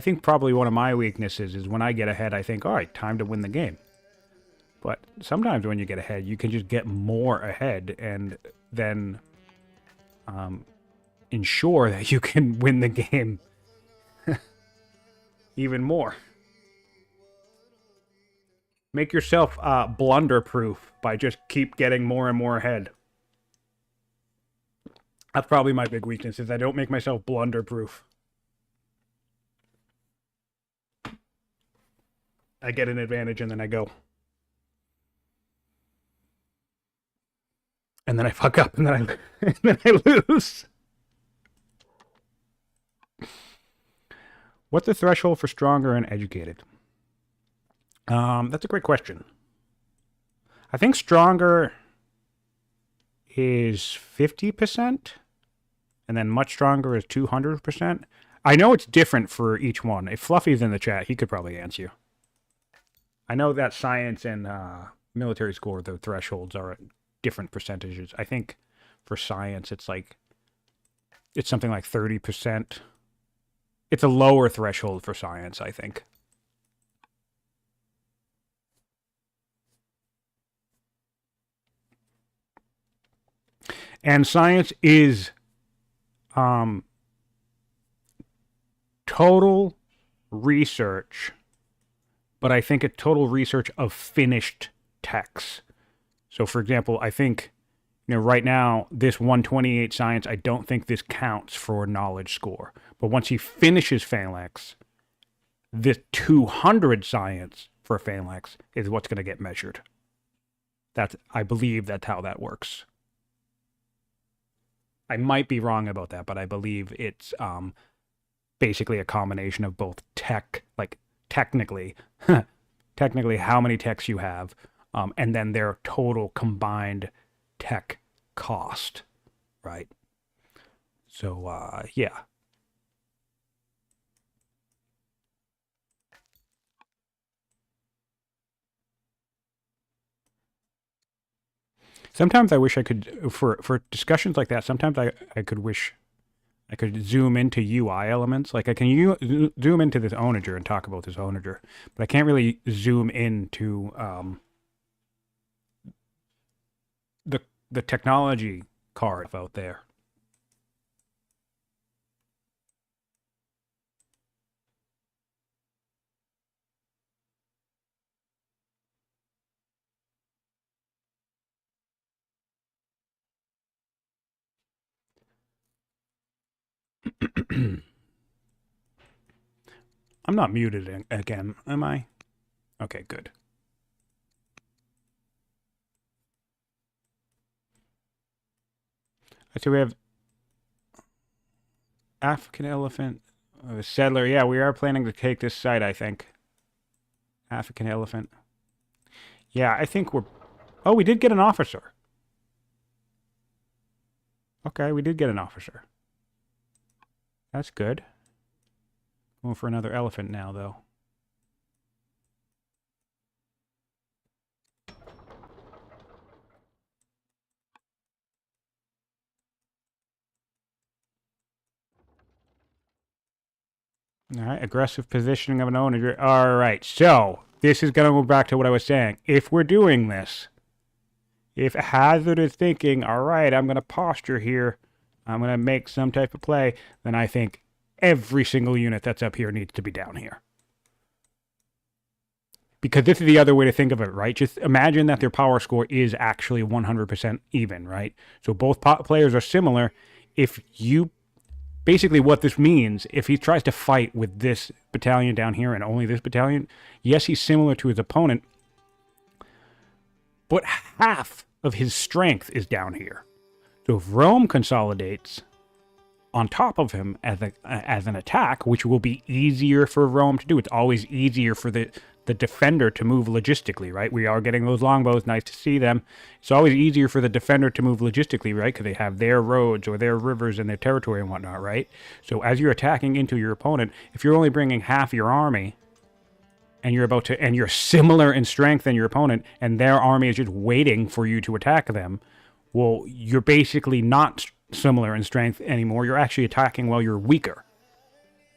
think probably one of my weaknesses is when I get ahead, I think, all right, time to win the game. But sometimes when you get ahead, you can just get more ahead and then ensure that you can win the game even more. Make yourself blunder-proof by just keep getting more and more ahead. That's probably my big weakness, is I don't make myself blunder-proof. I get an advantage and then I go. And then I fuck up and then and then I lose. What's the threshold for stronger and educated? That's a great question. I think stronger is 50%, and then much stronger is 200%. I know it's different for each one. If Fluffy's in the chat, he could probably answer you. I know that science and military score, the thresholds are at different percentages. I think for science, it's something like 30%. It's a lower threshold for science, I think. And science is total research, but I think it's total research of finished texts. So, for example, I think, you know, right now, this 128 science, I don't think this counts for knowledge score. But once he finishes Phalanx, this 200 science for Phalanx is what's going to get measured. I believe that's how that works. I might be wrong about that, but I believe it's basically a combination of both technically how many techs you have, and then their total combined tech cost, right? So, yeah. Sometimes I wish I could, for discussions like that, sometimes I could wish I could zoom into UI elements. Like I can zoom into this onager and talk about this onager, but I can't really zoom into the technology card out there. I'm not muted again, am I? Okay, good. So we have African elephant, settler. Yeah, we are planning to take this site, I think. African elephant. Yeah, I think we're... Oh, we did get an officer. Okay, we did get an officer. That's good. Going for another elephant now, though. All right, aggressive positioning of an owner. All right, so this is going to go back to what I was saying. If we're doing this, if Hazard is thinking, all right, I'm going to posture here, I'm going to make some type of play, then I think every single unit that's up here needs to be down here. Because this is the other way to think of it, right? Just imagine that their power score is actually 100% even, right? So both players are similar. If you... Basically what this means, if he tries to fight with this battalion down here and only this battalion, yes, he's similar to his opponent, but half of his strength is down here. So if Rome consolidates on top of him as an attack, which will be easier for Rome to do, it's always easier for the defender to move logistically, right? We are getting those longbows, nice to see them. It's always easier for the defender to move logistically, right? Because they have their roads or their rivers and their territory and whatnot, right? So as you're attacking into your opponent, if you're only bringing half your army and you're similar in strength than your opponent and their army is just waiting for you to attack them, well, you're basically not similar in strength anymore. You're actually attacking while you're weaker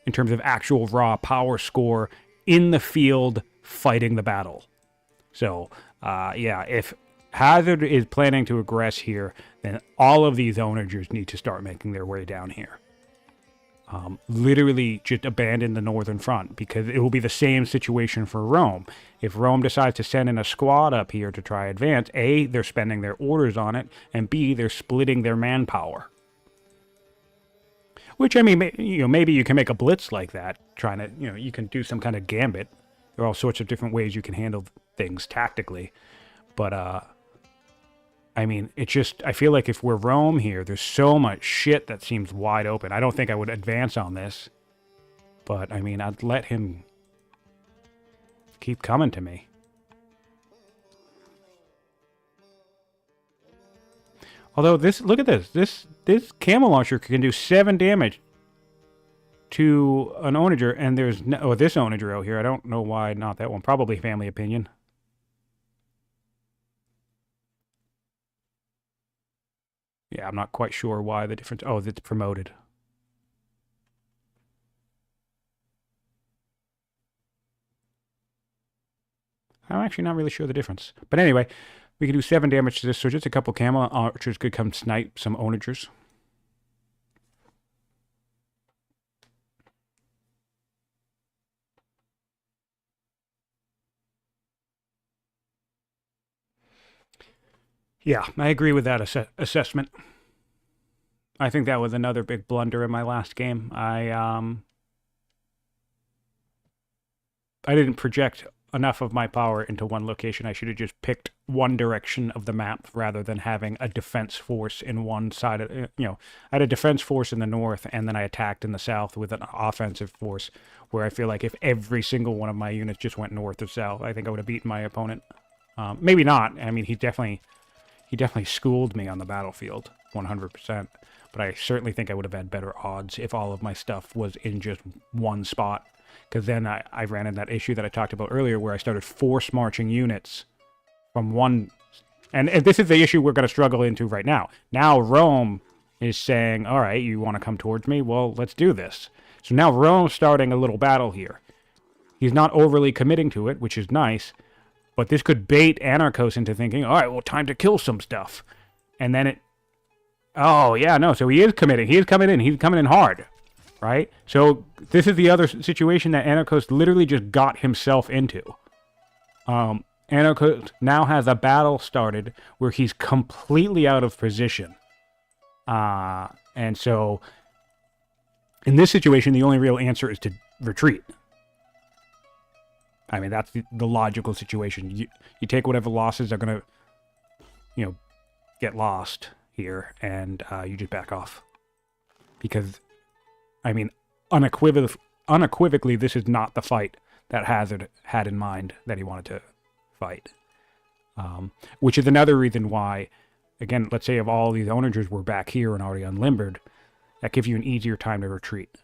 in terms of actual raw power score in the field fighting the battle. So, yeah, if Hazard is planning to aggress here, then all of these onagers need to start making their way down here. Literally just abandon the northern front, because it will be the same situation for Rome. If Rome decides to send in a squad up here to try advance, A, they're spending their orders on it, and B, they're splitting their manpower. Which, I mean, maybe you can make a blitz like that, trying to, you can do some kind of gambit. There are all sorts of different ways you can handle things tactically. But, I mean, it's just, I feel like if we're Rome here, there's so much shit that seems wide open. I don't think I would advance on this. But, I mean, I'd let him keep coming to me. Although look at this. This camel launcher can do 7 damage to an onager, and there's this onager out here. I don't know why not that one. Probably family opinion. Yeah, I'm not quite sure why the difference. Oh, it's promoted. I'm actually not really sure the difference. But anyway, we can do 7 damage to this, so just a couple camel archers could come snipe some onagers. Yeah, I agree with that assessment. I think that was another big blunder in my last game. I didn't project enough of my power into one location. I should have just picked one direction of the map rather than having a defense force in one side of, I had a defense force in the north, and then I attacked in the south with an offensive force, where I feel like if every single one of my units just went north or south, I think I would have beaten my opponent. Maybe not. I mean, he definitely schooled me on the battlefield, 100%. But I certainly think I would have had better odds if all of my stuff was in just one spot. Because then I ran into that issue that I talked about earlier, where I started force marching units from one And this is the issue we're going to struggle into right now. Now Rome is saying, all right, you want to come towards me? Well, let's do this. So now Rome's starting a little battle here. He's not overly committing to it, which is nice, but this could bait Anarkos into thinking, all right, well, time to kill some stuff. And then it... Oh, yeah, no, so he is committing. He is coming in. He's coming in hard, right? So this is the other situation that Anarkos literally just got himself into. Anarkos now has a battle started where he's completely out of position. And so, in this situation, the only real answer is to retreat. I mean, that's the logical situation. You take whatever losses are going to, get lost here, and you just back off. Because, I mean, unequivocally, this is not the fight that Hazard had in mind that he wanted to fight. Which is another reason why, again, let's say if all these onagers were back here and already unlimbered, that gives you an easier time to retreat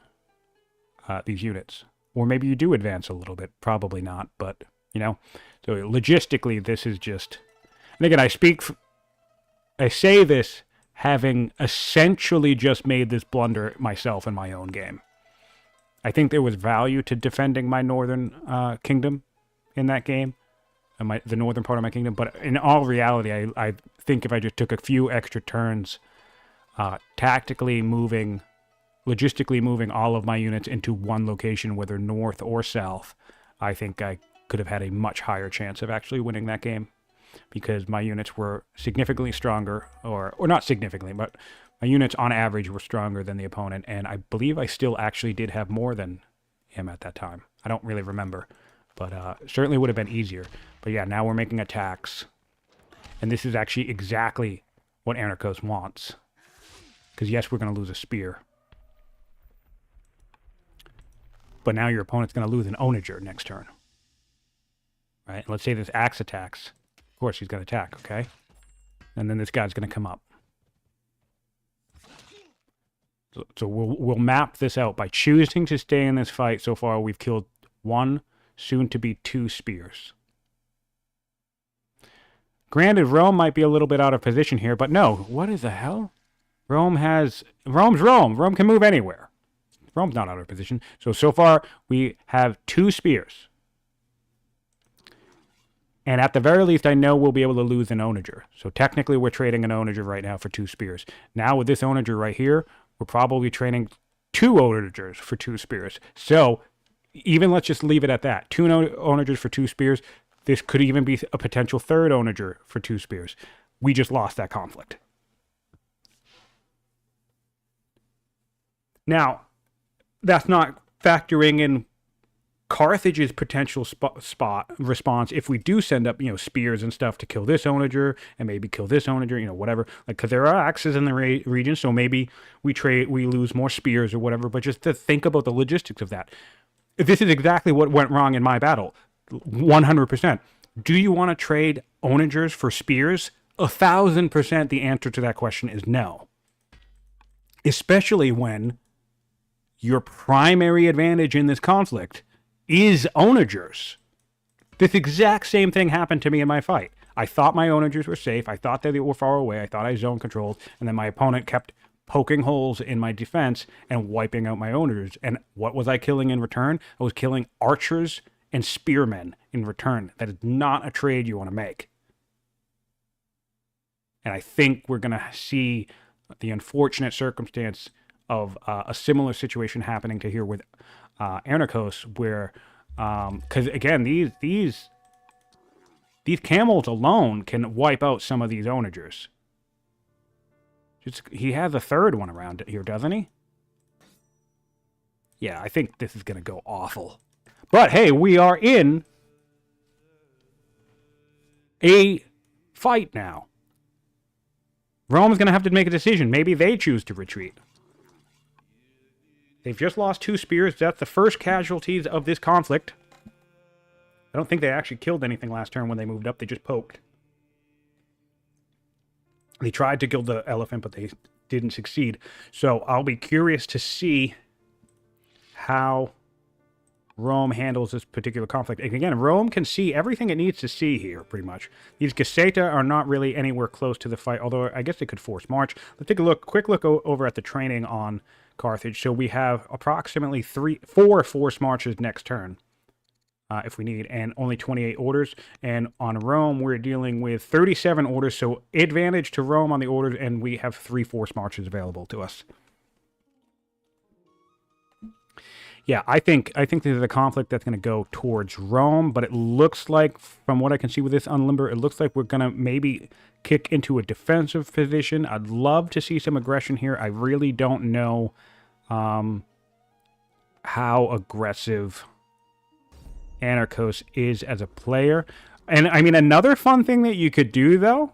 these units. Or maybe you do advance a little bit. Probably not, but, so logistically, this is just... And again, I say this having essentially just made this blunder myself in my own game. I think there was value to defending my northern kingdom in that game, and the northern part of my kingdom, but in all reality, I think if I just took a few extra turns, logistically moving all of my units into one location, whether north or south, I think I could have had a much higher chance of actually winning that game, because my units were significantly stronger, or not significantly, but my units on average were stronger than the opponent, and I believe I still actually did have more than him at that time. I don't really remember, but certainly would have been easier. But yeah, now we're making attacks, and this is actually exactly what Anarkos wants, because yes, we're going to lose a spear. But now your opponent's going to lose an onager next turn. Right? Let's say this axe attacks. Of course, he's going to attack, okay? And then this guy's going to come up. So we'll map this out. By choosing to stay in this fight, so far we've killed 1, soon to be 2 spears. Granted, Rome might be a little bit out of position here, but no. What is the hell? Rome's Rome. Rome can move anywhere. Rome's not out of position. So far, we have 2 spears. And at the very least, I know we'll be able to lose an onager. So technically, we're trading an onager right now for 2 spears. Now, with this onager right here, we're probably trading 2 onagers for 2 spears. So, even let's just leave it at that. 2 onagers for 2 spears. This could even be a potential 3rd onager for 2 spears. We just lost that conflict. Now, that's not factoring in Carthage's potential response if we do send up, spears and stuff to kill this onager and maybe kill this onager, whatever. Like, because there are axes in the region, so maybe we lose more spears or whatever. But just to think about the logistics of that, this is exactly what went wrong in my battle, 100%. Do you want to trade onagers for spears? 1,000% the answer to that question is no. Especially when your primary advantage in this conflict is onagers. This exact same thing happened to me in my fight. I thought my onagers were safe. I thought that they were far away. I thought I zone controlled. And then my opponent kept poking holes in my defense and wiping out my onagers. And what was I killing in return? I was killing archers and spearmen in return. That is not a trade you want to make. And I think we're going to see the unfortunate circumstance of a similar situation happening to here with Anarkos, where, because again, these camels alone can wipe out some of these onagers. He has a 3rd one around here, doesn't he? Yeah, I think this is going to go awful. But hey, we are in a fight now. Rome's going to have to make a decision. Maybe they choose to retreat. They've just lost 2 spears. That's the first casualties of this conflict. I don't think they actually killed anything last turn when they moved up. They just poked. They tried to kill the elephant, but they didn't succeed. So I'll be curious to see how Rome handles this particular conflict. And again, Rome can see everything it needs to see here, pretty much. These Gazzetta are not really anywhere close to the fight, although I guess they could force march. Let's take a look, quick look over at the training on Carthage. So we have approximately 4 force marches next turn, if we need, and only 28 orders. And on Rome, we're dealing with 37 orders, so advantage to Rome on the orders, and we have 3 force marches available to us. Yeah, I think there's a conflict that's going to go towards Rome, but it looks like, from what I can see with this Unlimber, it looks like we're going to maybe kick into a defensive position. I'd love to see some aggression here. I really don't know how aggressive Anarkos is as a player. And, I mean, another fun thing that you could do, though,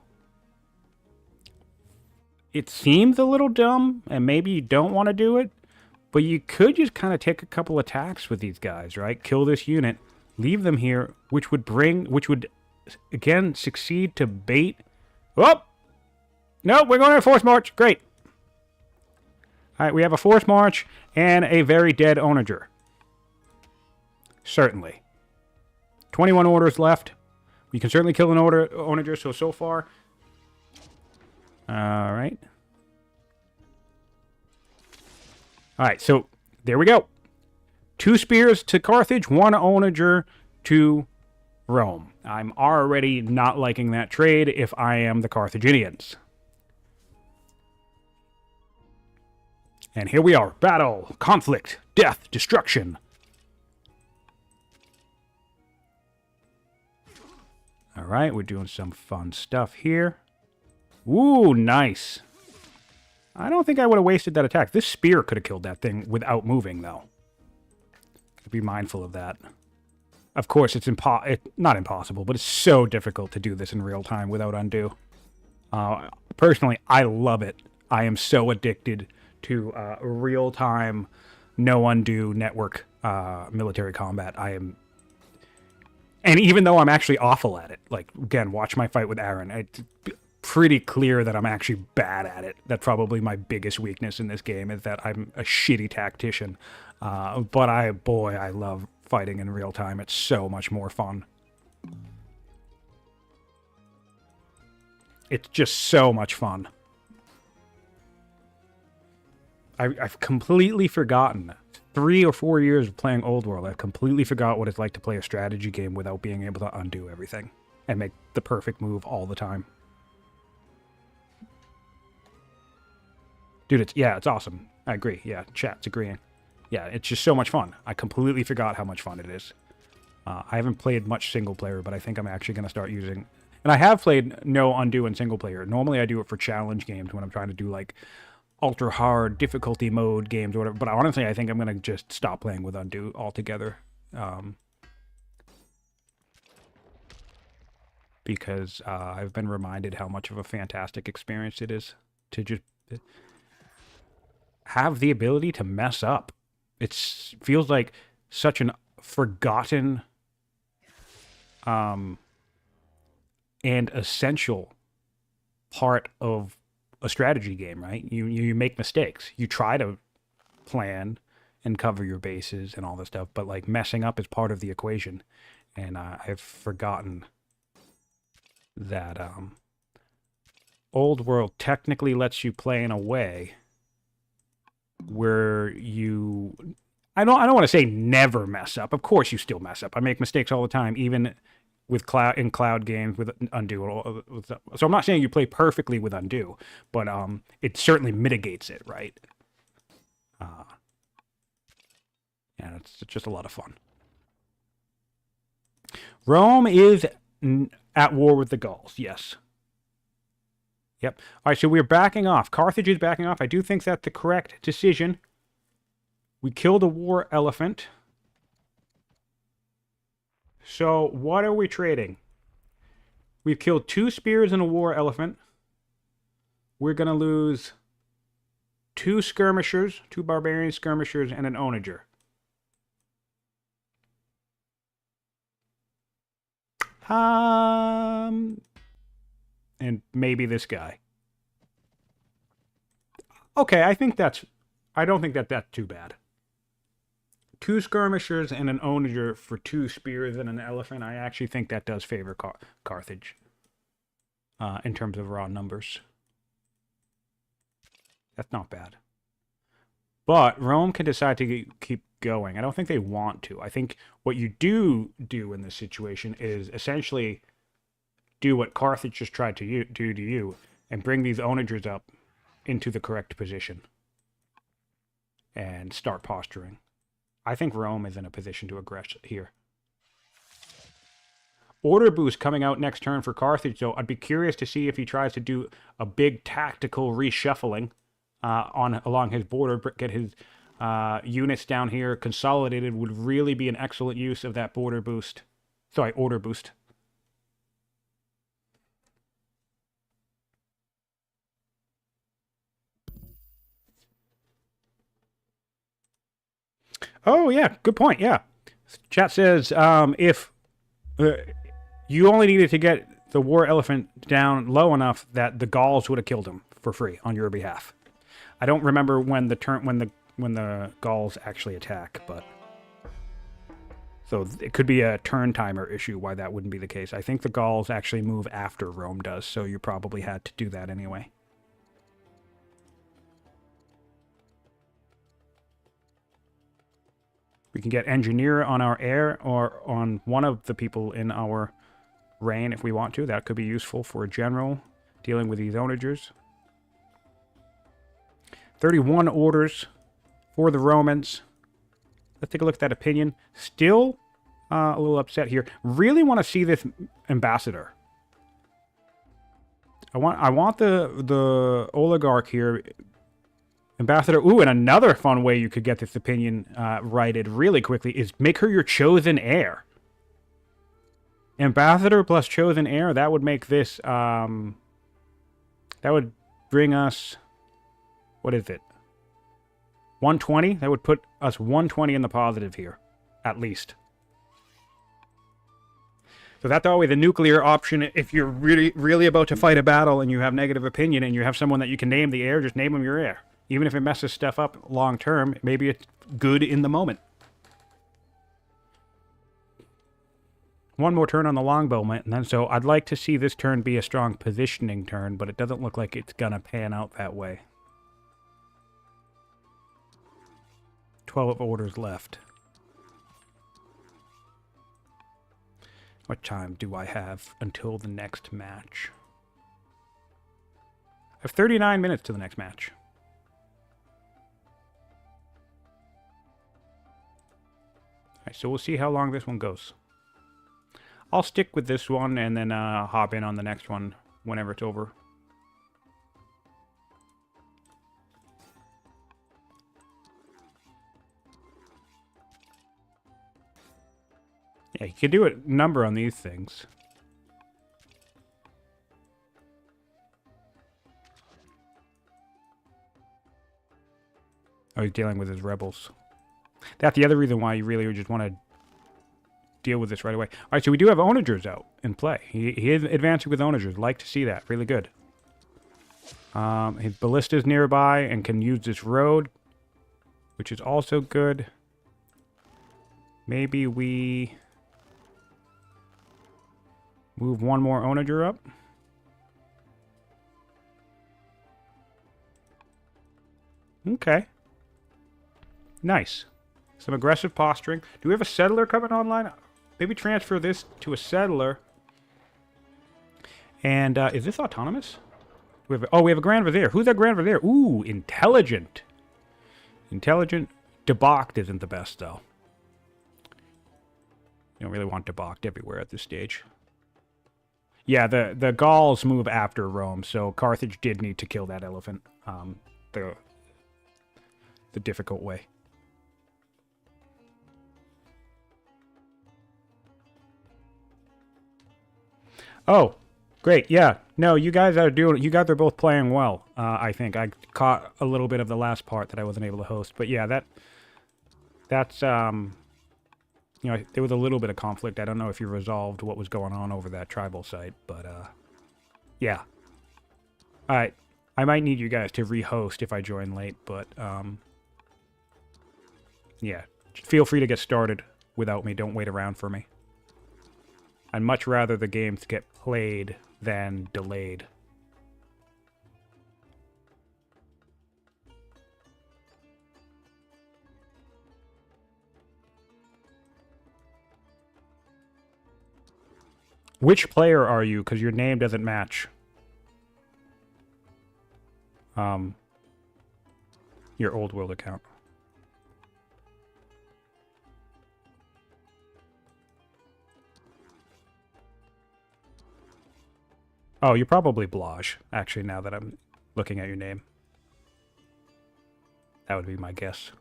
it seems a little dumb, and maybe you don't want to do it, but you could just kind of take a couple attacks with these guys, right? Kill this unit, leave them here, which would, again, succeed to bait. Oh! No, we're going to a force march. Great. All right, we have a force march and a very dead onager. Certainly. 21 orders left. We can certainly kill an onager, so far. All right. All right, so there we go. 2 spears to Carthage, 1 onager to Rome. I'm already not liking that trade if I am the Carthaginians. And here we are. Battle, conflict, death, destruction. All right, we're doing some fun stuff here. Ooh, nice. I don't think I would have wasted that attack. This spear could have killed that thing without moving, though. Be mindful of that. Of course, it's not impossible, but it's so difficult to do this in real time without undo. Personally, I love it. I am so addicted to real-time, no-undo network military combat. And even though I'm actually awful at it, like, again, watch my fight with Aaron, it's pretty clear that I'm actually bad at it. That's probably my biggest weakness in this game, is that I'm a shitty tactician. But I love fighting in real time. It's so much more fun. It's just so much fun. I've completely forgotten. 3 or 4 years of playing Old World, I've completely forgot what it's like to play a strategy game without being able to undo everything and make the perfect move all the time. Dude, it's awesome. I agree. Yeah, chat's agreeing. Yeah, it's just so much fun. I completely forgot how much fun it is. I haven't played much single player, but I think I'm actually going to start using... And I have played no undo in single player. Normally I do it for challenge games when I'm trying to do, like, ultra hard difficulty mode games or whatever. But honestly, I think I'm going to just stop playing with undo altogether. Because I've been reminded how much of a fantastic experience it is to just have the ability to mess up. It feels like such an forgotten and essential part of a strategy game, right? You make mistakes. You try to plan and cover your bases and all this stuff, but like messing up is part of the equation. And I've forgotten that Old World technically lets you play in a way where you... I don't want to say never mess up. Of course you still mess up. I make mistakes all the time, even with cloud games with undo. So I'm not saying you play perfectly with undo, but it certainly mitigates it, right? Yeah, it's just a lot of fun. Rome is at war with the Gauls, yes. Yep. All right, so we're backing off. Carthage is backing off. I do think that's the correct decision. We killed a war elephant. So what are we trading? We've killed 2 spears and a war elephant. We're going to lose 2 skirmishers, 2 barbarian skirmishers, and an onager. And maybe this guy. Okay, I don't think that's too bad. 2 skirmishers and an onager for 2 spears and an elephant. I actually think that does favor Carthage in terms of raw numbers. That's not bad. But Rome can decide to keep going. I don't think they want to. I think what you do in this situation is essentially do what Carthage just tried to do to you and bring these onagers up into the correct position and start posturing. I think Rome is in a position to aggress here. Order boost coming out next turn for Carthage, though. I'd be curious to see if he tries to do a big tactical reshuffling along his border, get his units down here consolidated. Would really be an excellent use of that border boost. Sorry, order boost. Oh, yeah, good point, yeah. Chat says, if you only needed to get the war elephant down low enough that the Gauls would have killed him for free on your behalf. I don't remember when the Gauls actually attack, but so it could be a turn timer issue why that wouldn't be the case. I think the Gauls actually move after Rome does, so you probably had to do that anyway. We can get engineer on our heir or on one of the people in our reign if we want to. That could be useful for a general dealing with these onagers. 31 orders for the Romans. Let's take a look at that opinion. Still a little upset here. Really want to see this ambassador. I want the oligarch here. Ambassador. Ooh, and another fun way you could get this opinion righted really quickly is make her your chosen heir. Ambassador plus chosen heir. That would make this. That would bring us. What is it? 120? That would put us 120 in the positive here, at least. So that's always the nuclear option. If you're really about to fight a battle and you have negative opinion and you have someone that you can name the heir, just name him your heir. Even if it messes stuff up long term, maybe it's good in the moment. One more turn on the longbow, and then so I'd like to see this turn be a strong positioning turn, but it doesn't look like it's gonna pan out that way. 12 orders left. What time do I have until the next match? I have 39 minutes to the next match. Alright, so we'll see how long this one goes. I'll stick with this one and then hop in on the next one whenever it's over. Yeah, you could do a number on these things. Oh, he's dealing with his rebels. That's the other reason why you really just want to deal with this right away. All right, so we do have onagers out in play. He is advancing with onagers. Like to see that. Really good. His ballista's nearby and can use this road, which is also good. Maybe we move one more onager up. Okay. Nice. Some aggressive posturing. Do we have a settler coming online? Maybe transfer this to a settler. And is this autonomous? We have, oh, we have a Grand Vizier. Who's that Grand Vizier? Ooh, intelligent. Intelligent. Debauched isn't the best, though. You don't really want debauched everywhere at this stage. Yeah, the Gauls move after Rome, so Carthage did need to kill that elephant the difficult way. Oh, great. Yeah. No, you guys are both playing well, I think. I caught a little bit of the last part that I wasn't able to host. But yeah, that's you know, there was a little bit of conflict. I don't know if you resolved what was going on over that tribal site, but yeah. All right. I might need you guys to rehost if I join late, but yeah. feel free to get started without me. Don't wait around for me. I'd much rather the games get played than delayed. Which player are you? Because your name doesn't match. Your Old World account. Oh, you're probably Blage, actually, now that I'm looking at your name. That would be my guess.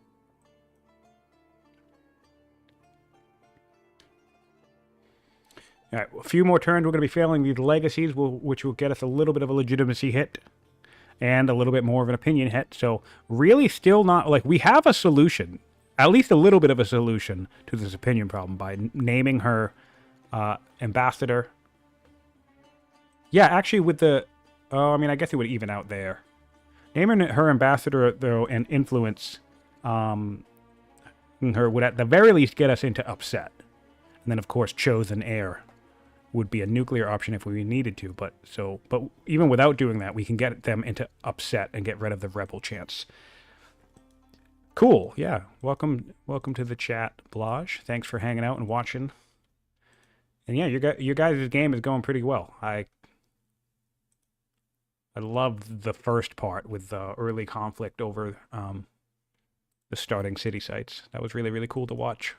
All right, a few more turns. We're going to be failing these legacies, which will get us a little bit of a legitimacy hit and a little bit more of an opinion hit. So really still not, like, we have a solution, at least a little bit of a solution to this opinion problem by naming her ambassador. Yeah, actually with the, I mean, I guess it would even out there. Naming her ambassador, though, and influence her would at the very least get us into upset. And then, of course, chosen heir would be a nuclear option if we needed to. But even without doing that, we can get them into upset and get rid of the rebel chance. Cool. Yeah. Welcome to the chat, Blage. Thanks for hanging out and watching. And yeah, your guys' game is going pretty well. I loved the first part with the early conflict over the starting city sites. That was really, really cool to watch.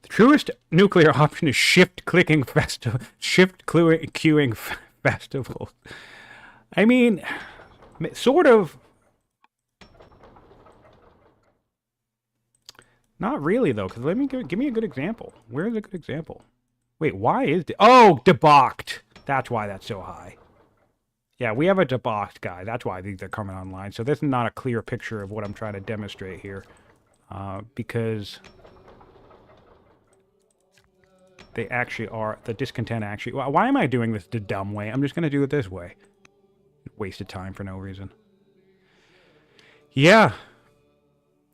The truest nuclear option is shift-queuing festival. I mean, sort of. Not really, though, because let me give me a good example. Where's a good example? Wait, why is... Oh, debauched! That's why that's so high. Yeah, we have a debauched guy. That's why these are coming online. So this is not a clear picture of what I'm trying to demonstrate here. Because... they actually are... The discontent actually... Why am I doing this the dumb way? I'm just going to do it this way. Wasted time for no reason. Yeah.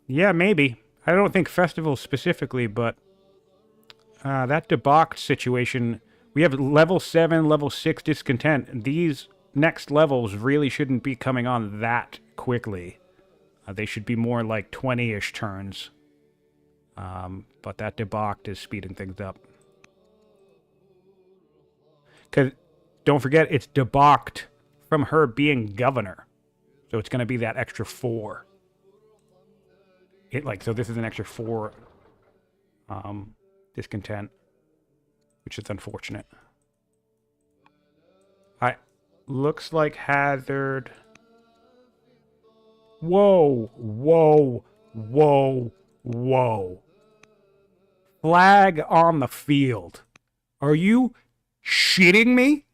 Yeah, maybe. I don't think festivals specifically, but that debauched situation, we have level 7, level 6 discontent. These next levels really shouldn't be coming on that quickly. They should be more like 20-ish turns. But that debauched is speeding things up. Because, don't forget, it's debauched from her being governor. So it's going to be that extra 4. So this is an extra 4 discontent, which is unfortunate. Looks like Hazard. Whoa, whoa, whoa, whoa. Flag on the field. Are you shitting me?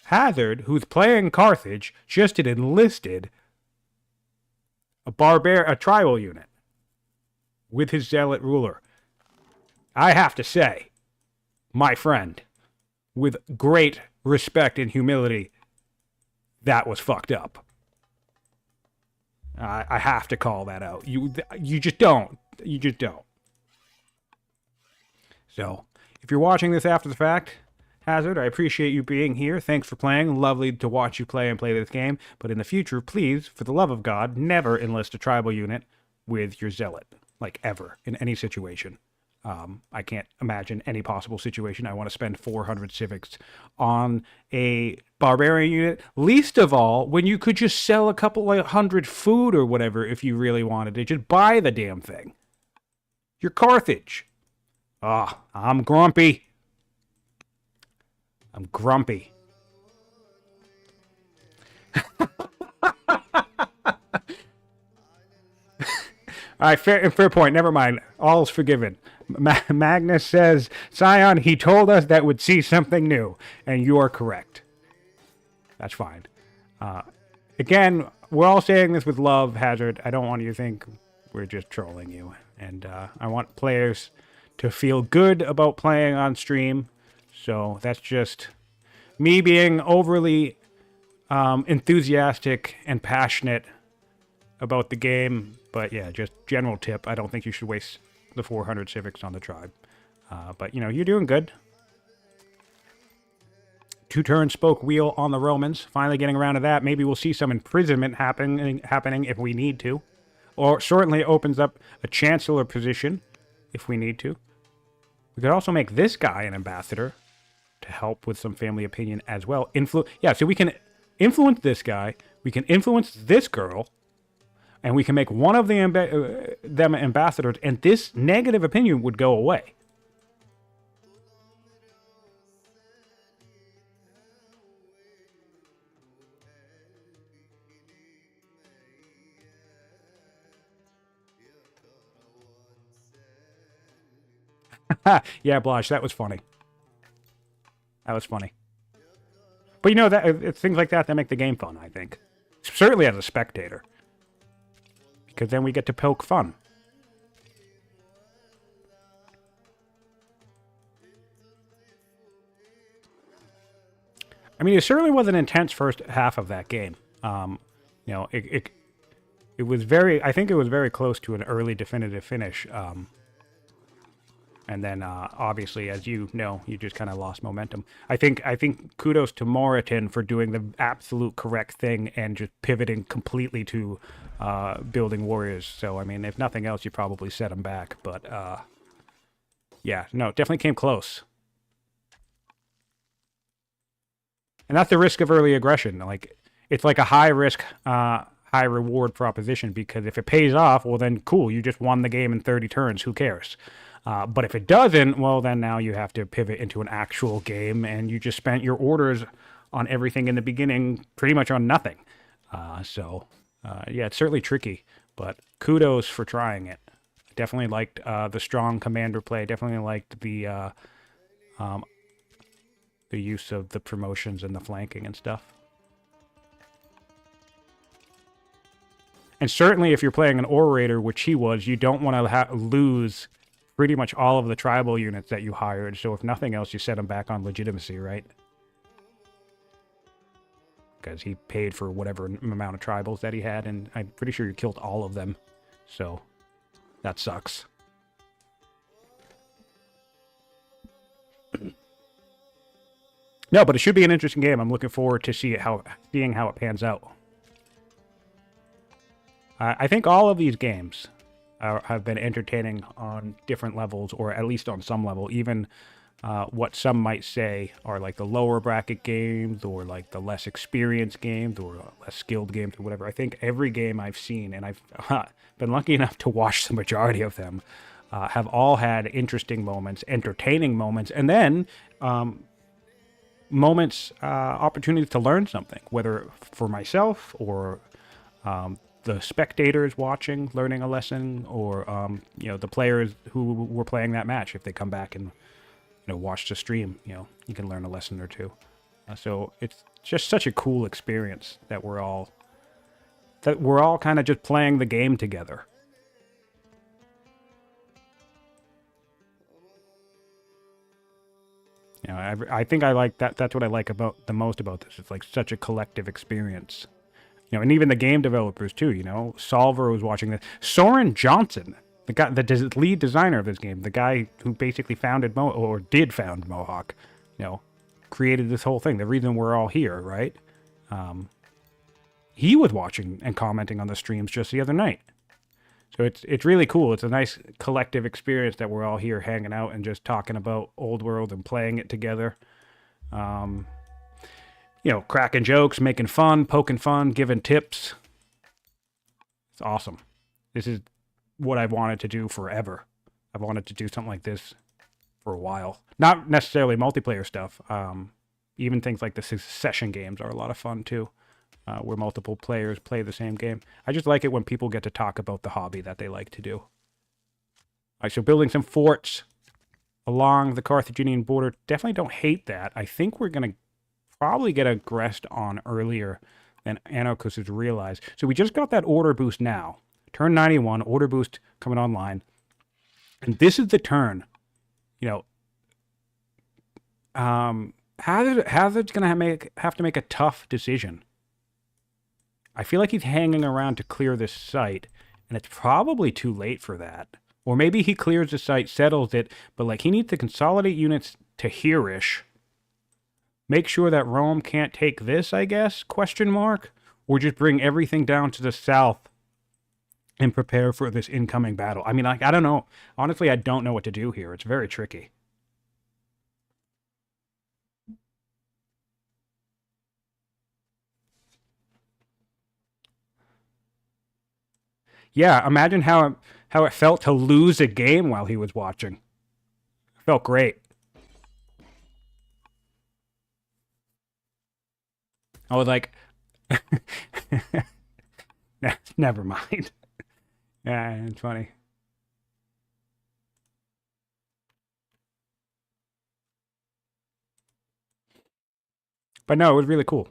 Hazard, who's playing Carthage, just enlisted a tribal unit with his zealot ruler. I have to say, my friend, with great respect and humility, that was fucked up. I have to call that out. You just don't. You just don't. So, if you're watching this after the fact, Hazard, I appreciate you being here. Thanks for playing. Lovely to watch you play and play this game. But in the future, please, for the love of God, never enlist a tribal unit with your zealot. Like, ever. In any situation. I can't imagine any possible situation I want to spend 400 civics on a barbarian unit. Least of all, when you could just sell a couple, like, 100 food or whatever if you really wanted to. Just buy the damn thing. You're Carthage. I'm grumpy. I'm grumpy. All right, fair point. Never mind. All's forgiven. Magnus says, Scion, he told us that would see something new. And you are correct. That's fine. Again, we're all saying this with love, Hazard. I don't want you to think we're just trolling you. And I want players to feel good about playing on stream. So that's just me being overly enthusiastic and passionate about the game. But yeah, just general tip. I don't think you should waste the 400 civics on the tribe. But, you know, you're doing good. 2-turn spoke wheel on the Romans. Finally getting around to that. Maybe we'll see some imprisonment happening if we need to. Or certainly opens up a chancellor position if we need to. We could also make this guy an ambassador to help with some family opinion as well. Yeah, so we can influence this guy. We can influence this girl. And we can make one of them ambassadors. And this negative opinion would go away. Yeah, Blanche, that was funny. That was funny. But you know, it's things like that that make the game fun, I think. Certainly as a spectator. Because then we get to poke fun. I mean, it certainly was an intense first half of that game. You know, it was very, I think it was very close to an early definitive finish. And then, obviously, as you know, you just kind of lost momentum. I think kudos to Moritan for doing the absolute correct thing and just pivoting completely to building warriors. So, I mean, if nothing else, you probably set him back. But, yeah, no, definitely came close. And that's the risk of early aggression. Like, it's like a high risk, high reward proposition, because if it pays off, well, then cool, you just won the game in 30 turns. Who cares? But if it doesn't, well, then now you have to pivot into an actual game, and you just spent your orders on everything in the beginning pretty much on nothing. Yeah, it's certainly tricky, but kudos for trying it. Definitely liked the strong commander play. Definitely liked the use of the promotions and the flanking and stuff. And certainly if you're playing an orator, which he was, you don't want to lose pretty much all of the tribal units that you hired. So if nothing else, you set him back on legitimacy, right? Because he paid for whatever amount of tribals that he had, and I'm pretty sure you killed all of them. So that sucks. No, but it should be an interesting game. I'm looking forward to seeing how it pans out. I think all of these games have been entertaining on different levels, or at least on some level. Even what some might say are like the lower bracket games, or like the less experienced games, or less skilled games, or whatever. I think every game I've seen, and I've been lucky enough to watch the majority of them, have all had interesting moments, entertaining moments, and then moments, opportunities to learn something, whether for myself or the spectators watching, learning a lesson, or you know, the players who were playing that match. If they come back and, you know, watch the stream, you know, you can learn a lesson or two. So it's just such a cool experience that we're all kind of just playing the game together. You know, I think I like that. That's what I like the most about this. It's like such a collective experience. You know, and even the game developers too. You know, Solver was watching this. Soren Johnson, the guy, the lead designer of this game, the guy who basically founded did found Mohawk, you know, created this whole thing. The reason we're all here, right? He was watching and commenting on the streams just the other night. So it's really cool. It's a nice collective experience that we're all here hanging out and just talking about Old World and playing it together. You know, cracking jokes, making fun, poking fun, giving tips. It's awesome. This is what I've wanted to do forever. I've wanted to do something like this for a while. Not necessarily multiplayer stuff. Even things like the session games are a lot of fun too, where multiple players play the same game. I just like it when people get to talk about the hobby that they like to do. All right, so building some forts along the Carthaginian border. Definitely don't hate that. I think we're going to probably get aggressed on earlier than Anarkos has realized. So we just got that order boost now. Turn 91, order boost coming online. And this is the turn. You know, Hazard's gonna have to make a tough decision. I feel like he's hanging around to clear this site, and it's probably too late for that. Or maybe he clears the site, settles it, but like he needs to consolidate units to here-ish. Make sure that Rome can't take this, I guess? Question mark? Or just bring everything down to the south and prepare for this incoming battle. I mean, like, I don't know. Honestly, I don't know what to do here. It's very tricky. Yeah, imagine how it felt to lose a game while he was watching. It felt great. I was like, never mind. Yeah, it's funny. But no, it was really cool.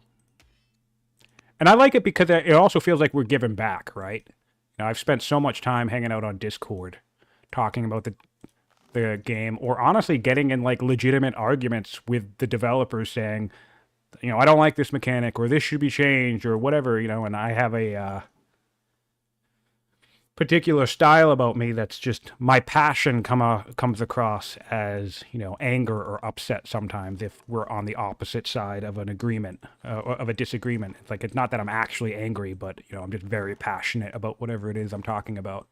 And I like it because it also feels like we're giving back, right? You know, I've spent so much time hanging out on Discord talking about the game, or honestly getting in like legitimate arguments with the developers saying, you know, I don't like this mechanic, or this should be changed, or whatever, you know, and I have a particular style about me that's just my passion comes across as, you know, anger or upset sometimes if we're on the opposite side of an agreement, of a disagreement. It's like, it's not that I'm actually angry, but, you know, I'm just very passionate about whatever it is I'm talking about.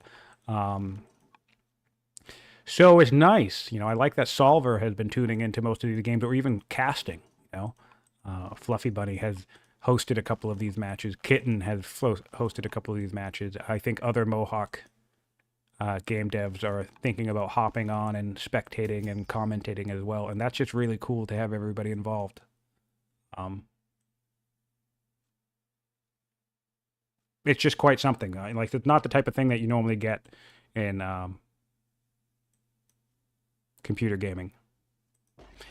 So it's nice, you know, I like that Solver has been tuning into most of these games, or even casting, you know. Fluffy Bunny has hosted a couple of these matches. Kitten has hosted a couple of these matches. I think other Mohawk game devs are thinking about hopping on and spectating and commentating as well, and that's just really cool to have everybody involved. It's just quite something. Like, it's not the type of thing that you normally get in computer gaming.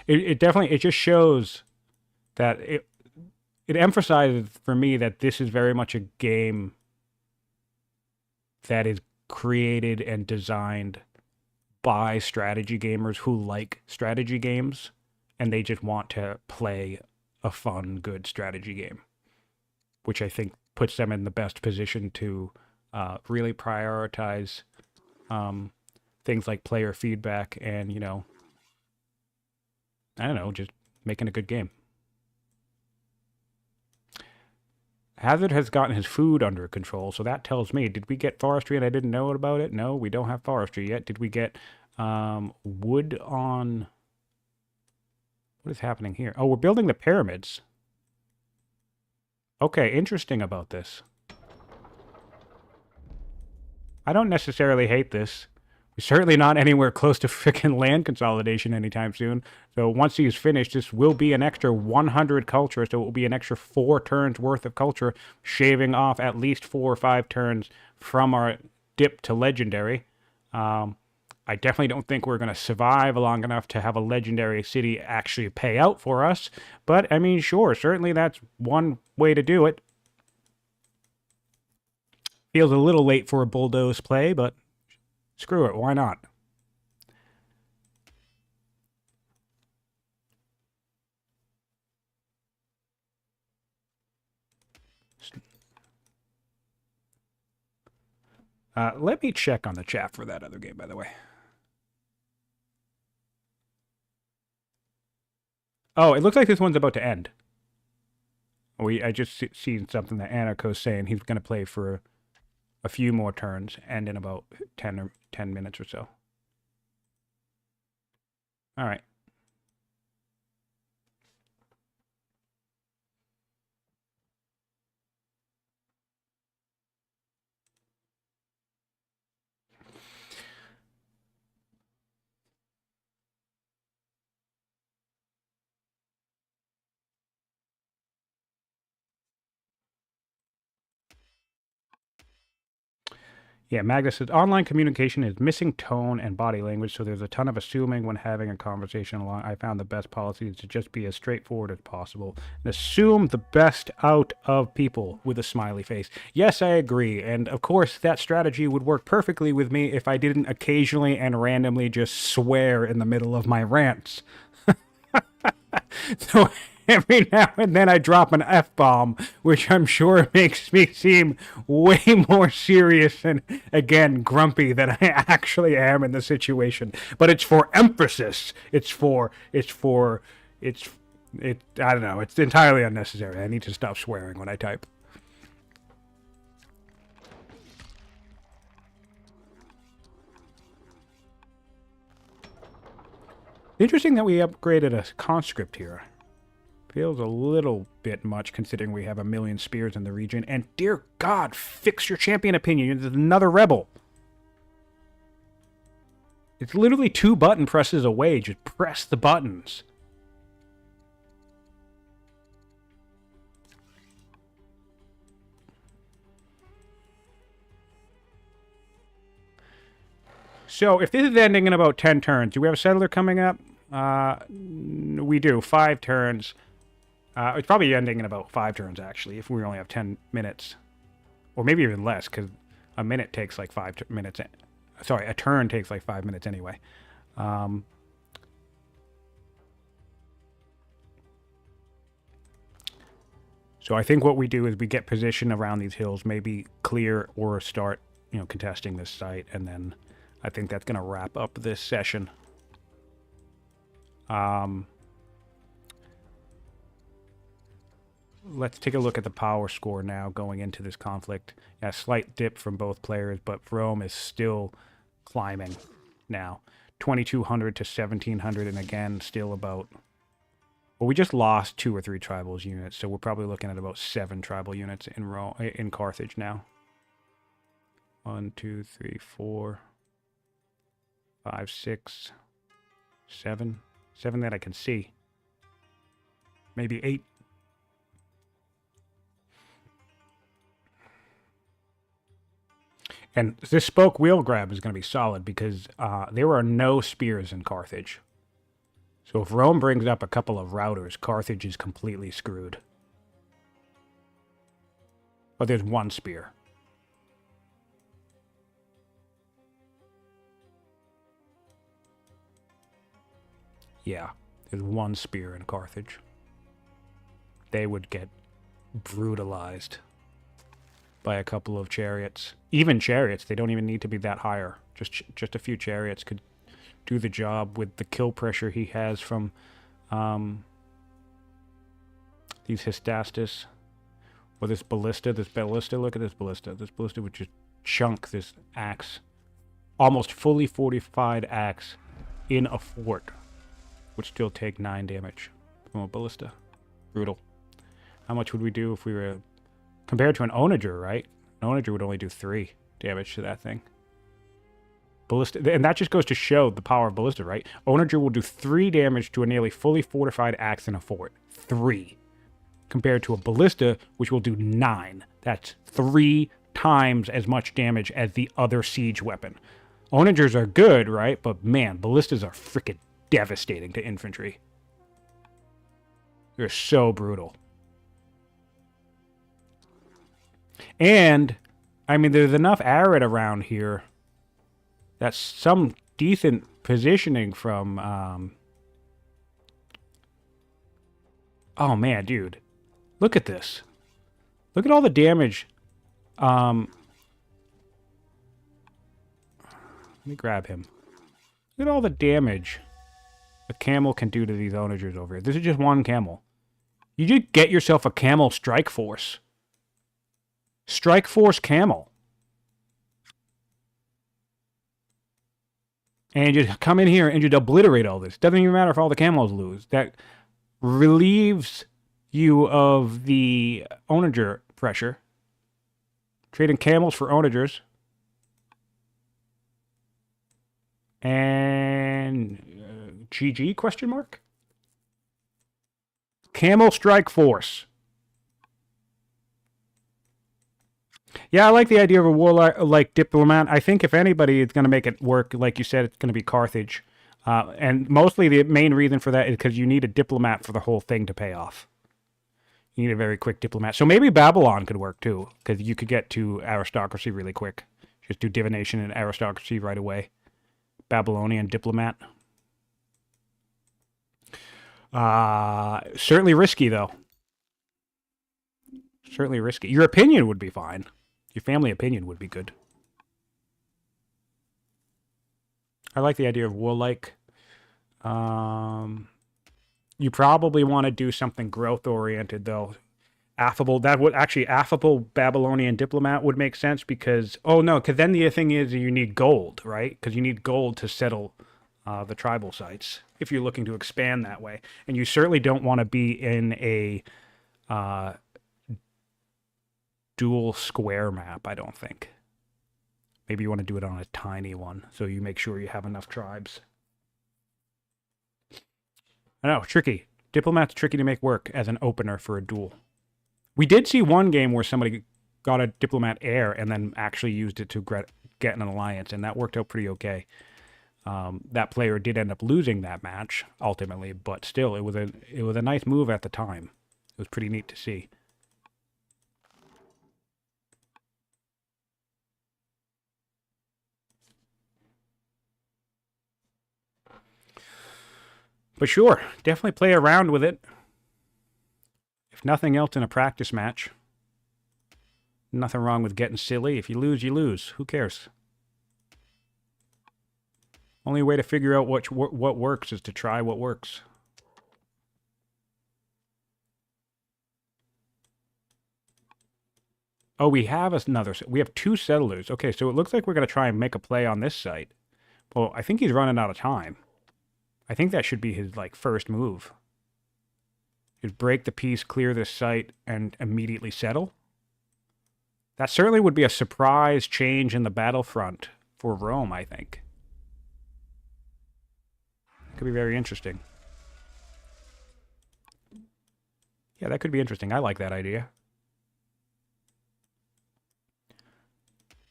It definitely, it just shows that it emphasizes for me that this is very much a game that is created and designed by strategy gamers who like strategy games, and they just want to play a fun, good strategy game, which I think puts them in the best position to really prioritize things like player feedback and, you know, I don't know, just making a good game. Hazard has gotten his food under control, so that tells me, did we get forestry and I didn't know about it? No, we don't have forestry yet. Did we get wood on... What is happening here? Oh, we're building the pyramids. Okay, interesting about this. I don't necessarily hate this. We're certainly not anywhere close to freaking land consolidation anytime soon. So once he's finished, this will be an extra 100 culture. So it will be an extra 4 turns worth of culture, shaving off at least 4 or 5 turns from our dip to legendary. I definitely don't think we're going to survive long enough to have a legendary city actually pay out for us. But, I mean, sure, certainly that's one way to do it. Feels a little late for a bulldoze play, but screw it, why not? Let me check on the chat for that other game, by the way. Oh, it looks like this one's about to end. I just seen something that Anarkos saying he's going to play for a few more turns, and in about 10 minutes or so. All right. Yeah, Magnus says online communication is missing tone and body language, so there's a ton of assuming when having a conversation along. I found the best policy is to just be as straightforward as possible and assume the best out of people with a smiley face. Yes, I agree. And of course, that strategy would work perfectly with me if I didn't occasionally and randomly just swear in the middle of my rants. So every now and then I drop an F-bomb, which I'm sure makes me seem way more serious and, again, grumpy than I actually am in the situation. But it's for emphasis. I don't know. It's entirely unnecessary. I need to stop swearing when I type. Interesting that we upgraded a conscript here. Feels a little bit much considering we have 1,000,000 spears in the region. And dear God, fix your champion opinion. There's another rebel. It's literally 2 button presses away. Just press the buttons. So, if this is ending in about 10 turns, do we have a settler coming up? We do. 5 turns. It's probably ending in about 5 turns, actually, if we only have 10 minutes. Or maybe even less, because a minute takes like 5 minutes. Sorry, a turn takes like 5 minutes anyway. So I think what we do is we get position around these hills, maybe clear or start, contesting this site, and then I think that's going to wrap up this session. Let's take a look at the power score now going into this conflict. Yeah, slight dip from both players, but Rome is still climbing now. 2,200 to 1,700, and again, still about... Well, we just lost 2 or 3 tribals units, so we're probably looking at about 7 tribal units in Carthage now. 1, 2, 3, 4, 5, 6, 7. 7 that I can see. Maybe 8. And this spoke wheel grab is going to be solid because there are no spears in Carthage. So if Rome brings up a couple of routers, Carthage is completely screwed. But there's 1 spear. Yeah, there's 1 spear in Carthage. They would get brutalized by a couple of chariots. Even chariots, they don't even need to be that higher. Just a few chariots could do the job with the kill pressure he has from these Hystastus. Or this ballista. Look at this ballista. This ballista would just chunk this axe. Almost fully fortified axe in a fort. Would still take 9 damage from a ballista. Brutal. How much would we do if we were... Compared to an onager, right? An onager would only do 3 damage to that thing. Ballista, and that just goes to show the power of ballista, right? Onager will do 3 damage to a nearly fully fortified axe in a fort. 3. Compared to a ballista, which will do 9. That's 3 times as much damage as the other siege weapon. Onagers are good, right? But man, ballistas are freaking devastating to infantry. They're so brutal. And, I mean, there's enough arid around here that's some decent positioning from... Oh, man, dude. Look at this. Look at all the damage. Let me grab him. Look at all the damage a camel can do to these onagers over here. This is just 1 camel. You just get yourself a camel strike force. Strike force camel. And just come in here and just obliterate all this. Doesn't even matter if all the camels lose. That relieves you of the onager pressure. Trading camels for onagers. And GG question mark? Camel strike force. Yeah, I like the idea of a warlike like diplomat. I think if anybody is going to make it work, like you said, it's going to be Carthage. And mostly the main reason for that is because you need a diplomat for the whole thing to pay off. You need a very quick diplomat. So maybe Babylon could work too, because you could get to aristocracy really quick. Just do divination and aristocracy right away. Babylonian diplomat. Certainly risky, though. Certainly risky. Your opinion would be fine. Your family opinion would be good. I like the idea of warlike. You probably want to do something growth-oriented, though. Affable, that would actually, affable Babylonian diplomat would make sense because, oh no, because then the thing is you need gold, right? Because you need gold to settle the tribal sites if you're looking to expand that way. And you certainly don't want to be in a dual square map, I don't think. Maybe you want to do it on a tiny one so you make sure you have enough tribes. I know, tricky. Diplomat's tricky to make work as an opener for a duel. We did see one game where somebody got a diplomat heir and then actually used it to get an alliance, and that worked out pretty okay. That player did end up losing that match ultimately, but still, it was a nice move at the time. It was pretty neat to see. But sure, definitely play around with it. If nothing else, in a practice match. Nothing wrong with getting silly. If you lose, you lose. Who cares? Only way to figure out what works is to try what works. Oh, we have another. We have 2 settlers. Okay, so it looks like we're going to try and make a play on this site. Well, I think he's running out of time. I think that should be his, first move. Is break the peace, clear this site, and immediately settle. That certainly would be a surprise change in the battlefront for Rome, I think. Could be very interesting. Yeah, that could be interesting. I like that idea.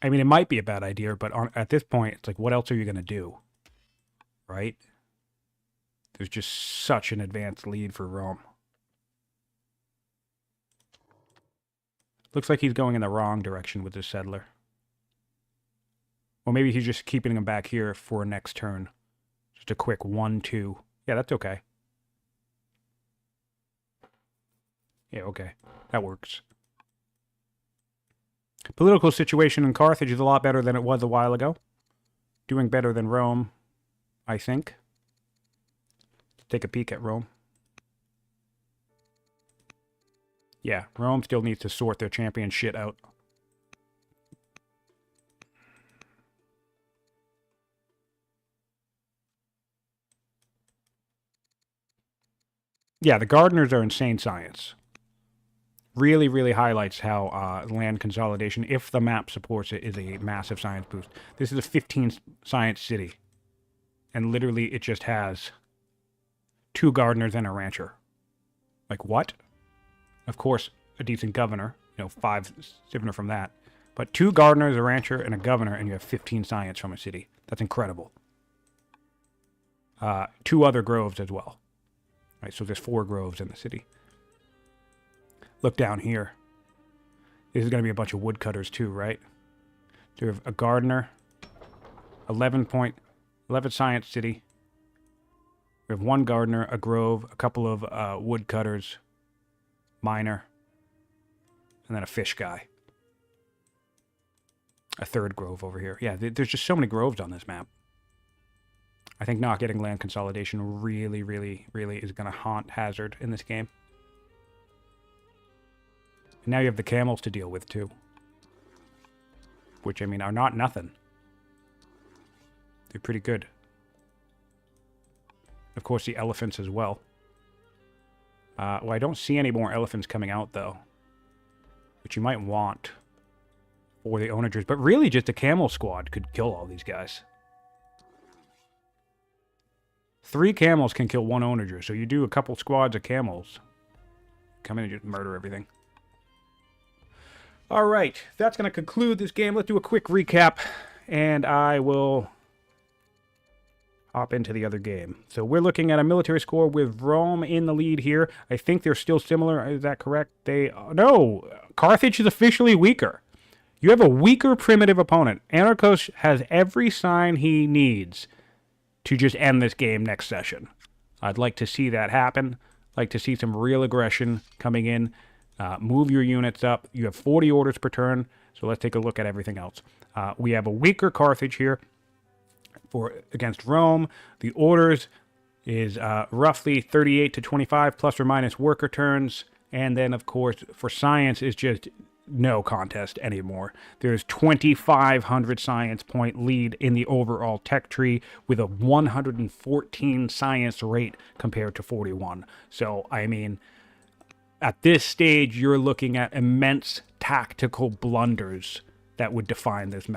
I mean, it might be a bad idea, but at this point, it's like, what else are you going to do? Right? There's just such an advanced lead for Rome. Looks like he's going in the wrong direction with this settler. Or maybe he's just keeping him back here for next turn. Just a quick 1-2. Yeah, that's okay. Yeah, okay. That works. Political situation in Carthage is a lot better than it was a while ago. Doing better than Rome, I think. Let's take a peek at Rome. Yeah, Rome still needs to sort their champion shit out. Yeah, the gardeners are insane science. Really, really highlights how land consolidation, if the map supports it, is a massive science boost. This is a 15 science city. And literally it just has 2 gardeners and a rancher. Like, what? Of course, a decent governor. 5 similar from that. But 2 gardeners, a rancher, and a governor, and you have 15 science from a city. That's incredible. 2 other groves as well. Right, so there's 4 groves in the city. Look down here. This is going to be a bunch of woodcutters too, right? So we have a gardener. 11 science city. We have 1 gardener, a grove, a couple of woodcutters, miner, and then a fish guy. A 3rd grove over here. Yeah, there's just so many groves on this map. I think not getting land consolidation really, really, really is going to haunt Hazard in this game. And now you have the camels to deal with too. Which, I mean, are not nothing. They're pretty good. Of course, the elephants as well. Well, I don't see any more elephants coming out, though. Which you might want for the onagers. But really, just a camel squad could kill all these guys. 3 camels can kill 1 onager. So you do a couple squads of camels. Come in and just murder everything. All right. That's going to conclude this game. Let's do a quick recap. And I will hop into the other game. So we're looking at a military score with Rome in the lead here. I think they're still similar. Is that correct? No, Carthage is officially weaker. You have a weaker primitive opponent. Anarkos has every sign he needs to just end this game next session. I'd like to see that happen. Like to see some real aggression coming in. Move your units up. You have 40 orders per turn, so let's take a look at everything else. We have a weaker Carthage here against Rome. The orders is roughly 38 to 25 plus or minus worker turns. And then, of course, for science is just no contest anymore. There's 2,500 science point lead in the overall tech tree with a 114 science rate compared to 41. So, I mean, at this stage, you're looking at immense tactical blunders that would define this this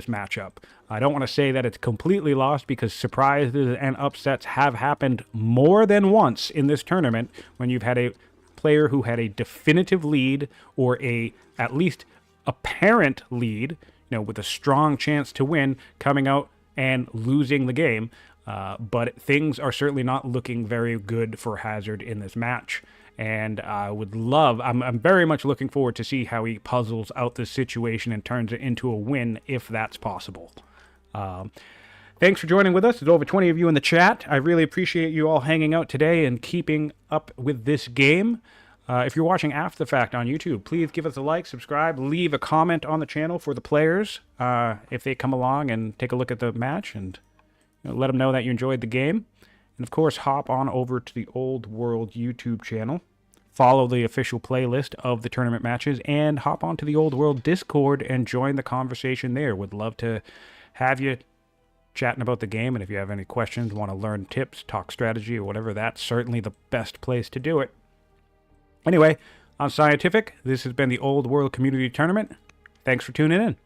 matchup. I don't want to say that it's completely lost because surprises and upsets have happened more than once in this tournament when you've had a player who had a definitive lead or at least apparent lead, with a strong chance to win, coming out and losing the game. But things are certainly not looking very good for Hazard in this match. And I'm very much looking forward to see how he puzzles out this situation and turns it into a win if that's possible. Thanks for joining with us. There's over 20 of you in the chat. I really appreciate you all hanging out today and keeping up with this game. If you're watching after the fact on YouTube, please give us a like, subscribe, leave a comment on the channel for the players if they come along and take a look at the match, and let them know that you enjoyed the game. And of course, hop on over to the Old World YouTube channel. Follow the official playlist of the tournament matches, and hop onto the Old World Discord and join the conversation there. Would love to have you chatting about the game, and if you have any questions, want to learn tips, talk strategy, or whatever, that's certainly the best place to do it. Anyway, I'm Siontific. This has been the Old World Community Tournament. Thanks for tuning in.